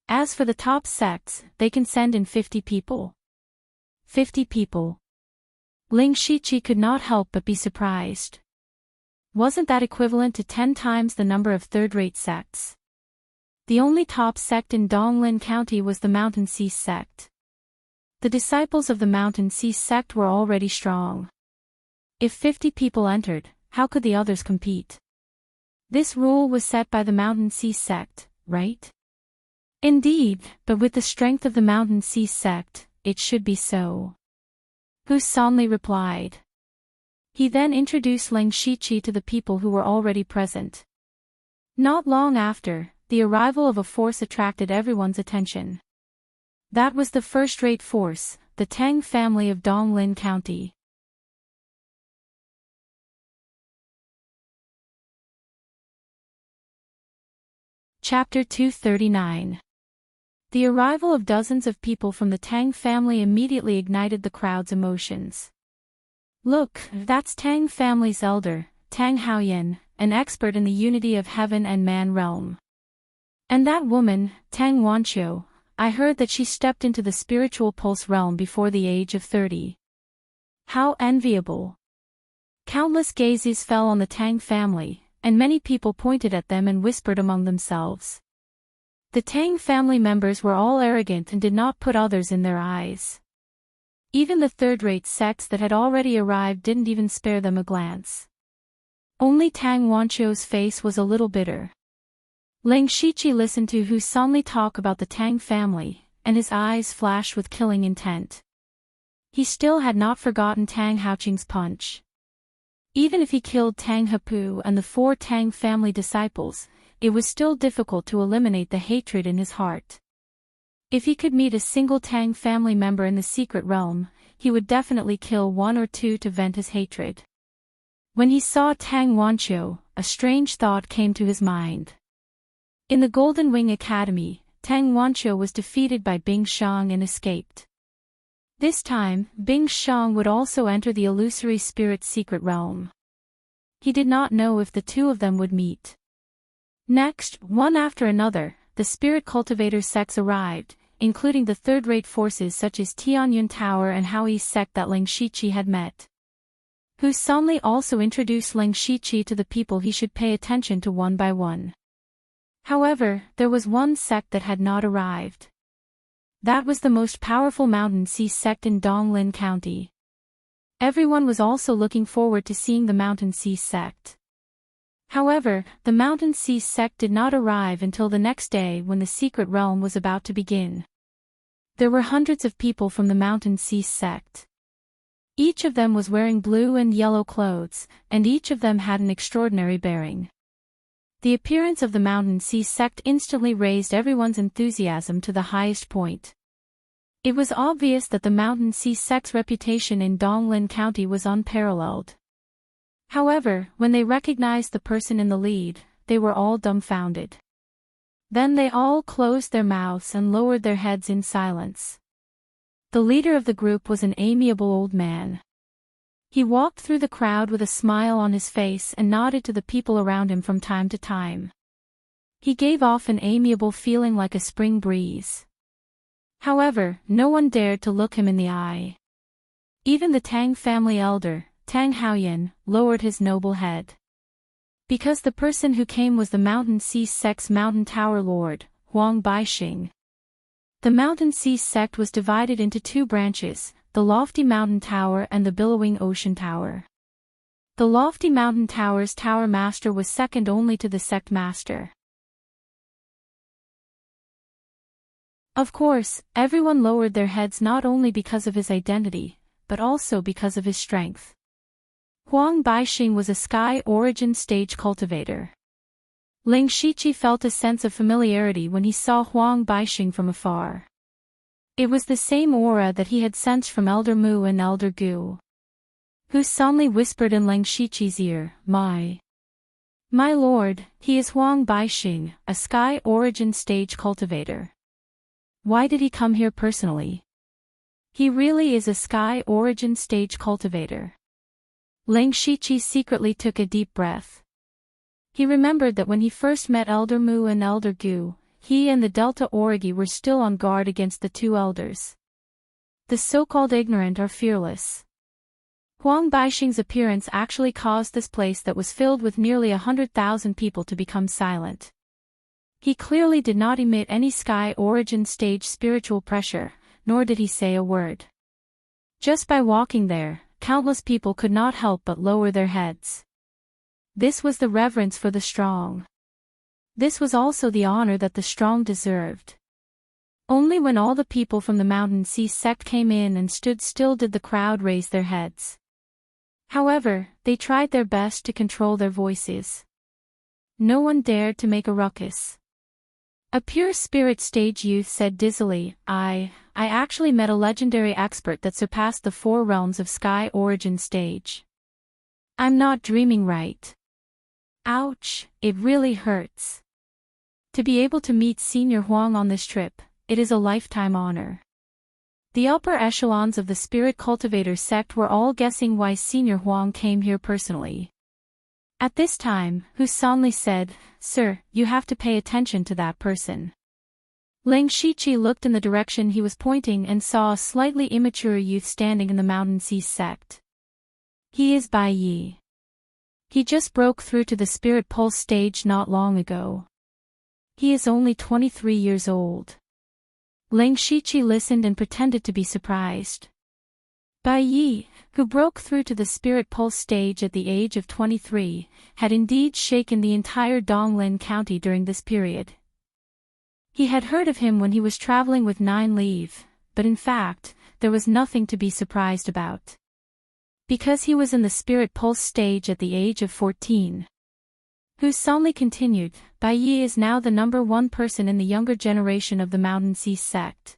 As for the top sects, they can send in 50 people. 50 people. Ling Shiqi could not help but be surprised. Wasn't that equivalent to 10 times the number of third-rate sects? The only top sect in Donglin County was the Mountain Sea sect. The disciples of the Mountain Sea sect were already strong. If 50 people entered, how could the others compete? This rule was set by the Mountain Sea sect, right? Indeed, but with the strength of the Mountain Sea sect, it should be so. Hu Sanli replied. He then introduced Ling Shiqi to the people who were already present. Not long after, the arrival of a force attracted everyone's attention. That was the first-rate force, the Tang family of Donglin County. Chapter 239. The arrival of dozens of people from the Tang family immediately ignited the crowd's emotions. Look, that's Tang family's elder, Tang Haoyan, an expert in the unity of heaven and man realm. And that woman, Tang Wanqiu, I heard that she stepped into the spiritual pulse realm before the age of 30. How enviable. Countless gazes fell on the Tang family, and many people pointed at them and whispered among themselves. The Tang family members were all arrogant and did not put others in their eyes. Even the third-rate sects that had already arrived didn't even spare them a glance. Only Tang Wanqiu's face was a little bitter. Ling Shiqi listened to Hu Sanli talk about the Tang family, and his eyes flashed with killing intent. He still had not forgotten Tang Haoqing's punch. Even if he killed Tang Hepu and the 4 Tang family disciples, it was still difficult to eliminate the hatred in his heart. If he could meet a single Tang family member in the secret realm, he would definitely kill 1 or 2 to vent his hatred. When he saw Tang Wanqiu, a strange thought came to his mind. In the Golden Wing Academy, Tang Wanqiu was defeated by Bing Shang and escaped. This time, Bing Shang would also enter the illusory spirit's secret realm. He did not know if the 2 of them would meet. Next, one after another, the spirit cultivator sects arrived, including the third-rate forces such as Tianyun Tower and Haoi's sect that Ling Shiqi had met. Hu Sanli also introduced Ling Shiqi to the people he should pay attention to one by one. However, there was one sect that had not arrived. That was the most powerful Mountain Sea sect in Donglin County. Everyone was also looking forward to seeing the Mountain Sea sect. However, the Mountain Sea sect did not arrive until the next day when the secret realm was about to begin. There were hundreds of people from the Mountain Sea sect. Each of them was wearing blue and yellow clothes, and each of them had an extraordinary bearing. The appearance of the Mountain Sea sect instantly raised everyone's enthusiasm to the highest point. It was obvious that the Mountain Sea sect's reputation in Donglin County was unparalleled. However, when they recognized the person in the lead, they were all dumbfounded. Then they all closed their mouths and lowered their heads in silence. The leader of the group was an amiable old man. He walked through the crowd with a smile on his face and nodded to the people around him from time to time. He gave off an amiable feeling like a spring breeze. However, no one dared to look him in the eye. Even the Tang family elder, Tang Haoyan, lowered his noble head. Because the person who came was the Mountain Sea sect's Mountain Tower Lord, Huang Baixing. The Mountain Sea sect was divided into two branches, the Lofty Mountain Tower and the Billowing Ocean Tower. The Lofty Mountain Tower's Tower Master was second only to the Sect Master. Of course, everyone lowered their heads not only because of his identity, but also because of his strength. Huang Baixing was a Sky Origin stage cultivator. Ling Shiqi felt a sense of familiarity when he saw Huang Baixing from afar. It was the same aura that he had sensed from Elder Mu and Elder Gu. Hu Sanli whispered in Ling Shiqi's ear, My lord, he is Huang Baixing, a Sky Origin stage cultivator. Why did he come here personally? He really is a Sky Origin stage cultivator. Ling Shiqi secretly took a deep breath. He remembered that when he first met Elder Mu and Elder Gu, he and the Delta Origi were still on guard against the two elders. The so-called ignorant are fearless. Huang Baixing's appearance actually caused this place that was filled with nearly 100,000 people to become silent. He clearly did not emit any Sky Origin stage spiritual pressure, nor did he say a word. Just by walking there, countless people could not help but lower their heads. This was the reverence for the strong. This was also the honor that the strong deserved. Only when all the people from the Mountain Sea sect came in and stood still did the crowd raise their heads. However, they tried their best to control their voices. No one dared to make a ruckus. A pure spirit stage youth said dizzily, I actually met a legendary expert that surpassed the 4 realms of Sky Origin stage. I'm not dreaming, right? Ouch, it really hurts. To be able to meet Senior Huang on this trip, it is a lifetime honor. The upper echelons of the Spirit Cultivator sect were all guessing why Senior Huang came here personally. At this time, Hu Sanli said, Sir, you have to pay attention to that person. Ling Shiqi looked in the direction he was pointing and saw a slightly immature youth standing in the Mountain Sea sect. He is Bai Yi. He just broke through to the Spirit Pulse stage not long ago. He is only 23 years old. Ling Shiqi listened and pretended to be surprised. Bai Yi, who broke through to the Spirit Pulse stage at the age of 23, had indeed shaken the entire Donglin County during this period. He had heard of him when he was traveling with 9 Leave, but in fact, there was nothing to be surprised about. Because he was in the Spirit Pulse stage at the age of 14. Hu Sanli continued, Bai Yi is now the #1 person in the younger generation of the Mountain Sea sect.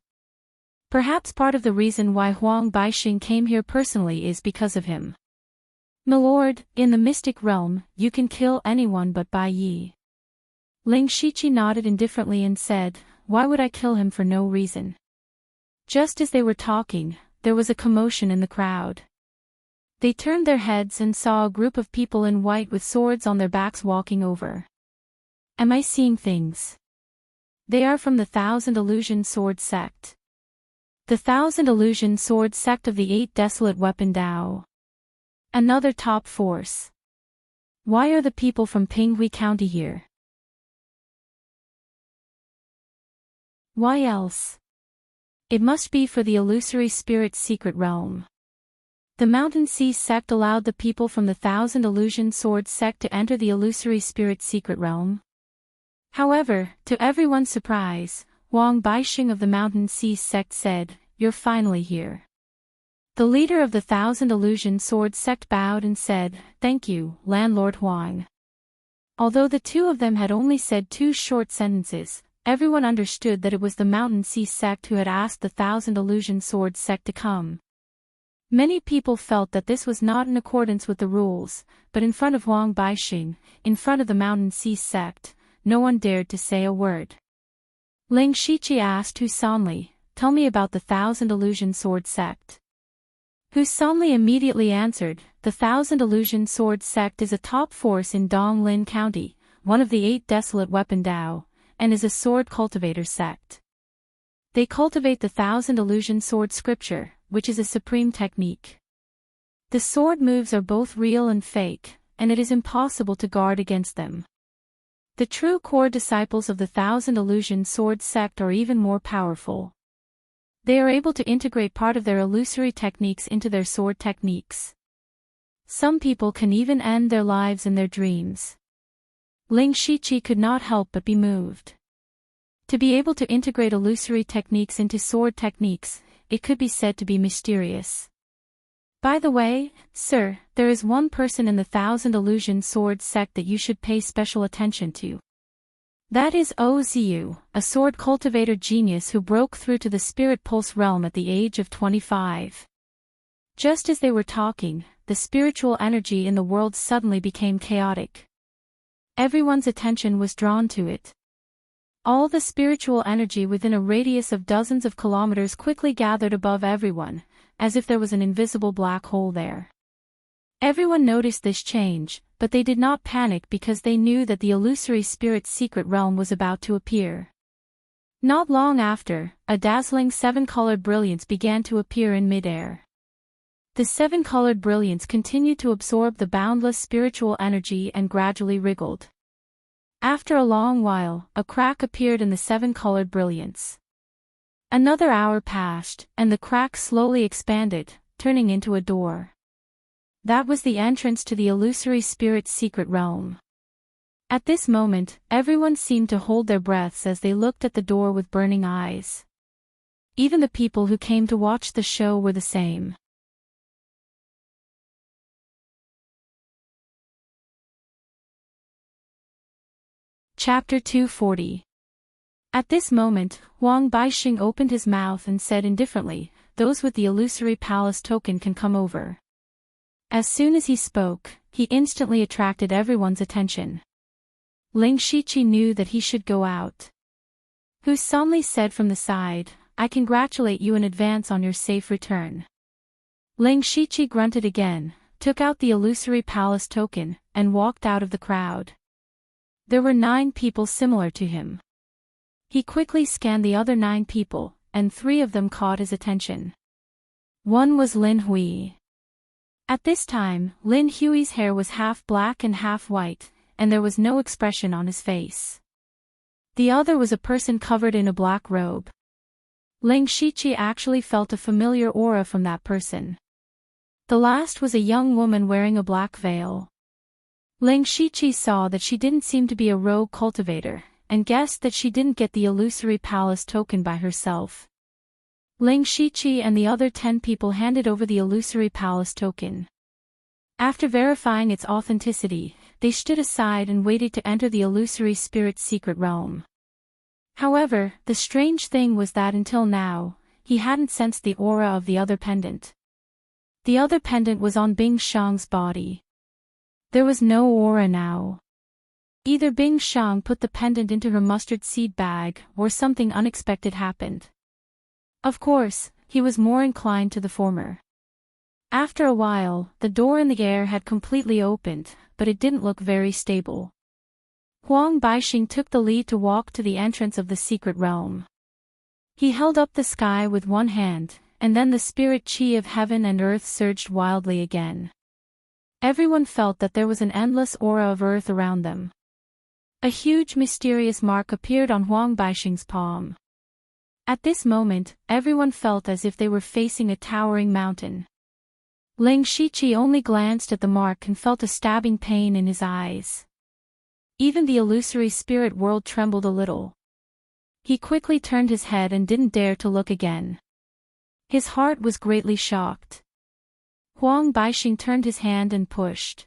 Perhaps part of the reason why Huang Baixing came here personally is because of him. Milord, in the mystic realm, you can kill anyone but Bai Yi. Ling Shiqi nodded indifferently and said, Why would I kill him for no reason? Just as they were talking, there was a commotion in the crowd. They turned their heads and saw a group of people in white with swords on their backs walking over. Am I seeing things? They are from the Thousand Illusion Sword Sect. The Thousand Illusion Sword Sect of the Eight Desolate Weapon Dao. Another top force. Why are the people from Pinghui County here? Why else? It must be for the Illusory Spirit's secret realm. The Mountain Sea Sect allowed the people from the Thousand Illusion Sword Sect to enter the Illusory Spirit's secret realm. However, to everyone's surprise, Wang Baixing of the Mountain Sea Sect said, "You're finally here." The leader of the Thousand Illusion Sword Sect bowed and said, "Thank you, Landlord Huang." Although the two of them had only said two short sentences, everyone understood that it was the Mountain Sea Sect who had asked the Thousand Illusion Sword Sect to come. Many people felt that this was not in accordance with the rules, but in front of Wang Baixing, in front of the Mountain Sea Sect, no one dared to say a word. Ling Shiqi asked Hu Sanli, "Tell me about the Thousand Illusion Sword Sect." Hu Sanli immediately answered, "The Thousand Illusion Sword Sect is a top force in Donglin County, one of the Eight Desolate Weapon Dao, and is a sword cultivator sect. They cultivate the Thousand Illusion Sword Scripture, which is a supreme technique. The sword moves are both real and fake, and it is impossible to guard against them. The true core disciples of the Thousand Illusion Sword Sect are even more powerful. They are able to integrate part of their illusory techniques into their sword techniques. Some people can even end their lives in their dreams." Ling Shiqi could not help but be moved. To be able to integrate illusory techniques into sword techniques, it could be said to be mysterious. "By the way, sir, there is one person in the Thousand Illusion Sword Sect that you should pay special attention to. That is Oziu, a sword cultivator genius who broke through to the Spirit Pulse realm at the age of 25. Just as they were talking, the spiritual energy in the world suddenly became chaotic. Everyone's attention was drawn to it. All the spiritual energy within a radius of dozens of kilometers quickly gathered above everyone, as if there was an invisible black hole there. Everyone noticed this change, but they did not panic because they knew that the illusory spirit's secret realm was about to appear. Not long after, a dazzling seven-colored brilliance began to appear in mid-air. The seven-colored brilliance continued to absorb the boundless spiritual energy and gradually wriggled. After a long while, a crack appeared in the seven-colored brilliance. Another hour passed, and the crack slowly expanded, turning into a door. That was the entrance to the illusory spirit's secret realm. At this moment, everyone seemed to hold their breaths as they looked at the door with burning eyes. Even the people who came to watch the show were the same. Chapter 240. At this moment, Wang Baixing opened his mouth and said indifferently, "Those with the illusory palace token can come over." As soon as he spoke, he instantly attracted everyone's attention. Ling Shiqi knew that he should go out. Hu Sanli said from the side, "I congratulate you in advance on your safe return." Ling Shiqi grunted again, took out the illusory palace token, and walked out of the crowd. There were 9 people similar to him. He quickly scanned the other 9 people, and 3 of them caught his attention. One was Lin Hui. At this time, Lin Hui's hair was half black and half white, and there was no expression on his face. The other was a person covered in a black robe. Ling Shiqi actually felt a familiar aura from that person. The last was a young woman wearing a black veil. Ling Shiqi saw that she didn't seem to be a rogue cultivator, and guessed that she didn't get the illusory palace token by herself. Ling Shiqi and the other 10 people handed over the illusory palace token. After verifying its authenticity, they stood aside and waited to enter the illusory spirit's secret realm. However, the strange thing was that until now, he hadn't sensed the aura of the other pendant. The other pendant was on Bing Shang's body. There was no aura now. Either Bing Shang put the pendant into her mustard seed bag, or something unexpected happened. Of course, he was more inclined to the former. After a while, the door in the air had completely opened, but it didn't look very stable. Huang Baixing took the lead to walk to the entrance of the secret realm. He held up the sky with one hand, and then the spirit chi of heaven and earth surged wildly again. Everyone felt that there was an endless aura of earth around them. A huge mysterious mark appeared on Huang Baixing's palm. At this moment, everyone felt as if they were facing a towering mountain. Ling Shiqi only glanced at the mark and felt a stabbing pain in his eyes. Even the illusory spirit world trembled a little. He quickly turned his head and didn't dare to look again. His heart was greatly shocked. Huang Baixing turned his hand and pushed.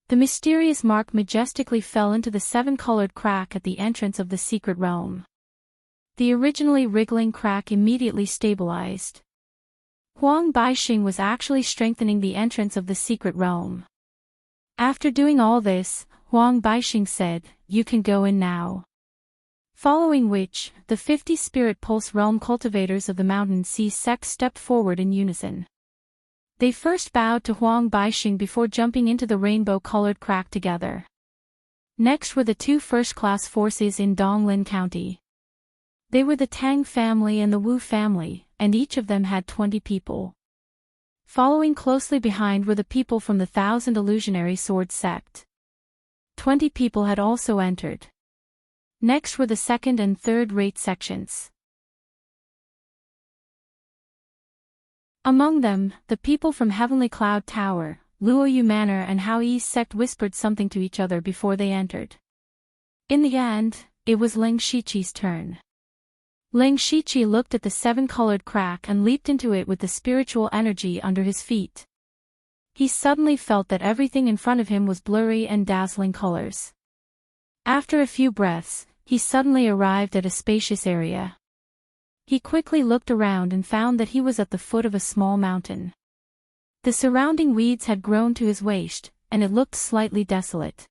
The mysterious mark majestically fell into the seven-colored crack at the entrance of the secret realm. The originally wriggling crack immediately stabilized. Huang Baixing was actually strengthening the entrance of the secret realm. After doing all this, Huang Baixing said, "You can go in now." Following which, the 50 Spirit Pulse Realm cultivators of the Mountain Sea sect stepped forward in unison. They first bowed to Huang Baixing before jumping into the rainbow-colored crack together. Next were the two first-class forces in Donglin County. They were the Tang family and the Wu family, and each of them had 20 people. Following closely behind were the people from the Thousand Illusionary Sword sect. 20 people had also entered. Next were the second and third-rate sections. Among them, the people from Heavenly Cloud Tower, Luoyu Manor and Hao Yi's sect whispered something to each other before they entered. In the end, it was Ling Shiqi's turn. Ling Shiqi looked at the seven-colored crack and leaped into it with the spiritual energy under his feet. He suddenly felt that everything in front of him was blurry and dazzling colors. After a few breaths, he suddenly arrived at a spacious area. He quickly looked around and found that he was at the foot of a small mountain. The surrounding weeds had grown to his waist, and it looked slightly desolate.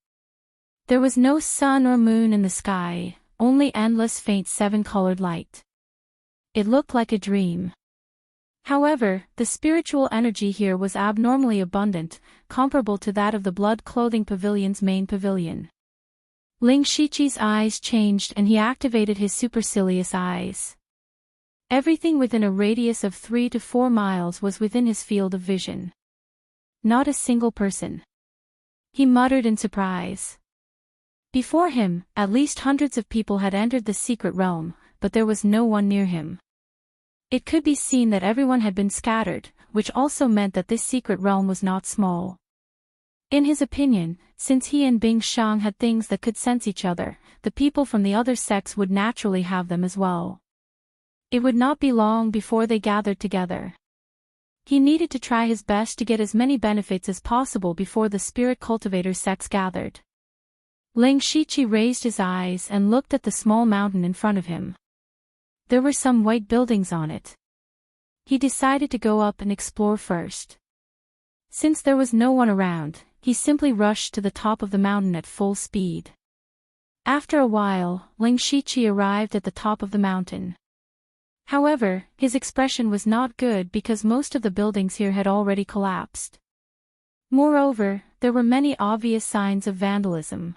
There was no sun or moon in the sky, only endless faint seven-colored light. It looked like a dream. However, the spiritual energy here was abnormally abundant, comparable to that of the Blood Clothing Pavilion's main pavilion. Ling Shiqi's eyes changed and he activated his supercilious eyes. Everything within a radius of 3 to 4 miles was within his field of vision. Not a single person. He muttered in surprise. Before him, at least hundreds of people had entered the secret realm, but there was no one near him. It could be seen that everyone had been scattered, which also meant that this secret realm was not small. In his opinion, since he and Bing Shang had things that could sense each other, the people from the other sects would naturally have them as well. It would not be long before they gathered together. He needed to try his best to get as many benefits as possible before the spirit cultivator sects gathered. Ling Shiqi raised his eyes and looked at the small mountain in front of him. There were some white buildings on it. He decided to go up and explore first. Since there was no one around, he simply rushed to the top of the mountain at full speed. After a while, Ling Shiqi arrived at the top of the mountain. However, his expression was not good because most of the buildings here had already collapsed. Moreover, there were many obvious signs of vandalism.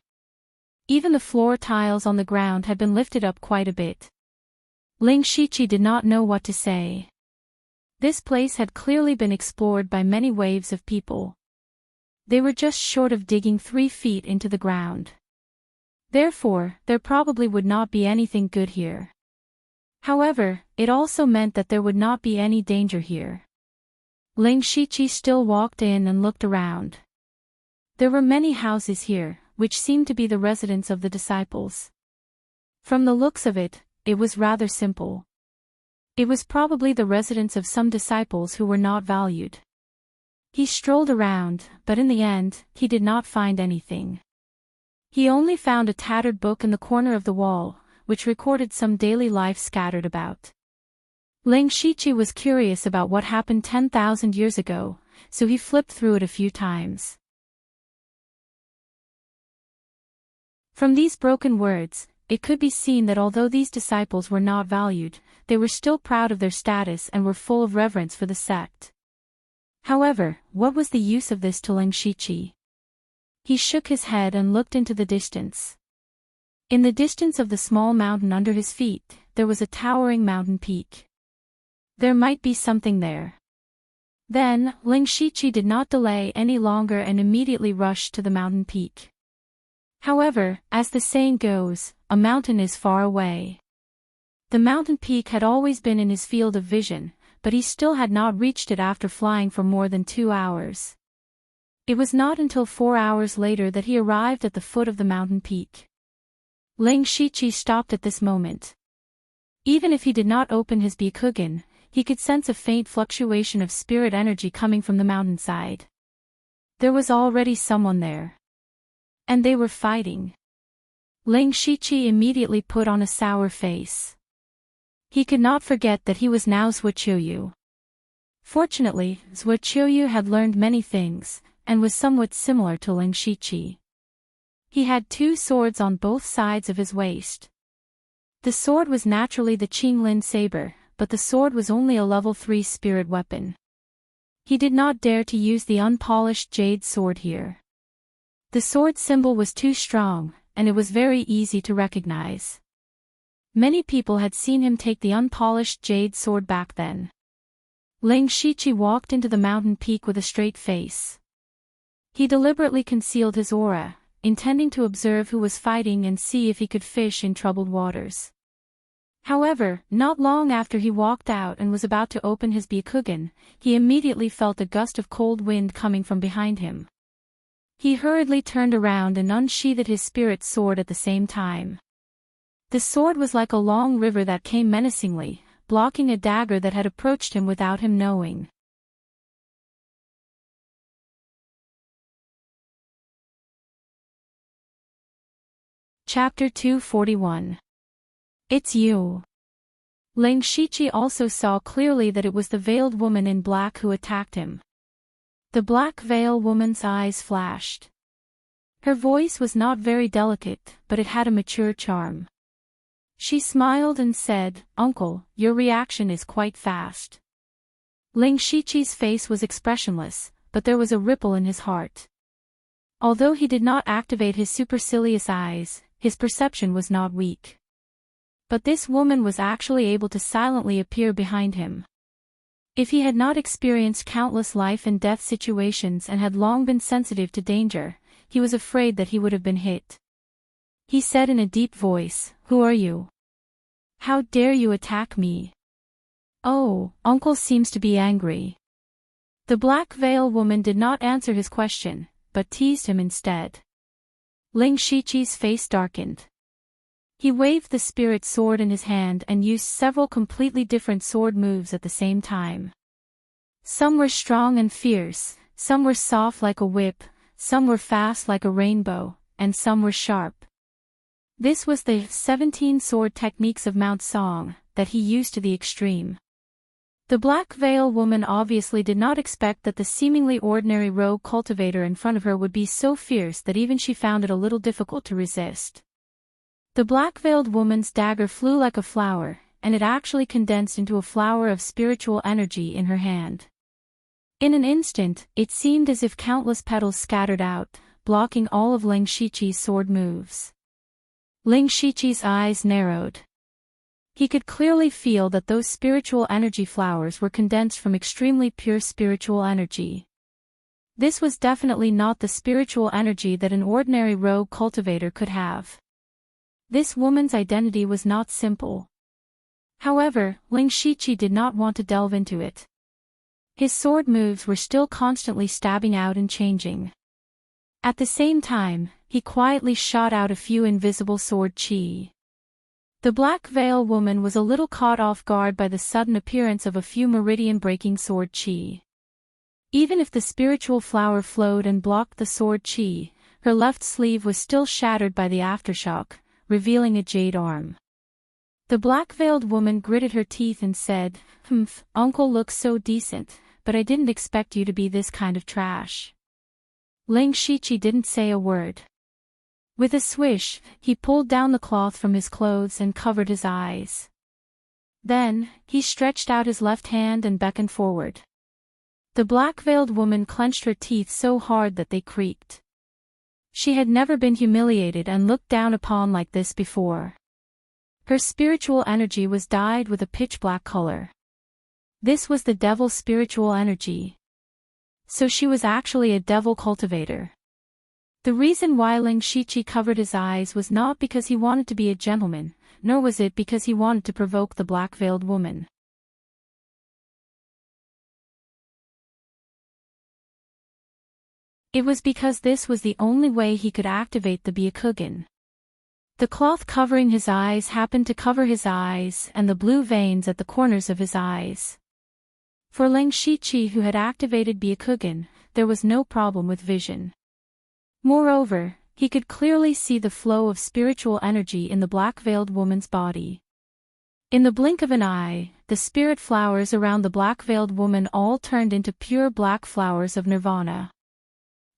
Even the floor tiles on the ground had been lifted up quite a bit. Ling Shiqi did not know what to say. This place had clearly been explored by many waves of people. They were just short of digging 3 feet into the ground. Therefore, there probably would not be anything good here. However, it also meant that there would not be any danger here. Ling Shiqi still walked in and looked around. There were many houses here, which seemed to be the residence of the disciples. From the looks of it, it was rather simple. It was probably the residence of some disciples who were not valued. He strolled around, but in the end, he did not find anything. He only found a tattered book in the corner of the wall, which recorded some daily life scattered about. Ling Shiqi was curious about what happened 10,000 years ago, so he flipped through it a few times. From these broken words, it could be seen that although these disciples were not valued, they were still proud of their status and were full of reverence for the sect. However, what was the use of this to Ling Shiqi? He shook his head and looked into the distance. In the distance of the small mountain under his feet, there was a towering mountain peak. There might be something there. Then, Ling Shiqi did not delay any longer and immediately rushed to the mountain peak. However, as the saying goes, a mountain is far away. The mountain peak had always been in his field of vision, but he still had not reached it after flying for more than 2 hours. It was not until 4 hours later that he arrived at the foot of the mountain peak. Ling Shiqi stopped at this moment. Even if he did not open his Byakugan, he could sense a faint fluctuation of spirit energy coming from the mountainside. There was already someone there. And they were fighting. Ling Shiqi immediately put on a sour face. He could not forget that he was now Zhuqiuyu. Fortunately, Zhuqiuyu had learned many things, and was somewhat similar to Ling Shiqi. He had 2 swords on both sides of his waist. The sword was naturally the Qinglin saber, but the sword was only a level 3 spirit weapon. He did not dare to use the unpolished jade sword here. The sword symbol was too strong, and it was very easy to recognize. Many people had seen him take the unpolished jade sword back then. Ling Shiqi walked into the mountain peak with a straight face. He deliberately concealed his aura, intending to observe who was fighting and see if he could fish in troubled waters. However, not long after he walked out and was about to open his Byakugan, he immediately felt a gust of cold wind coming from behind him. He hurriedly turned around and unsheathed his spirit sword at the same time. The sword was like a long river that came menacingly, blocking a dagger that had approached him without him knowing. Chapter 241. It's you. Ling Shiqi also saw clearly that it was the veiled woman in black who attacked him. The black veil woman's eyes flashed. Her voice was not very delicate, but it had a mature charm. She smiled and said, "Uncle, your reaction is quite fast." Ling Shiqi's face was expressionless, but there was a ripple in his heart. Although he did not activate his supercilious eyes, his perception was not weak. But this woman was actually able to silently appear behind him. If he had not experienced countless life and death situations and had long been sensitive to danger, he was afraid that he would have been hit. He said in a deep voice, "Who are you? How dare you attack me?" "Oh, uncle seems to be angry." The black veil woman did not answer his question, but teased him instead. Ling Shiqi's face darkened. He waved the spirit sword in his hand and used several completely different sword moves at the same time. Some were strong and fierce, some were soft like a whip, some were fast like a rainbow, and some were sharp. This was the 17 sword techniques of Mount Song, that he used to the extreme. The black veil woman obviously did not expect that the seemingly ordinary rogue cultivator in front of her would be so fierce that even she found it a little difficult to resist. The black-veiled woman's dagger flew like a flower, and it actually condensed into a flower of spiritual energy in her hand. In an instant, it seemed as if countless petals scattered out, blocking all of Ling Shiqi's sword moves. Ling Shiqi's eyes narrowed. He could clearly feel that those spiritual energy flowers were condensed from extremely pure spiritual energy. This was definitely not the spiritual energy that an ordinary rogue cultivator could have. This woman's identity was not simple. However, Ling Shiqi did not want to delve into it. His sword moves were still constantly stabbing out and changing. At the same time, he quietly shot out a few invisible sword chi. The black veil woman was a little caught off guard by the sudden appearance of a few meridian-breaking sword chi. Even if the spiritual flower flowed and blocked the sword chi, her left sleeve was still shattered by the aftershock, revealing a jade arm. The black-veiled woman gritted her teeth and said, "Humph, uncle looks so decent, but I didn't expect you to be this kind of trash." Ling Shiqi didn't say a word. With a swish, he pulled down the cloth from his clothes and covered his eyes. Then, he stretched out his left hand and beckoned forward. The black-veiled woman clenched her teeth so hard that they creaked. She had never been humiliated and looked down upon like this before. Her spiritual energy was dyed with a pitch-black color. This was the devil's spiritual energy. So she was actually a devil cultivator. The reason why Ling Shiqi covered his eyes was not because he wanted to be a gentleman, nor was it because he wanted to provoke the black-veiled woman. It was because this was the only way he could activate the Byakugan. The cloth covering his eyes happened to cover his eyes and the blue veins at the corners of his eyes. For Ling Shiqi, who had activated Byakugan, there was no problem with vision. Moreover, he could clearly see the flow of spiritual energy in the black-veiled woman's body. In the blink of an eye, the spirit flowers around the black-veiled woman all turned into pure black flowers of nirvana.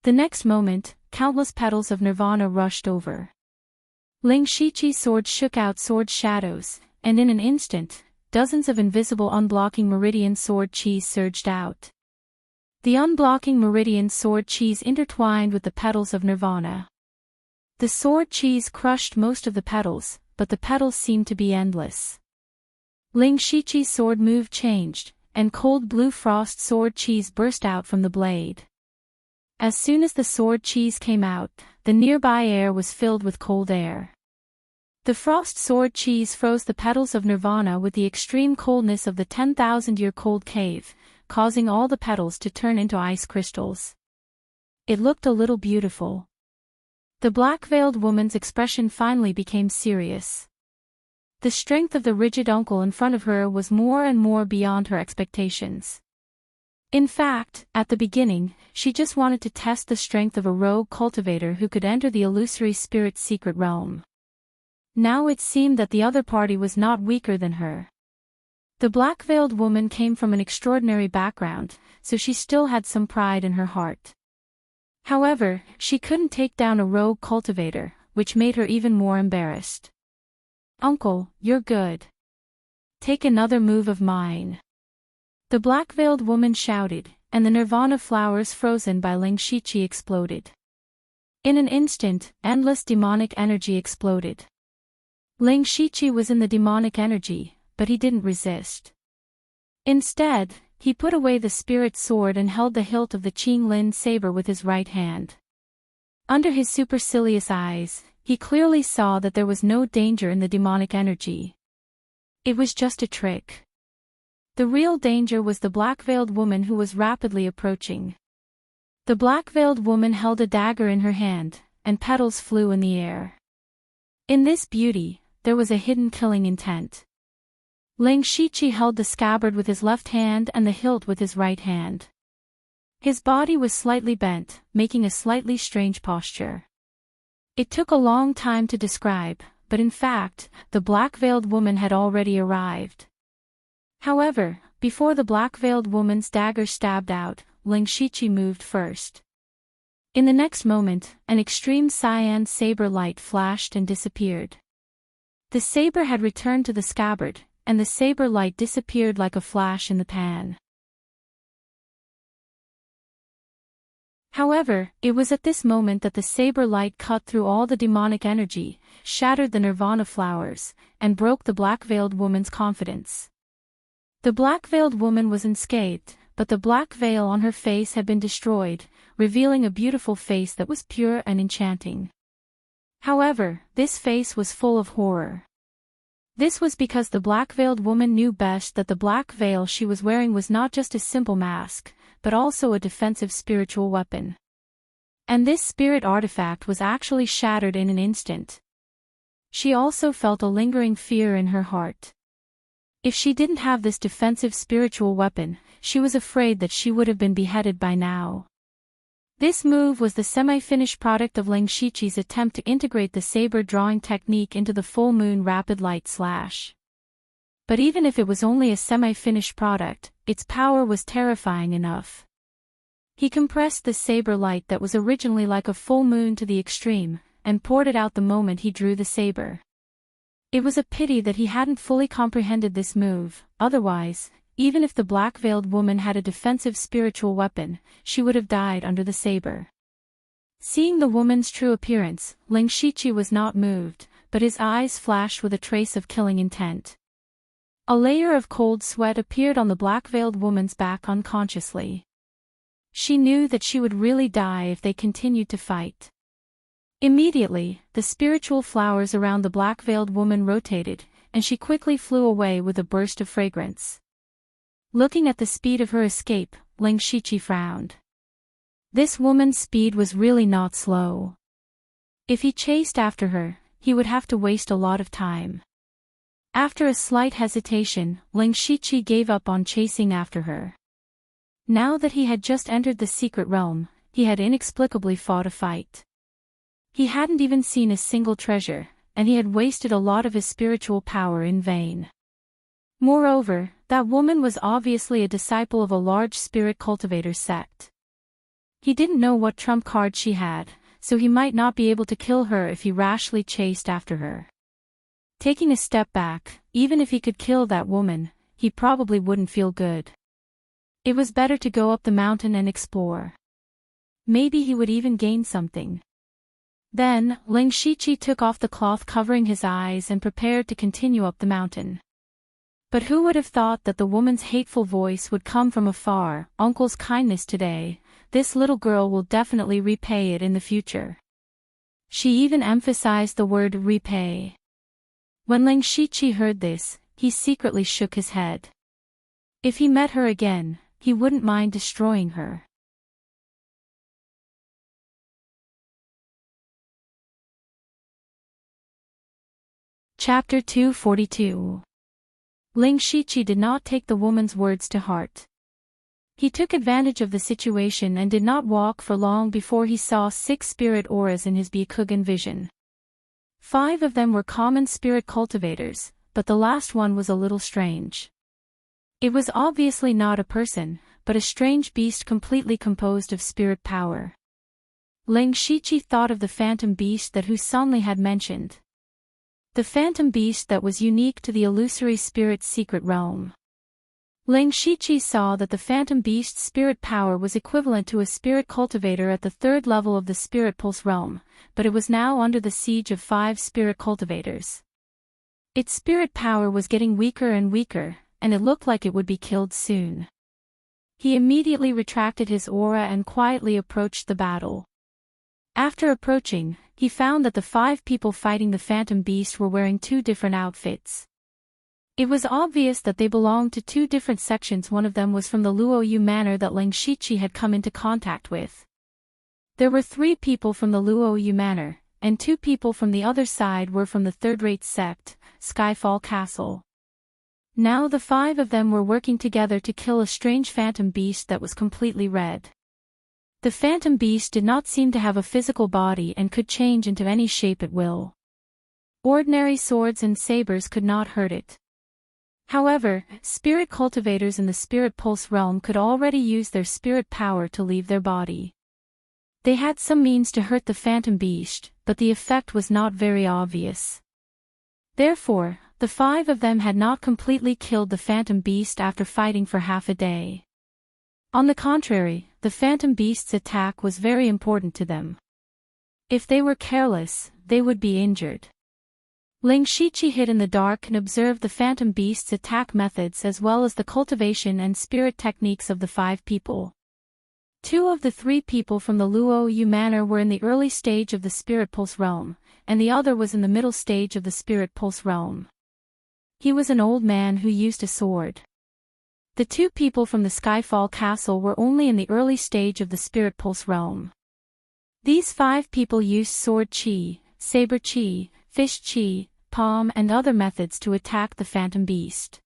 The next moment, countless petals of nirvana rushed over. Ling Shiqi's sword shook out sword shadows, and in an instant, dozens of invisible unblocking meridian sword chis surged out. The unblocking meridian sword chis intertwined with the petals of nirvana. The sword chis crushed most of the petals, but the petals seemed to be endless. Ling Shiqi's sword move changed, and cold blue frost sword chis burst out from the blade. As soon as the sword chis came out, the nearby air was filled with cold air. The frost sword chis froze the petals of nirvana with the extreme coldness of the 10,000-year cold cave, causing all the petals to turn into ice crystals. It looked a little beautiful. The black-veiled woman's expression finally became serious. The strength of the rigid uncle in front of her was more and more beyond her expectations. In fact, at the beginning, she just wanted to test the strength of a rogue cultivator who could enter the illusory spirit's secret realm. Now it seemed that the other party was not weaker than her. The black-veiled woman came from an extraordinary background, so she still had some pride in her heart. However, she couldn't take down a rogue cultivator, which made her even more embarrassed. "Uncle, you're good. Take another move of mine." The black-veiled woman shouted, and the nirvana flowers frozen by Ling Shiqi exploded. In an instant, endless demonic energy exploded. Ling Shiqi was in the demonic energy, but he didn't resist. Instead, he put away the spirit sword and held the hilt of the Qinglin saber with his right hand. Under his supercilious eyes, he clearly saw that there was no danger in the demonic energy. It was just a trick. The real danger was the black-veiled woman who was rapidly approaching. The black-veiled woman held a dagger in her hand, and petals flew in the air. In this beauty, there was a hidden killing intent. Ling Shiqi held the scabbard with his left hand and the hilt with his right hand. His body was slightly bent, making a slightly strange posture. It took a long time to describe, but in fact, the black-veiled woman had already arrived. However, before the black-veiled woman's dagger stabbed out, Ling Shiqi moved first. In the next moment, an extreme cyan saber light flashed and disappeared. The saber had returned to the scabbard, and the saber light disappeared like a flash in the pan. However, it was at this moment that the saber light cut through all the demonic energy, shattered the nirvana flowers, and broke the black-veiled woman's confidence. The black-veiled woman was unscathed, but the black veil on her face had been destroyed, revealing a beautiful face that was pure and enchanting. However, this face was full of horror. This was because the black-veiled woman knew best that the black veil she was wearing was not just a simple mask, but also a defensive spiritual weapon. And this spirit artifact was actually shattered in an instant. She also felt a lingering fear in her heart. If she didn't have this defensive spiritual weapon, she was afraid that she would have been beheaded by now. This move was the semi-finished product of Ling Shiqi's attempt to integrate the saber drawing technique into the full moon rapid light slash. But even if it was only a semi-finished product, its power was terrifying enough. He compressed the saber light that was originally like a full moon to the extreme, and poured it out the moment he drew the saber. It was a pity that he hadn't fully comprehended this move, otherwise, even if the black-veiled woman had a defensive spiritual weapon, she would have died under the saber. Seeing the woman's true appearance, Ling Shiqi was not moved, but his eyes flashed with a trace of killing intent. A layer of cold sweat appeared on the black-veiled woman's back unconsciously. She knew that she would really die if they continued to fight. Immediately, the spiritual flowers around the black-veiled woman rotated, and she quickly flew away with a burst of fragrance. Looking at the speed of her escape, Ling Shiqi frowned. This woman's speed was really not slow. If he chased after her, he would have to waste a lot of time. After a slight hesitation, Ling Shiqi gave up on chasing after her. Now that he had just entered the secret realm, he had inexplicably fought a fight. He hadn't even seen a single treasure, and he had wasted a lot of his spiritual power in vain. Moreover, that woman was obviously a disciple of a large spirit cultivator sect. He didn't know what trump card she had, so he might not be able to kill her if he rashly chased after her. Taking a step back, even if he could kill that woman, he probably wouldn't feel good. It was better to go up the mountain and explore. Maybe he would even gain something. Then, Ling Shiqi took off the cloth covering his eyes and prepared to continue up the mountain. But who would have thought that the woman's hateful voice would come from afar? Uncle's kindness today, this little girl will definitely repay it in the future. She even emphasized the word repay. When Ling Shiqi heard this, he secretly shook his head. If he met her again, he wouldn't mind destroying her. Chapter 242. Ling Shiqi did not take the woman's words to heart. He took advantage of the situation and did not walk for long before he saw 6 spirit auras in his Byakugan vision. 5 of them were common spirit cultivators, but the last one was a little strange. It was obviously not a person, but a strange beast completely composed of spirit power. Ling Shiqi thought of the phantom beast that Husanli had mentioned. The phantom beast that was unique to the illusory spirit's secret realm. Ling Shiqi saw that the phantom beast's spirit power was equivalent to a spirit cultivator at the 3rd level of the spirit pulse realm, but it was now under the siege of 5 spirit cultivators. Its spirit power was getting weaker and weaker, and it looked like it would be killed soon. He immediately retracted his aura and quietly approached the battle. After approaching, he found that the 5 people fighting the phantom beast were wearing 2 different outfits. It was obvious that they belonged to 2 different sections. One of them was from the Luoyu manor that Ling Shiqi had come into contact with. There were 3 people from the Luoyu manor, and 2 people from the other side were from the third-rate sect, Skyfall Castle. Now the 5 of them were working together to kill a strange phantom beast that was completely red. The phantom beast did not seem to have a physical body and could change into any shape at will. Ordinary swords and sabers could not hurt it. However, spirit cultivators in the spirit pulse realm could already use their spirit power to leave their body. They had some means to hurt the phantom beast, but the effect was not very obvious. Therefore, the 5 of them had not completely killed the phantom beast after fighting for half a day. On the contrary, the phantom beast's attack was very important to them. If they were careless, they would be injured. Ling Shiqi hid in the dark and observed the phantom beast's attack methods as well as the cultivation and spirit techniques of the 5 people. 2 of the 3 people from the Luoyu manor were in the early stage of the spirit pulse realm, and the other was in the middle stage of the spirit pulse realm. He was an old man who used a sword. The 2 people from the Skyfall Castle were only in the early stage of the spirit pulse realm. These 5 people used sword chi, saber chi, fish chi, palm and other methods to attack the phantom beast.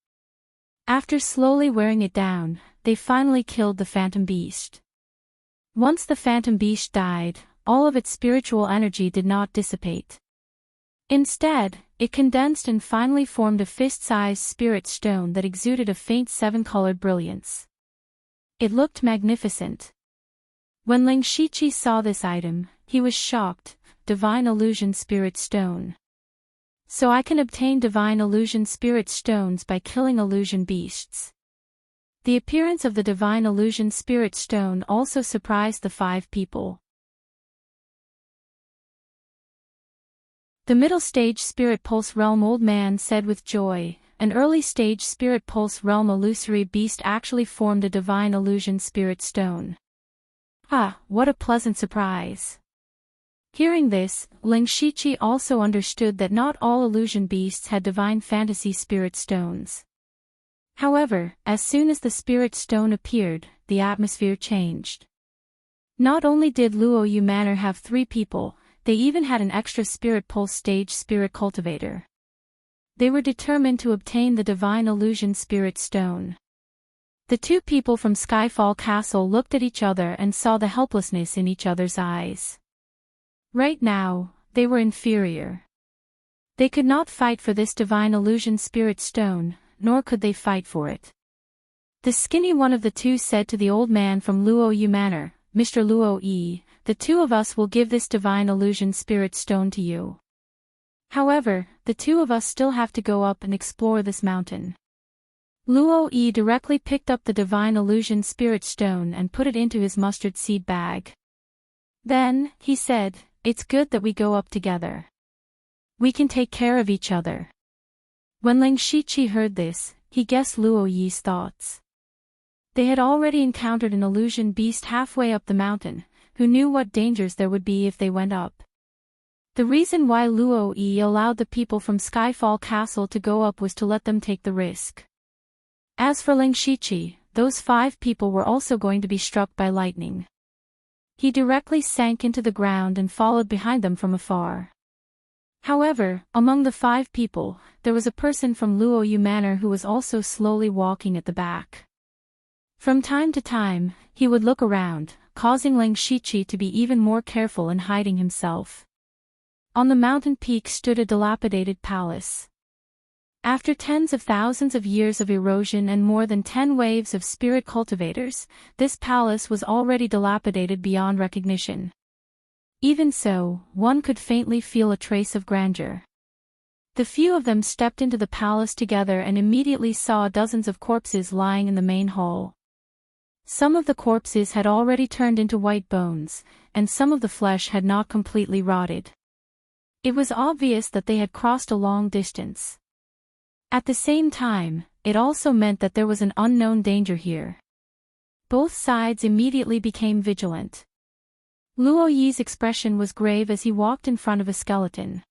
After slowly wearing it down, they finally killed the phantom beast. Once the phantom beast died, all of its spiritual energy did not dissipate. Instead, it condensed and finally formed a fist-sized spirit stone that exuded a faint 7-colored brilliance. It looked magnificent. When Ling Shiqi saw this item, he was shocked. Divine Illusion Spirit Stone. So I can obtain Divine Illusion Spirit Stones by killing illusion beasts. The appearance of the Divine Illusion Spirit Stone also surprised the 5 people. The middle stage Spirit Pulse Realm old man said with joy. An early stage Spirit Pulse Realm illusory beast actually formed a divine illusion spirit stone. Ah, what a pleasant surprise. Hearing this, Ling Shiqi also understood that not all illusion beasts had divine fantasy spirit stones. However, as soon as the spirit stone appeared, the atmosphere changed. Not only did Luoyu Manor have 3 people, they even had an extra Spirit Pulse stage spirit cultivator. They were determined to obtain the divine illusion spirit stone. The 2 people from Skyfall Castle looked at each other and saw the helplessness in each other's eyes. Right now, they were inferior. They could not fight for this divine illusion spirit stone, nor could they fight for it. The skinny one of the 2 said to the old man from Luoyu Manor, "Mr. Luo-yi, the 2 of us will give this divine illusion spirit stone to you. However, the 2 of us still have to go up and explore this mountain." Luo-yi directly picked up the divine illusion spirit stone and put it into his mustard seed bag. Then, he said, "It's good that we go up together. We can take care of each other." When Ling Shiqi heard this, he guessed Luo-yi's thoughts. They had already encountered an illusion beast halfway up the mountain, who knew what dangers there would be if they went up. The reason why Luo-yi allowed the people from Skyfall Castle to go up was to let them take the risk. As for Ling Shiqi, those 5 people were also going to be struck by lightning. He directly sank into the ground and followed behind them from afar. However, among the 5 people, there was a person from Luoyu Manor who was also slowly walking at the back. From time to time, he would look around, causing Ling Shiqi to be even more careful in hiding himself. On the mountain peak stood a dilapidated palace. After tens of thousands of years of erosion and more than 10 waves of spirit cultivators, this palace was already dilapidated beyond recognition. Even so, one could faintly feel a trace of grandeur. The few of them stepped into the palace together and immediately saw dozens of corpses lying in the main hall. Some of the corpses had already turned into white bones, and some of the flesh had not completely rotted. It was obvious that they had crossed a long distance. At the same time, it also meant that there was an unknown danger here. Both sides immediately became vigilant. Luo-yi's expression was grave as he walked in front of a skeleton.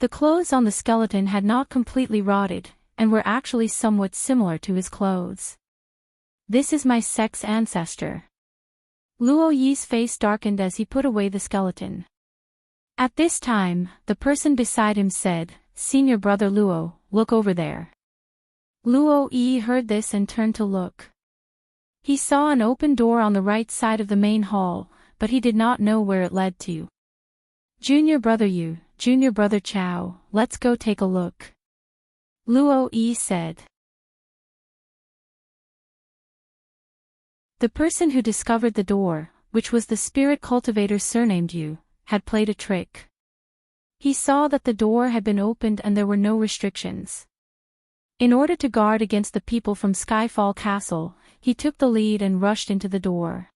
The clothes on the skeleton had not completely rotted, and were actually somewhat similar to his clothes. "This is my sex ancestor." Luo-yi's face darkened as he put away the skeleton. At this time, the person beside him said, "Senior brother Luo, look over there." Luo-yi heard this and turned to look. He saw an open door on the right side of the main hall, but he did not know where it led to. "Junior brother Yu, junior brother Chao, let's go take a look," Luo-yi said. The person who discovered the door, which was the spirit cultivator surnamed Yu, had played a trick. He saw that the door had been opened and there were no restrictions. In order to guard against the people from Skyfall Castle, he took the lead and rushed into the door.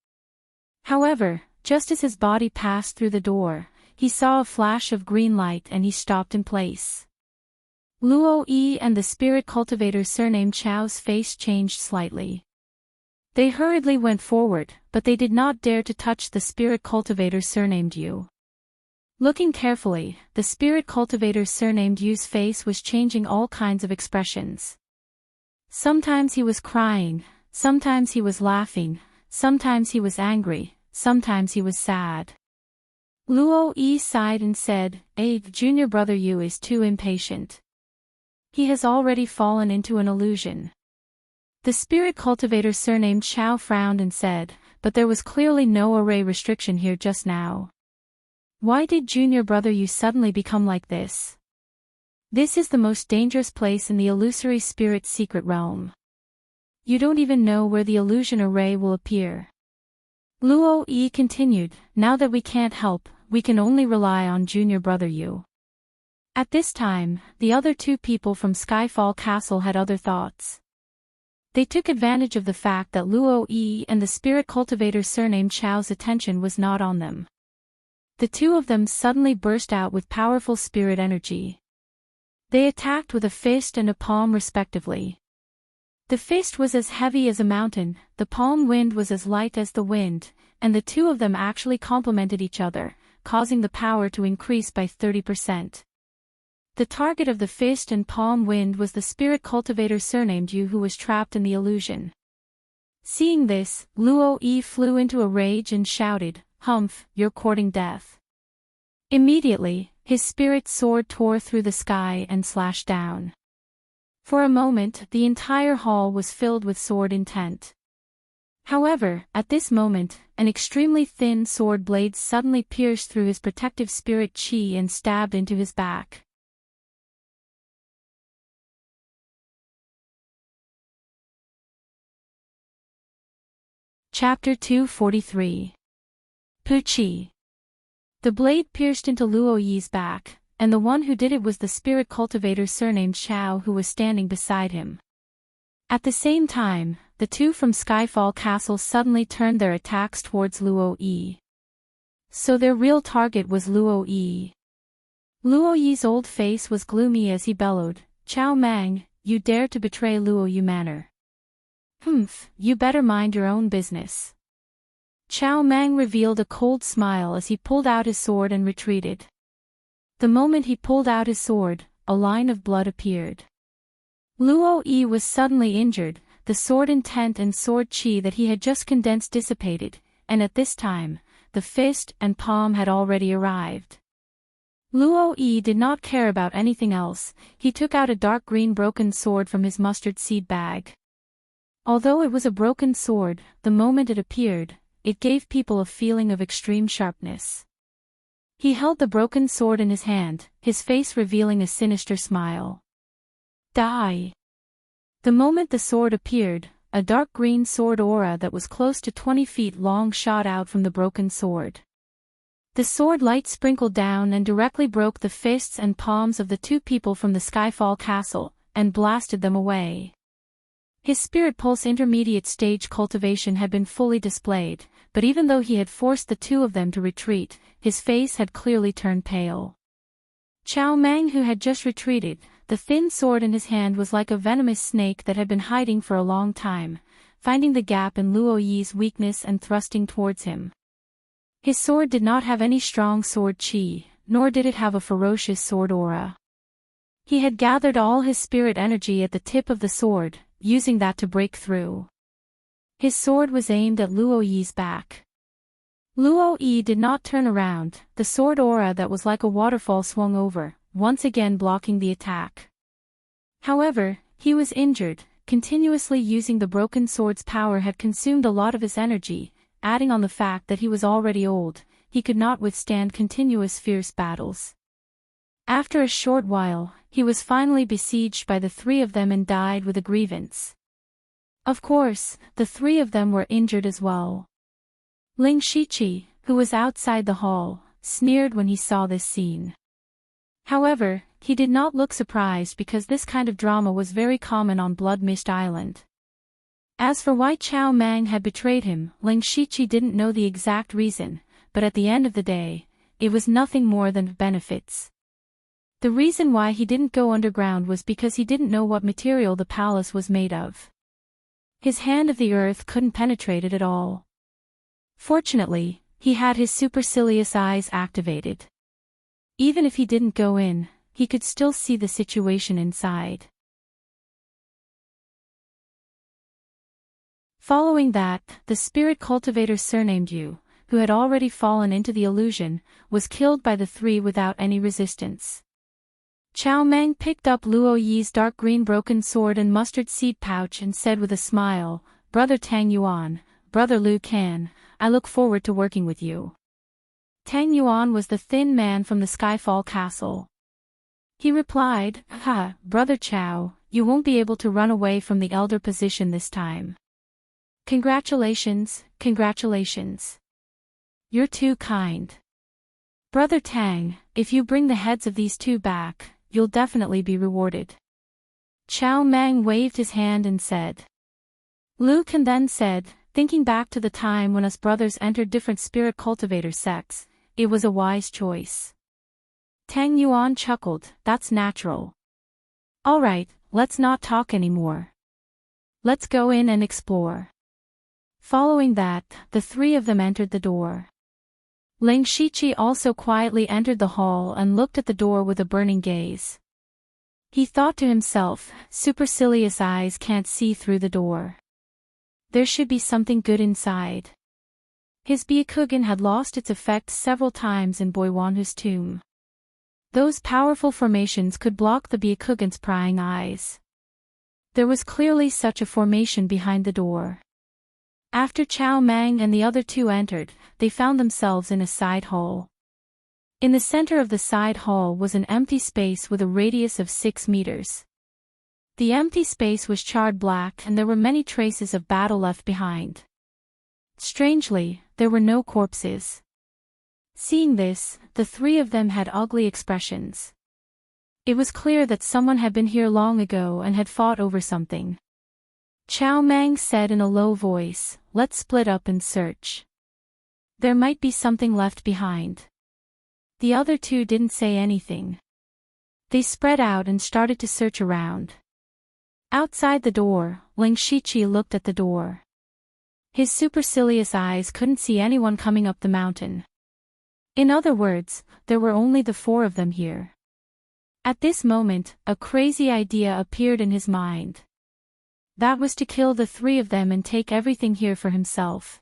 However, just as his body passed through the door, he saw a flash of green light and he stopped in place. Luo-yi and the spirit cultivator surnamed Chao's face changed slightly. They hurriedly went forward, but they did not dare to touch the spirit cultivator surnamed Yu. Looking carefully, the spirit cultivator surnamed Yu's face was changing all kinds of expressions. Sometimes he was crying, sometimes he was laughing, sometimes he was angry, sometimes he was sad. Luo-yi sighed and said, Junior brother Yu is too impatient. He has already fallen into an illusion." The spirit cultivator surnamed Chao frowned and said, "But there was clearly no array restriction here just now. Why did junior brother Yu suddenly become like this? This is the most dangerous place in the illusory spirit secret realm. You don't even know where the illusion array will appear." Luo-yi continued, "Now that we can't help, we can only rely on junior brother Yu." At this time, the other 2 people from Skyfall Castle had other thoughts. They took advantage of the fact that Luo-yi and the spirit cultivator surnamed Chao's attention was not on them. The two of them suddenly burst out with powerful spirit energy. They attacked with a fist and a palm respectively. The fist was as heavy as a mountain, the palm wind was as light as the wind, and the two of them actually complemented each other, causing the power to increase by 30%. The target of the fist and palm wind was the spirit cultivator surnamed Yu, who was trapped in the illusion. Seeing this, Luo Yi flew into a rage and shouted, "Humph, you're courting death." Immediately, his spirit sword tore through the sky and slashed down. For a moment, the entire hall was filled with sword intent. However, at this moment, an extremely thin sword blade suddenly pierced through his protective spirit chi and stabbed into his back. Chapter 243. Puchi. The blade pierced into Luo Yi's back, and the one who did it was the spirit cultivator surnamed Xiao, who was standing beside him. At the same time, the two from Skyfall Castle suddenly turned their attacks towards Luo Yi. So their real target was Luo Yi. Luo Yi's old face was gloomy as he bellowed, "Chao Mang, you dare to betray Luo Yu Manor. Humph, you better mind your own business." Chao Mang revealed a cold smile as he pulled out his sword and retreated. The moment he pulled out his sword, a line of blood appeared. Luo Yi was suddenly injured, the sword intent and sword chi that he had just condensed dissipated, and at this time, the fist and palm had already arrived. Luo Yi did not care about anything else, he took out a dark green broken sword from his mustard seed bag. Although it was a broken sword, the moment it appeared, it gave people a feeling of extreme sharpness. He held the broken sword in his hand, his face revealing a sinister smile. Die! The moment the sword appeared, a dark green sword aura that was close to 20 feet long shot out from the broken sword. The sword light sprinkled down and directly broke the fists and palms of the two people from the Skyfall Castle, and blasted them away. His spirit pulse intermediate stage cultivation had been fully displayed, but even though he had forced the two of them to retreat, his face had clearly turned pale. Chao Mang, who had just retreated, the thin sword in his hand was like a venomous snake that had been hiding for a long time, finding the gap in Luo Yi's weakness and thrusting towards him. His sword did not have any strong sword chi, nor did it have a ferocious sword aura. He had gathered all his spirit energy at the tip of the sword, using that to break through. His sword was aimed at Luo Yi's back. Luo Yi did not turn around, the sword aura that was like a waterfall swung over, once again blocking the attack. However, he was injured, continuously using the broken sword's power had consumed a lot of his energy, adding on the fact that he was already old, he could not withstand continuous fierce battles. After a short while, he was finally besieged by the three of them and died with a grievance. Of course, the three of them were injured as well. Ling Shiqi, who was outside the hall, sneered when he saw this scene. However, he did not look surprised because this kind of drama was very common on Blood Mist Island. As for why Chao Mang had betrayed him, Ling Shiqi didn't know the exact reason, but at the end of the day, it was nothing more than benefits. The reason why he didn't go underground was because he didn't know what material the palace was made of. His hand of the earth couldn't penetrate it at all. Fortunately, he had his supercilious eyes activated. Even if he didn't go in, he could still see the situation inside. Following that, the spirit cultivator surnamed Yu, who had already fallen into the illusion, was killed by the three without any resistance. Chao Mang picked up Luo Yi's dark green broken sword and mustard seed pouch and said with a smile, "Brother Tang Yuan, Brother Liu Can, I look forward to working with you." Tang Yuan was the thin man from the Skyfall Castle. He replied, "Ha, Brother Chao, you won't be able to run away from the elder position this time. Congratulations, congratulations. You're too kind. Brother Tang, if you bring the heads of these two back, you'll definitely be rewarded." Chao Mang waved his hand and said. Liu Can then said, "Thinking back to the time when us brothers entered different spirit cultivator sects, it was a wise choice. Tang Yuan chuckled, that's natural. Alright, let's not talk anymore. Let's go in and explore. Following that, the three of them entered the door. Ling Shiqi also quietly entered the hall and looked at the door with a burning gaze. He thought to himself, supercilious eyes can't see through the door. There should be something good inside. His Byakugan had lost its effect several times in Boiwanhu's tomb. Those powerful formations could block the Byakugan's prying eyes. There was clearly such a formation behind the door. After Chao Mang and the other two entered, they found themselves in a side hall. In the center of the side hall was an empty space with a radius of 6 meters. The empty space was charred black and there were many traces of battle left behind. Strangely, there were no corpses. Seeing this, the three of them had ugly expressions. It was clear that someone had been here long ago and had fought over something. Chao Mang said in a low voice, let's split up and search. There might be something left behind. The other two didn't say anything. They spread out and started to search around. Outside the door, Ling Shiqi looked at the door. His supercilious eyes couldn't see anyone coming up the mountain. In other words, there were only the four of them here. At this moment, a crazy idea appeared in his mind. That was to kill the three of them and take everything here for himself.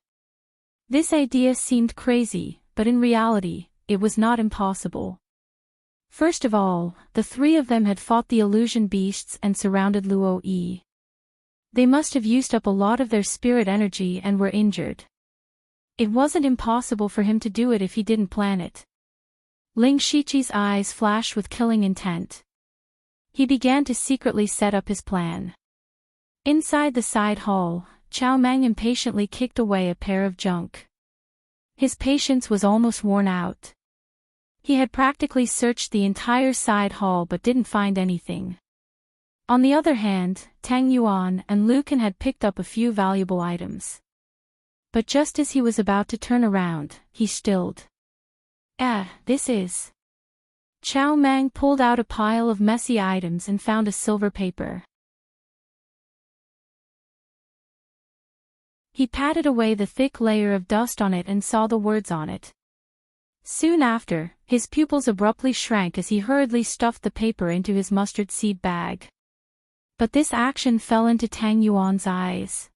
This idea seemed crazy, but in reality, it was not impossible. First of all, the three of them had fought the illusion beasts and surrounded Luo Yi. They must have used up a lot of their spirit energy and were injured. It wasn't impossible for him to do it if he didn't plan it. Ling Shiqi's eyes flashed with killing intent. He began to secretly set up his plan. Inside the side hall, Chao Mang impatiently kicked away a pair of junk. His patience was almost worn out. He had practically searched the entire side hall but didn't find anything. On the other hand, Tang Yuan and Lu Kan had picked up a few valuable items. But just as he was about to turn around, he stilled. This is... Chao Mang pulled out a pile of messy items and found a silver paper. He patted away the thick layer of dust on it and saw the words on it. Soon after, his pupils abruptly shrank as he hurriedly stuffed the paper into his mustard seed bag. But this action fell into Tang Yuan's eyes.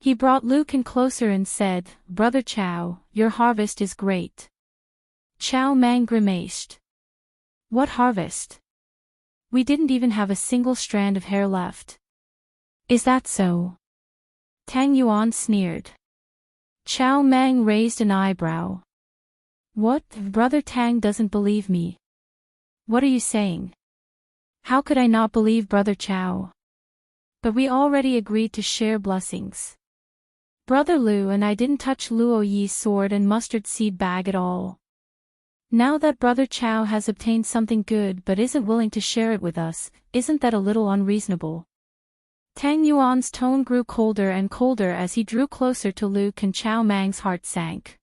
He brought Lu Kan closer and said, Brother Chao, your harvest is great. Chao Mang grimaced. What harvest? We didn't even have a single strand of hair left. Is that so? Tang Yuan sneered. Chao Mang raised an eyebrow. What? Brother Tang doesn't believe me. What are you saying? How could I not believe Brother Chao? But we already agreed to share blessings. Brother Lu and I didn't touch Luo Yi's sword and mustard seed bag at all. Now that Brother Chao has obtained something good but isn't willing to share it with us, isn't that a little unreasonable? Tang Yuan's tone grew colder and colder as he drew closer to Lu Kan. Chao Mang's heart sank.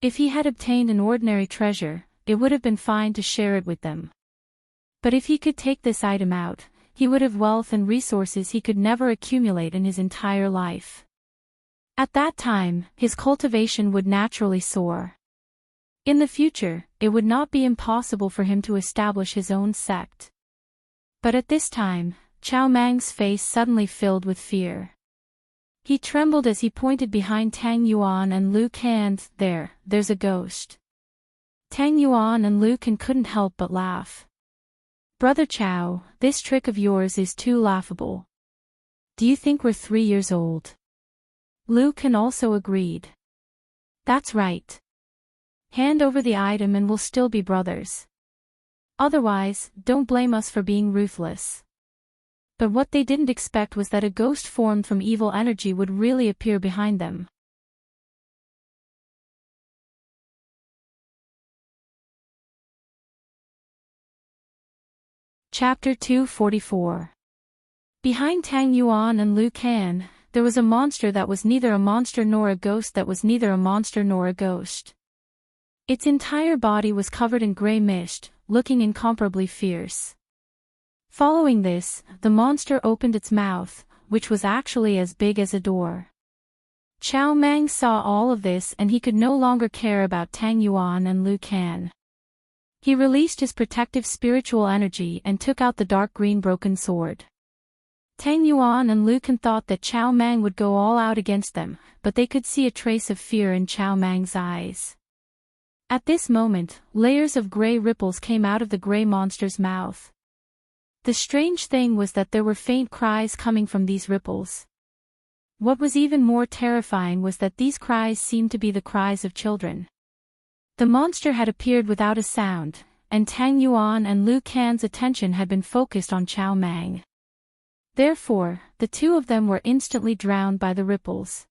If he had obtained an ordinary treasure, it would have been fine to share it with them. But if he could take this item out, he would have wealth and resources he could never accumulate in his entire life. At that time, his cultivation would naturally soar. In the future, it would not be impossible for him to establish his own sect. But at this time, Chao Mang's face suddenly filled with fear. He trembled as he pointed behind Tang Yuan and Lu Kan. There's a ghost. Tang Yuan and Lu Kan couldn't help but laugh. Brother Chao, this trick of yours is too laughable. Do you think we're 3 years old? Lu Kan also agreed. That's right. Hand over the item and we'll still be brothers. Otherwise, don't blame us for being ruthless. But what they didn't expect was that a ghost formed from evil energy would really appear behind them. Chapter 244. Behind Tang Yuan and Lu Kan, there was a monster that was neither a monster nor a ghost that was neither a monster nor a ghost. Its entire body was covered in gray mist, looking incomparably fierce. Following this, the monster opened its mouth, which was actually as big as a door. Chow Mang saw all of this and he could no longer care about Tang Yuan and Lu Can. He released his protective spiritual energy and took out the dark green broken sword. Tang Yuan and Lu Can thought that Chow Mang would go all out against them, but they could see a trace of fear in Chow Mang's eyes. At this moment, layers of gray ripples came out of the gray monster's mouth. The strange thing was that there were faint cries coming from these ripples. What was even more terrifying was that these cries seemed to be the cries of children. The monster had appeared without a sound, and Tang Yuan and Lu Can's attention had been focused on Chow Mang. Therefore, the two of them were instantly drowned by the ripples.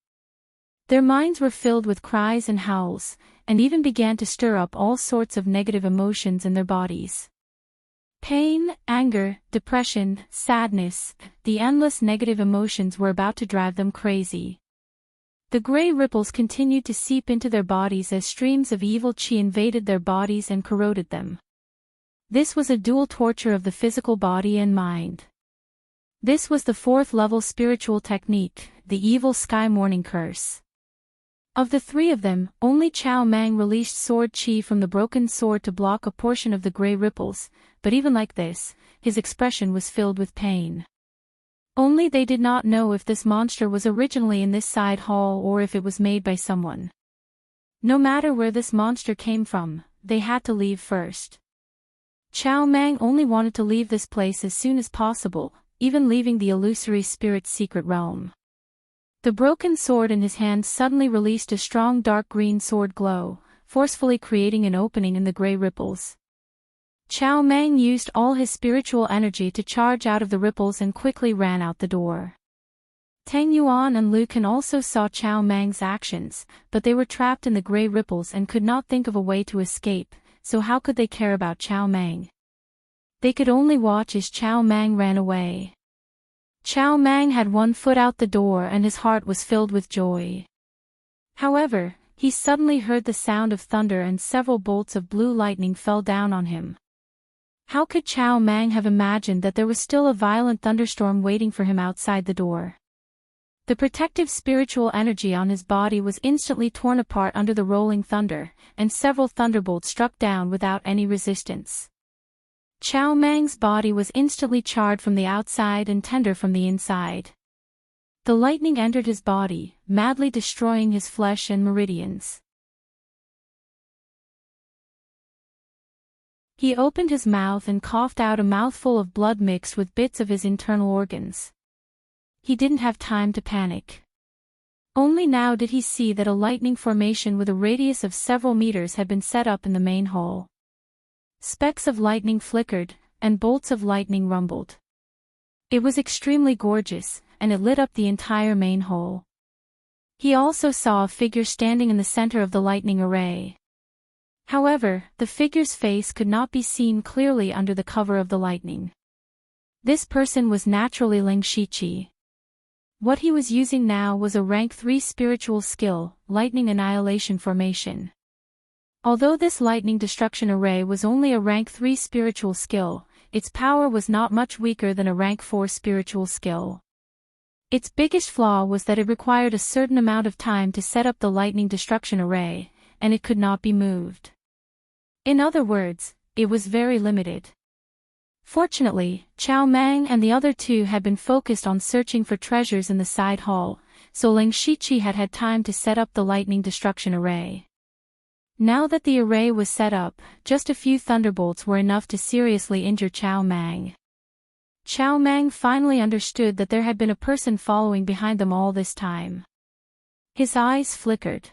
Their minds were filled with cries and howls, and even began to stir up all sorts of negative emotions in their bodies. Pain, anger, depression, sadness, the endless negative emotions were about to drive them crazy. The gray ripples continued to seep into their bodies as streams of evil chi invaded their bodies and corroded them. This was a dual torture of the physical body and mind. This was the 4th level spiritual technique, the evil sky morning curse. Of the three of them, only Chow Mang released sword chi from the broken sword to block a portion of the gray ripples, but even like this, his expression was filled with pain. Only they did not know if this monster was originally in this side hall or if it was made by someone. No matter where this monster came from, they had to leave first. Chow Mang only wanted to leave this place as soon as possible, even leaving the illusory spirit's secret realm. The broken sword in his hand suddenly released a strong dark green sword glow, forcefully creating an opening in the gray ripples. Chow Mang used all his spiritual energy to charge out of the ripples and quickly ran out the door. Tang Yuan and Lu Can also saw Chow Mang's actions, but they were trapped in the gray ripples and could not think of a way to escape, so how could they care about Chow Mang? They could only watch as Chow Mang ran away. Chow Mang had one foot out the door and his heart was filled with joy. However, he suddenly heard the sound of thunder and several bolts of blue lightning fell down on him. How could Chow Mang have imagined that there was still a violent thunderstorm waiting for him outside the door? The protective spiritual energy on his body was instantly torn apart under the rolling thunder, and several thunderbolts struck down without any resistance. Chow Mang's body was instantly charred from the outside and tender from the inside. The lightning entered his body, madly destroying his flesh and meridians. He opened his mouth and coughed out a mouthful of blood mixed with bits of his internal organs. He didn't have time to panic. Only now did he see that a lightning formation with a radius of several meters had been set up in the main hall. Specks of lightning flickered, and bolts of lightning rumbled. It was extremely gorgeous, and it lit up the entire main hall. He also saw a figure standing in the center of the lightning array. However, the figure's face could not be seen clearly under the cover of the lightning. This person was naturally Ling Shiqi. What he was using now was a rank 3 spiritual skill, Lightning Annihilation Formation. Although this lightning destruction array was only a rank 3 spiritual skill, its power was not much weaker than a rank 4 spiritual skill. Its biggest flaw was that it required a certain amount of time to set up the lightning destruction array, and it could not be moved. In other words, it was very limited. Fortunately, Chow Mang and the other two had been focused on searching for treasures in the side hall, so Ling Shiqi had had time to set up the lightning destruction array. Now that the array was set up, just a few thunderbolts were enough to seriously injure Chow Mang. Chow Mang finally understood that there had been a person following behind them all this time. His eyes flickered.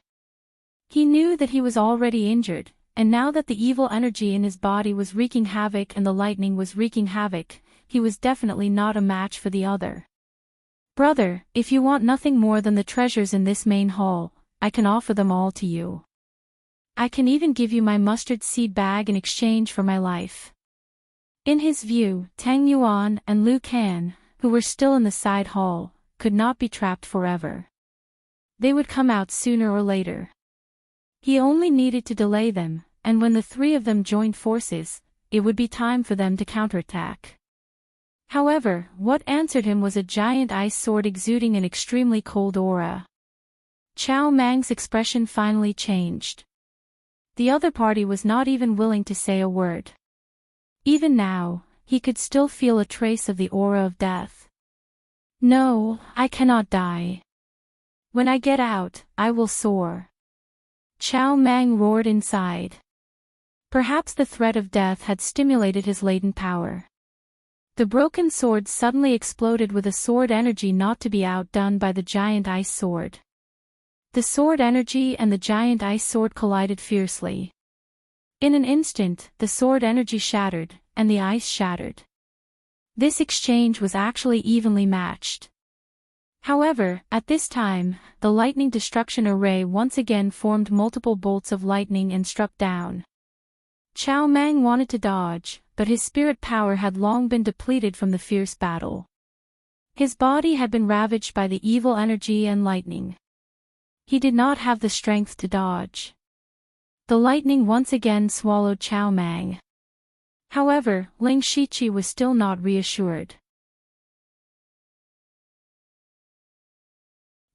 He knew that he was already injured, and now that the evil energy in his body was wreaking havoc and the lightning was wreaking havoc, he was definitely not a match for the other. Brother, if you want nothing more than the treasures in this main hall, I can offer them all to you. I can even give you my mustard seed bag in exchange for my life. In his view, Tang Yuan and Lu Can, who were still in the side hall, could not be trapped forever. They would come out sooner or later. He only needed to delay them, and when the three of them joined forces, it would be time for them to counterattack. However, what answered him was a giant ice sword exuding an extremely cold aura. Chow Mang's expression finally changed. The other party was not even willing to say a word. Even now, he could still feel a trace of the aura of death. No, I cannot die. When I get out, I will soar. Chow Mang roared inside. Perhaps the threat of death had stimulated his latent power. The broken sword suddenly exploded with a sword energy not to be outdone by the giant ice sword. The sword energy and the giant ice sword collided fiercely. In an instant, the sword energy shattered, and the ice shattered. This exchange was actually evenly matched. However, at this time, the lightning destruction array once again formed multiple bolts of lightning and struck down. Chow Mang wanted to dodge, but his spirit power had long been depleted from the fierce battle. His body had been ravaged by the evil energy and lightning. He did not have the strength to dodge. The lightning once again swallowed Chow Mang. However, Ling Shiqi was still not reassured.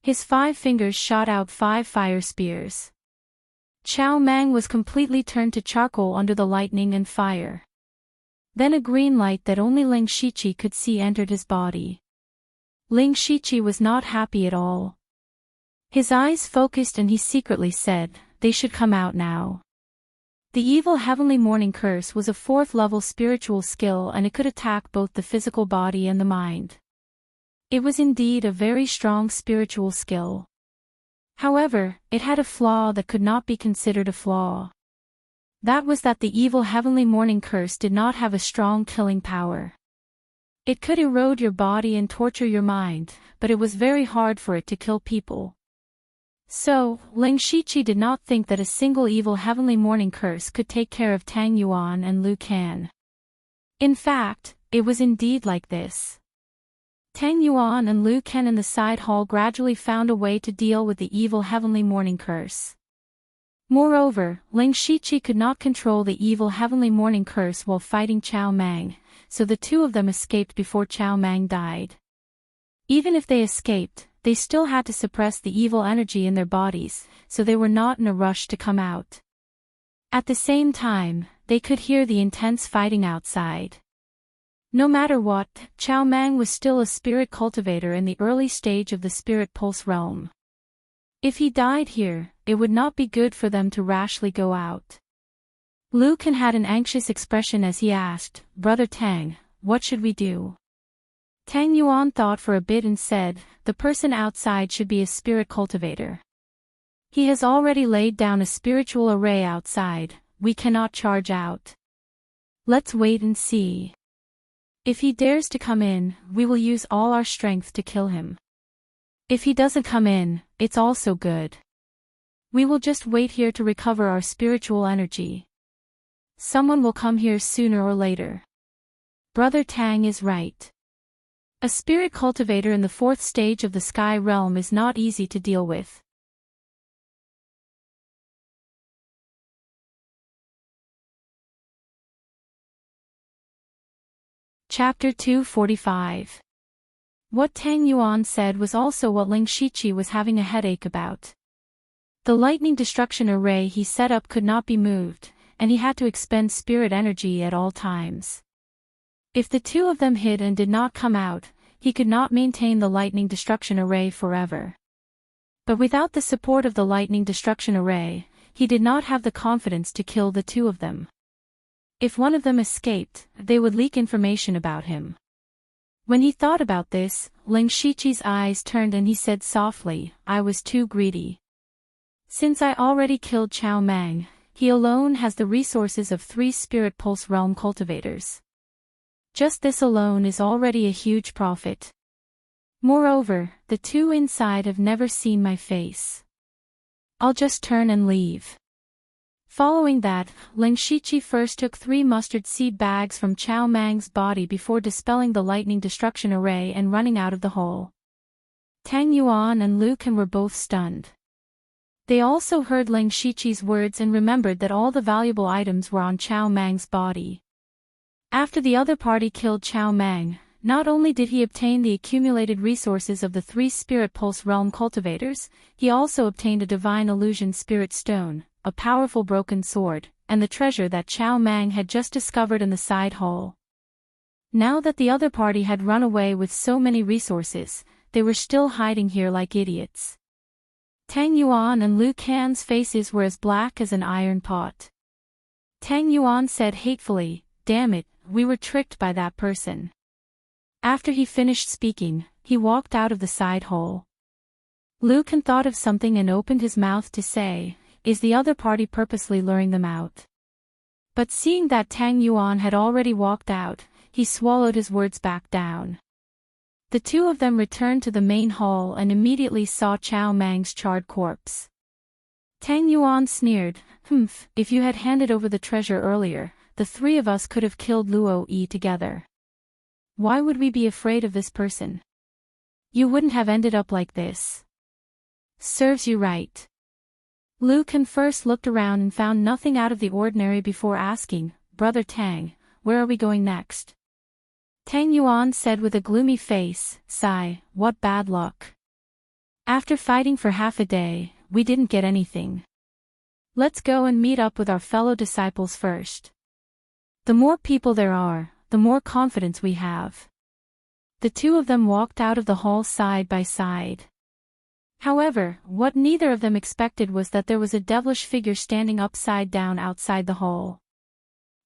His 5 fingers shot out 5 fire spears. Chow Mang was completely turned to charcoal under the lightning and fire. Then a green light that only Ling Shiqi could see entered his body. Ling Shiqi was not happy at all. His eyes focused and he secretly said, "They should come out now." The evil heavenly morning curse was a 4th level spiritual skill and it could attack both the physical body and the mind. It was indeed a very strong spiritual skill. However, it had a flaw that could not be considered a flaw. That was that the evil heavenly morning curse did not have a strong killing power. It could erode your body and torture your mind, but it was very hard for it to kill people. So, Ling Shiqi did not think that a single evil heavenly morning curse could take care of Tang Yuan and Lu Can. In fact, it was indeed like this. Tang Yuan and Lu Can in the side hall gradually found a way to deal with the evil heavenly morning curse. Moreover, Ling Shiqi could not control the evil heavenly morning curse while fighting Chow Mang, so the two of them escaped before Chow Mang died. Even if they escaped, they still had to suppress the evil energy in their bodies, so they were not in a rush to come out. At the same time, they could hear the intense fighting outside. No matter what, Chow Mang was still a spirit cultivator in the early stage of the spirit pulse realm. If he died here, it would not be good for them to rashly go out. Lu Can had an anxious expression as he asked, "Brother Tang, what should we do?" Tang Yuan thought for a bit and said, "The person outside should be a spirit cultivator. He has already laid down a spiritual array outside, we cannot charge out. Let's wait and see. If he dares to come in, we will use all our strength to kill him. If he doesn't come in, it's also good. We will just wait here to recover our spiritual energy. Someone will come here sooner or later. Brother Tang is right. A spirit cultivator in the 4th stage of the sky realm is not easy to deal with." Chapter 245. What Tang Yuan said was also what Ling Shiqi was having a headache about. The lightning destruction array he set up could not be moved, and he had to expend spirit energy at all times. If the two of them hid and did not come out, he could not maintain the lightning destruction array forever. But without the support of the lightning destruction array, he did not have the confidence to kill the two of them. If one of them escaped, they would leak information about him. When he thought about this, Ling Shiqi's eyes turned and he said softly, "I was too greedy. Since I already killed Chow Mang, he alone has the resources of 3 spirit pulse realm cultivators. Just this alone is already a huge profit. Moreover, the two inside have never seen my face. I'll just turn and leave." Following that, Ling Shiqi first took 3 mustard seed bags from Chow Mang's body before dispelling the lightning destruction array and running out of the hole. Tang Yuan and Lu Can were both stunned. They also heard Ling Shiqi's words and remembered that all the valuable items were on Chao Mang's body. After the other party killed Chao Mang, not only did he obtain the accumulated resources of the 3 Spirit Pulse Realm cultivators, he also obtained a Divine Illusion Spirit Stone, a powerful broken sword, and the treasure that Chao Mang had just discovered in the side hall. Now that the other party had run away with so many resources, they were still hiding here like idiots. Tang Yuan and Lu Can's faces were as black as an iron pot. Tang Yuan said hatefully, "Damn it, we were tricked by that person." After he finished speaking, he walked out of the side hole. Lu Can thought of something and opened his mouth to say, "Is the other party purposely luring them out?" But seeing that Tang Yuan had already walked out, he swallowed his words back down. The 2 of them returned to the main hall and immediately saw Chao Mang's charred corpse. Tang Yuan sneered, "If you had handed over the treasure earlier, the 3 of us could have killed Luo Yi together. Why would we be afraid of this person? You wouldn't have ended up like this. Serves you right." Lu Can first looked around and found nothing out of the ordinary before asking, "Brother Tang, where are we going next?" Tang Yuan said with a gloomy face, "Sigh, what bad luck. After fighting for half a day, we didn't get anything. Let's go and meet up with our fellow disciples first. The more people there are, the more confidence we have." The 2 of them walked out of the hall side by side. However, what neither of them expected was that there was a devilish figure standing upside down outside the hall.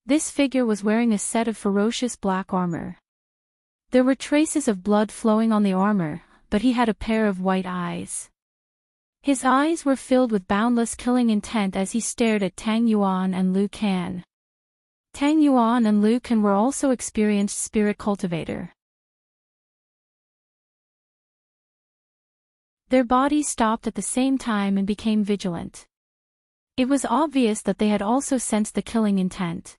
This figure was wearing a set of ferocious black armor. There were traces of blood flowing on the armor, but he had a pair of white eyes. His eyes were filled with boundless killing intent as he stared at Tang Yuan and Lu Can. Tang Yuan and Lu Can were also experienced spirit cultivator. Their bodies stopped at the same time and became vigilant. It was obvious that they had also sensed the killing intent.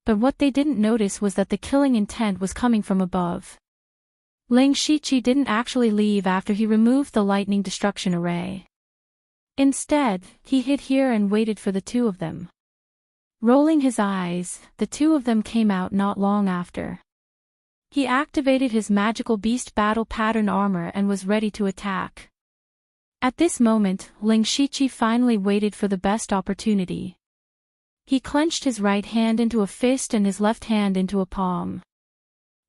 But what they didn't notice was that the killing intent was coming from above. Ling Shiqi didn't actually leave after he removed the lightning destruction array. Instead, he hid here and waited for the 2 of them. Rolling his eyes, the 2 of them came out not long after. He activated his magical beast battle pattern armor and was ready to attack. At this moment, Ling Shiqi finally waited for the best opportunity. He clenched his right hand into a fist and his left hand into a palm.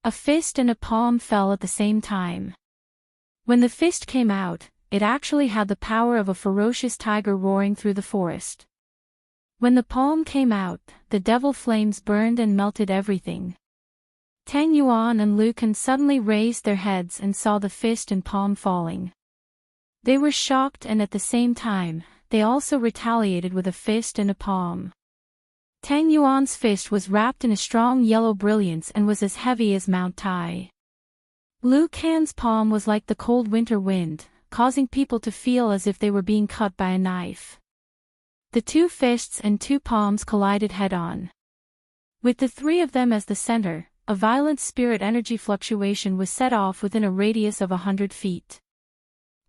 A fist and a palm fell at the same time. When the fist came out, it actually had the power of a ferocious tiger roaring through the forest. When the palm came out, the devil flames burned and melted everything. Tang Yuan and Lu Can suddenly raised their heads and saw the fist and palm falling. They were shocked and at the same time, they also retaliated with a fist and a palm. Tang Yuan's fist was wrapped in a strong yellow brilliance and was as heavy as Mount Tai. Lu Can's palm was like the cold winter wind, causing people to feel as if they were being cut by a knife. The 2 fists and 2 palms collided head-on. With the 3 of them as the center, a violent spirit energy fluctuation was set off within a radius of 100 feet.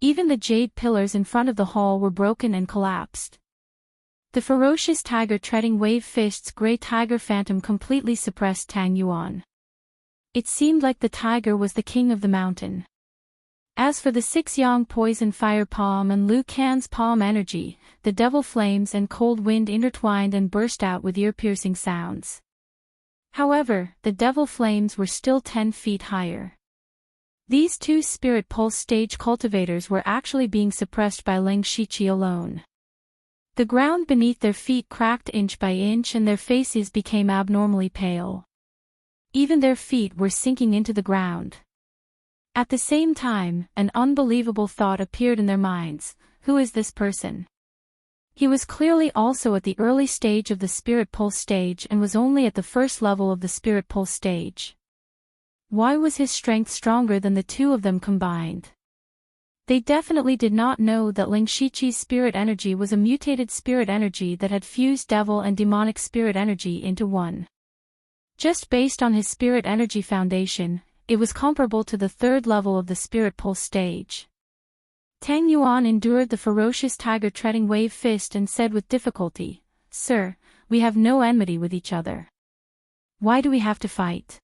Even the jade pillars in front of the hall were broken and collapsed. The ferocious tiger treading wave fist's Grey Tiger Phantom completely suppressed Tang Yuan. It seemed like the tiger was the king of the mountain. As for the 6 Yang Poison Fire Palm and Lu Can's palm energy, the devil flames and cold wind intertwined and burst out with ear-piercing sounds. However, the devil flames were still 10 feet higher. These 2 spirit pulse stage cultivators were actually being suppressed by Ling Shiqi alone. The ground beneath their feet cracked inch by inch and their faces became abnormally pale. Even their feet were sinking into the ground. At the same time, an unbelievable thought appeared in their minds: who is this person? He was clearly also at the early stage of the Spirit Pulse stage and was only at the first level of the Spirit Pulse stage. Why was his strength stronger than the 2 of them combined? They definitely did not know that Ling Shiqi's spirit energy was a mutated spirit energy that had fused devil and demonic spirit energy into one. Just based on his spirit energy foundation, it was comparable to the 3rd level of the Spirit Pulse stage. Tang Yuan endured the ferocious tiger treading wave fist and said with difficulty, "Sir, we have no enmity with each other. Why do we have to fight?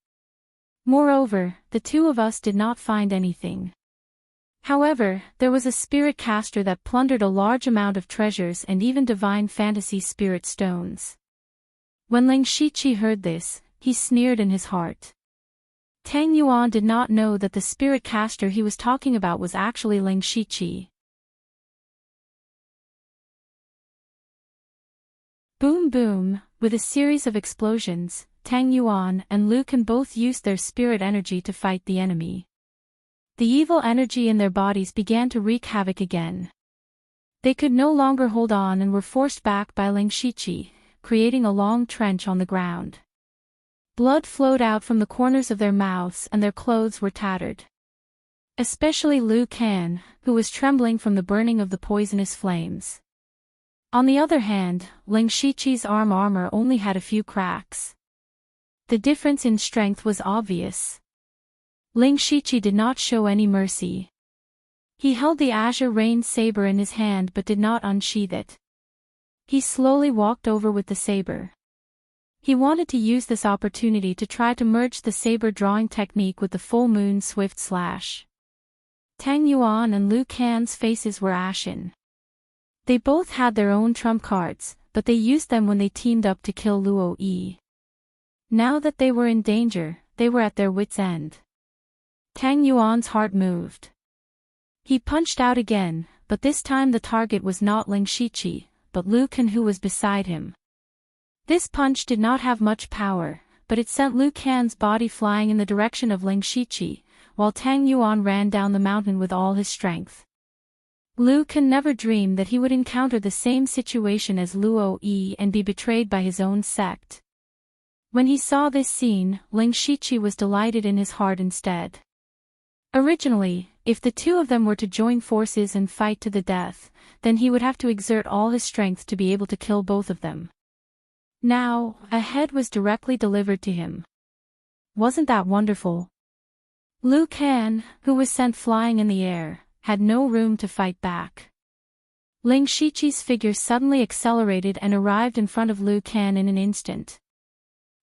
Moreover, the two of us did not find anything." However, there was a spirit caster that plundered a large amount of treasures and even divine fantasy spirit stones. When Ling Shiqi heard this, he sneered in his heart. Tang Yuan did not know that the spirit caster he was talking about was actually Ling Shiqi. Boom boom, with a series of explosions, Tang Yuan and Lu Can both used their spirit energy to fight the enemy. The evil energy in their bodies began to wreak havoc again. They could no longer hold on and were forced back by Ling Shiqi, creating a long trench on the ground. Blood flowed out from the corners of their mouths and their clothes were tattered. Especially Lu Can, who was trembling from the burning of the poisonous flames. On the other hand, Ling Shiqi's armor only had a few cracks. The difference in strength was obvious. Ling Shiqi did not show any mercy. He held the azure rain saber in his hand but did not unsheath it. He slowly walked over with the saber. He wanted to use this opportunity to try to merge the saber drawing technique with the full moon swift slash. Tang Yuan and Lu Can's faces were ashen. They both had their own trump cards, but they used them when they teamed up to kill Luo Yi. Now that they were in danger, they were at their wits' end. Tang Yuan's heart moved. He punched out again, but this time the target was not Ling Shiqi, but Lu Can, who was beside him. This punch did not have much power, but it sent Lu Can's body flying in the direction of Ling Shiqi, while Tang Yuan ran down the mountain with all his strength. Lu Can never dreamed that he would encounter the same situation as Luo Yi and be betrayed by his own sect. When he saw this scene, Ling Shiqi was delighted in his heart instead. Originally, if the two of them were to join forces and fight to the death, then he would have to exert all his strength to be able to kill both of them. Now, a head was directly delivered to him. Wasn't that wonderful? Lu Can, who was sent flying in the air, had no room to fight back. Ling Shiqi's figure suddenly accelerated and arrived in front of Lu Can in an instant.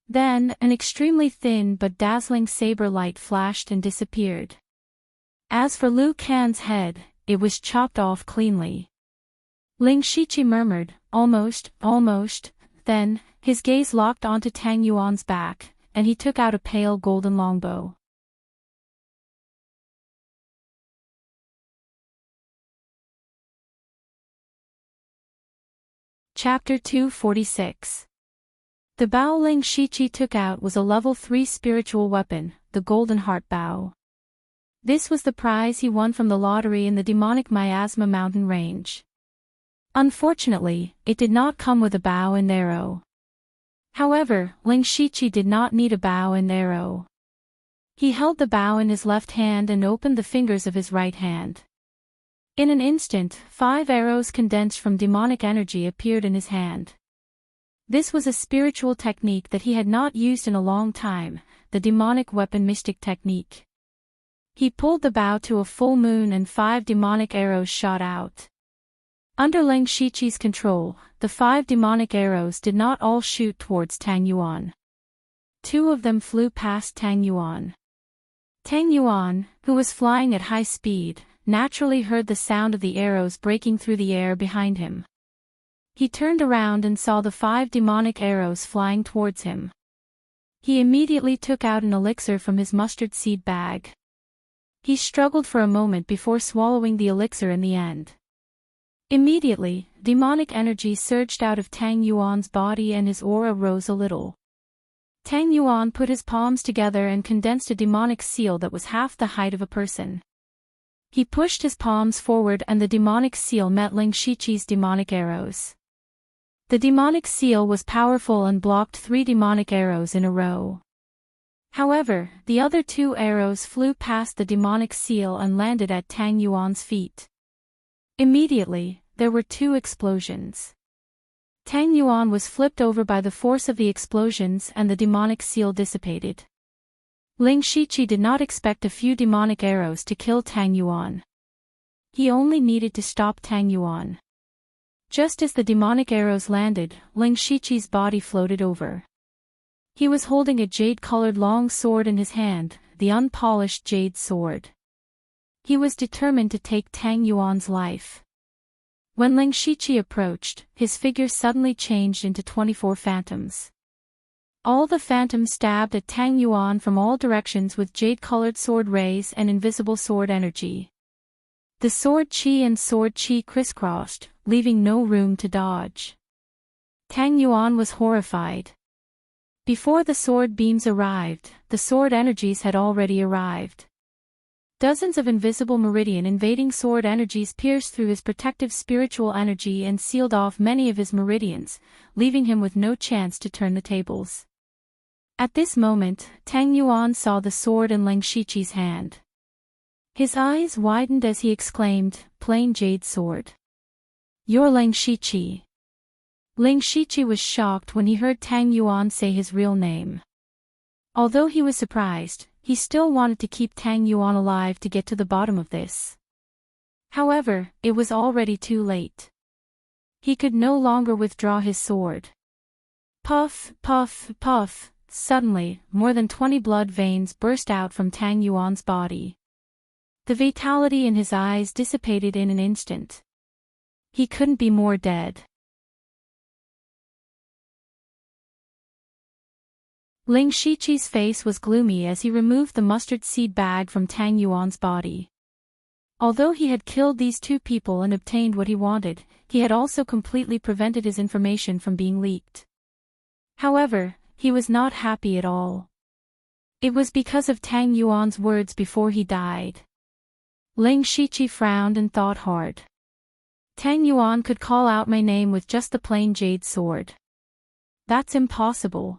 Then, an extremely thin but dazzling saber light flashed and disappeared. As for Lu Can's head, it was chopped off cleanly. Ling Shiqi murmured, almost, then, his gaze locked onto Tang Yuan's back, and he took out a pale golden longbow. Chapter 246. The bow Ling Shiqi took out was a level 3 spiritual weapon, the Golden Heart Bow. This was the prize he won from the lottery in the demonic Miasma mountain range. Unfortunately, it did not come with a bow and arrow. However, Ling Shiqi did not need a bow and arrow. He held the bow in his left hand and opened the fingers of his right hand. In an instant, 5 arrows condensed from demonic energy appeared in his hand. This was a spiritual technique that he had not used in a long time, the demonic weapon mystic technique. He pulled the bow to a full moon and 5 demonic arrows shot out. Under Ling Shiqi's control, the 5 demonic arrows did not all shoot towards Tang Yuan. 2 of them flew past Tang Yuan. Tang Yuan, who was flying at high speed, naturally heard the sound of the arrows breaking through the air behind him. He turned around and saw the 5 demonic arrows flying towards him. He immediately took out an elixir from his mustard seed bag. He struggled for a moment before swallowing the elixir in the end. Immediately, demonic energy surged out of Tang Yuan's body and his aura rose a little. Tang Yuan put his palms together and condensed a demonic seal that was half the height of a person. He pushed his palms forward and the demonic seal met Ling Shiqi's demonic arrows. The demonic seal was powerful and blocked 3 demonic arrows in a row. However, the other 2 arrows flew past the demonic seal and landed at Tang Yuan's feet. Immediately, there were 2 explosions. Tang Yuan was flipped over by the force of the explosions and the demonic seal dissipated. Ling Shiqi did not expect a few demonic arrows to kill Tang Yuan. He only needed to stop Tang Yuan. Just as the demonic arrows landed, Ling Shiqi's body floated over. He was holding a jade-colored long sword in his hand, the unpolished jade sword. He was determined to take Tang Yuan's life. When Ling Shiqi approached, his figure suddenly changed into 24 phantoms. All the phantoms stabbed at Tang Yuan from all directions with jade-colored sword rays and invisible sword energy. The sword chi and sword chi crisscrossed, leaving no room to dodge. Tang Yuan was horrified. Before the sword beams arrived, the sword energies had already arrived. Dozens of invisible meridian invading sword energies pierced through his protective spiritual energy and sealed off many of his meridians, leaving him with no chance to turn the tables. At this moment, Tang Yuan saw the sword in Ling Shiqi's hand. His eyes widened as he exclaimed, "Plain jade sword. You're Ling Shiqi." Ling Shiqi was shocked when he heard Tang Yuan say his real name. Although he was surprised, he still wanted to keep Tang Yuan alive to get to the bottom of this. However, it was already too late. He could no longer withdraw his sword. Puff, puff, puff, suddenly, more than 20 blood veins burst out from Tang Yuan's body. The vitality in his eyes dissipated in an instant. He couldn't be more dead. Ling Shiqi's face was gloomy as he removed the mustard seed bag from Tang Yuan's body. Although he had killed these two people and obtained what he wanted, he had also completely prevented his information from being leaked. However, he was not happy at all. It was because of Tang Yuan's words before he died. Ling Shiqi frowned and thought hard. Tang Yuan could call out my name with just the plain jade sword. That's impossible.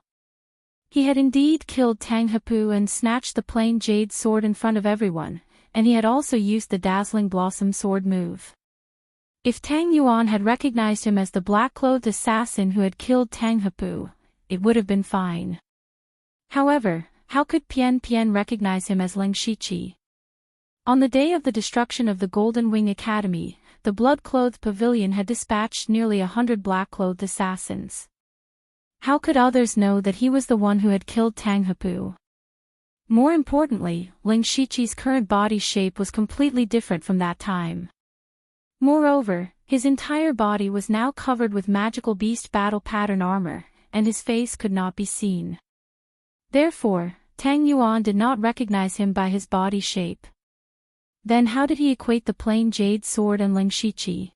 He had indeed killed Tang Hepu and snatched the plain jade sword in front of everyone, and he had also used the dazzling blossom sword move. If Tang Yuan had recognized him as the black-clothed assassin who had killed Tang Hepu, it would have been fine. However, how could Pian Pian recognize him as Ling Shiqi? On the day of the destruction of the Golden Wing Academy, the blood-clothed pavilion had dispatched nearly 100 black-clothed assassins. How could others know that he was the one who had killed Tang Hepu? More importantly, Ling Shiqi's current body shape was completely different from that time. Moreover, his entire body was now covered with magical beast battle pattern armor, and his face could not be seen. Therefore, Tang Yuan did not recognize him by his body shape. Then how did he equate the plain jade sword and Ling Shiqi?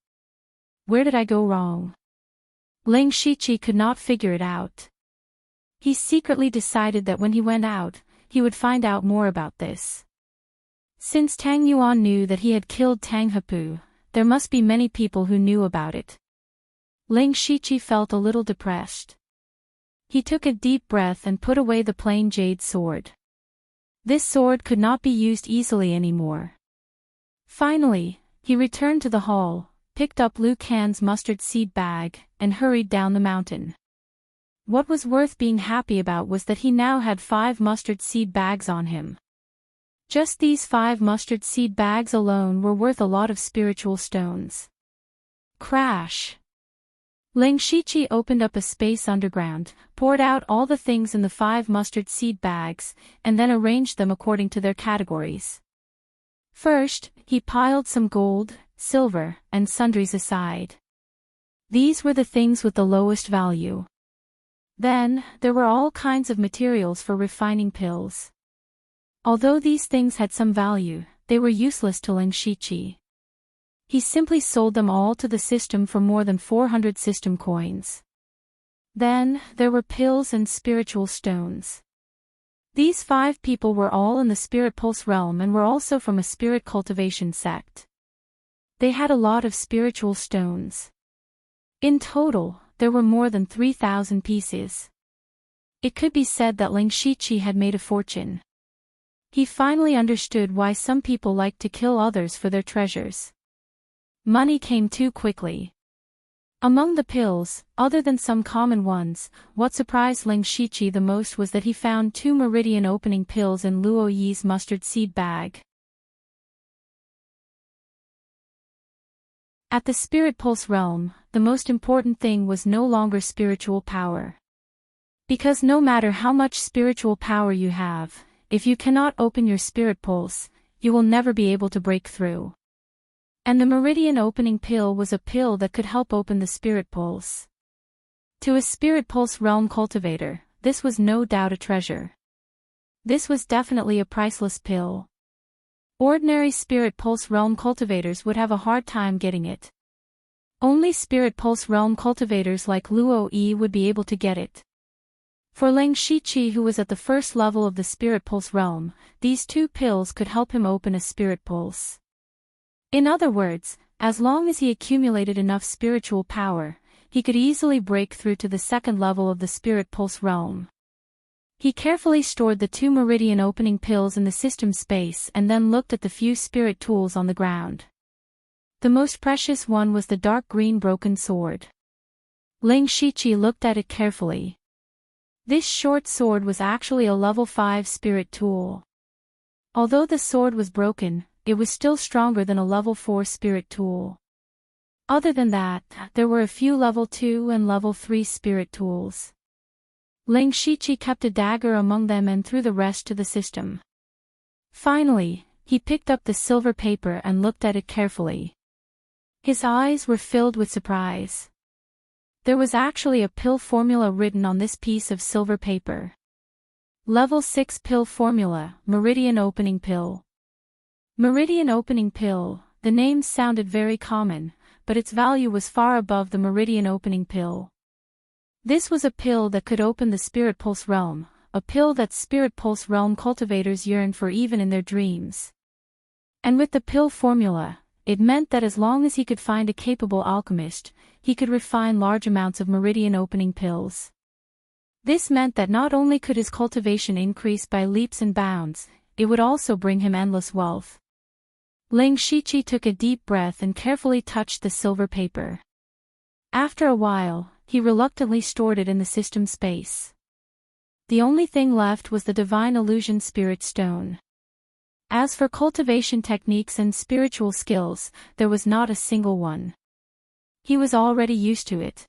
Where did I go wrong? Ling Shiqi could not figure it out. He secretly decided that when he went out, he would find out more about this. Since Tang Yuan knew that he had killed Tang Hepu, there must be many people who knew about it. Ling Shiqi felt a little depressed. He took a deep breath and put away the plain jade sword. This sword could not be used easily anymore. Finally, he returned to the hall, picked up Liu Can's mustard seed bag, and hurried down the mountain. What was worth being happy about was that he now had 5 mustard seed bags on him. Just these 5 mustard seed bags alone were worth a lot of spiritual stones. Crash! Ling Shiqi opened up a space underground, poured out all the things in the 5 mustard seed bags, and then arranged them according to their categories. First, he piled some gold, silver, and sundries aside. These were the things with the lowest value. Then, there were all kinds of materials for refining pills. Although these things had some value, they were useless to Ling Shiqi. He simply sold them all to the system for more than 400 system coins. Then, there were pills and spiritual stones. These 5 people were all in the Spirit Pulse realm and were also from a spirit cultivation sect. They had a lot of spiritual stones. In total, there were more than 3,000 pieces. It could be said that Ling Shiqi had made a fortune. He finally understood why some people liked to kill others for their treasures. Money came too quickly. Among the pills, other than some common ones, what surprised Ling Shiqi the most was that he found 2 meridian opening pills in Luo Yi's mustard seed bag. At the Spirit Pulse realm, the most important thing was no longer spiritual power. Because no matter how much spiritual power you have, if you cannot open your Spirit Pulse, you will never be able to break through. And the Meridian Opening Pill was a pill that could help open the Spirit Pulse. To a Spirit Pulse realm cultivator, this was no doubt a treasure. This was definitely a priceless pill. Ordinary Spirit Pulse realm cultivators would have a hard time getting it. Only Spirit Pulse realm cultivators like Luo Yi would be able to get it. For Leng Shiqi, who was at the first level of the Spirit Pulse realm, these two pills could help him open a Spirit Pulse. In other words, as long as he accumulated enough spiritual power, he could easily break through to the second level of the Spirit Pulse realm. He carefully stored the two meridian opening pills in the system space and then looked at the few spirit tools on the ground. The most precious one was the dark green broken sword. Leng Shiqi looked at it carefully. This short sword was actually a level 5 spirit tool. Although the sword was broken, it was still stronger than a level 4 spirit tool. Other than that, there were a few level 2 and level 3 spirit tools. Leng Shiqi kept a dagger among them and threw the rest to the system. Finally, he picked up the silver paper and looked at it carefully. His eyes were filled with surprise. There was actually a pill formula written on this piece of silver paper. Level 6 pill formula, Meridian Opening Pill. Meridian Opening Pill, the name sounded very common, but its value was far above the Meridian Opening Pill. This was a pill that could open the Spirit Pulse realm, a pill that Spirit Pulse realm cultivators yearned for even in their dreams. And with the pill formula, it meant that as long as he could find a capable alchemist, he could refine large amounts of meridian opening pills. This meant that not only could his cultivation increase by leaps and bounds, it would also bring him endless wealth. Leng Shiqi took a deep breath and carefully touched the silver paper. After a while, he reluctantly stored it in the system space. The only thing left was the Divine Illusion Spirit Stone. As for cultivation techniques and spiritual skills, there was not a single one. He was already used to it.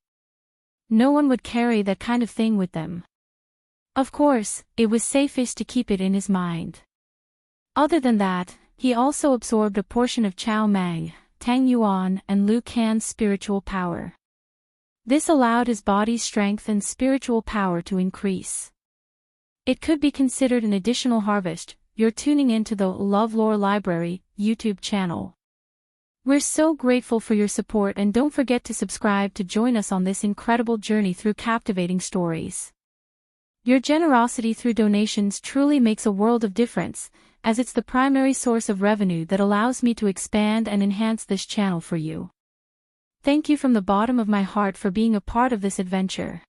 No one would carry that kind of thing with them. Of course, it was safest to keep it in his mind. Other than that, he also absorbed a portion of Chao Mang, Tang Yuan and Lu Can's spiritual power. This allowed his body's strength and spiritual power to increase. It could be considered an additional harvest. You're tuning into the LoveLore Library YouTube channel. We're so grateful for your support, and don't forget to subscribe to join us on this incredible journey through captivating stories. Your generosity through donations truly makes a world of difference, as it's the primary source of revenue that allows me to expand and enhance this channel for you. Thank you from the bottom of my heart for being a part of this adventure.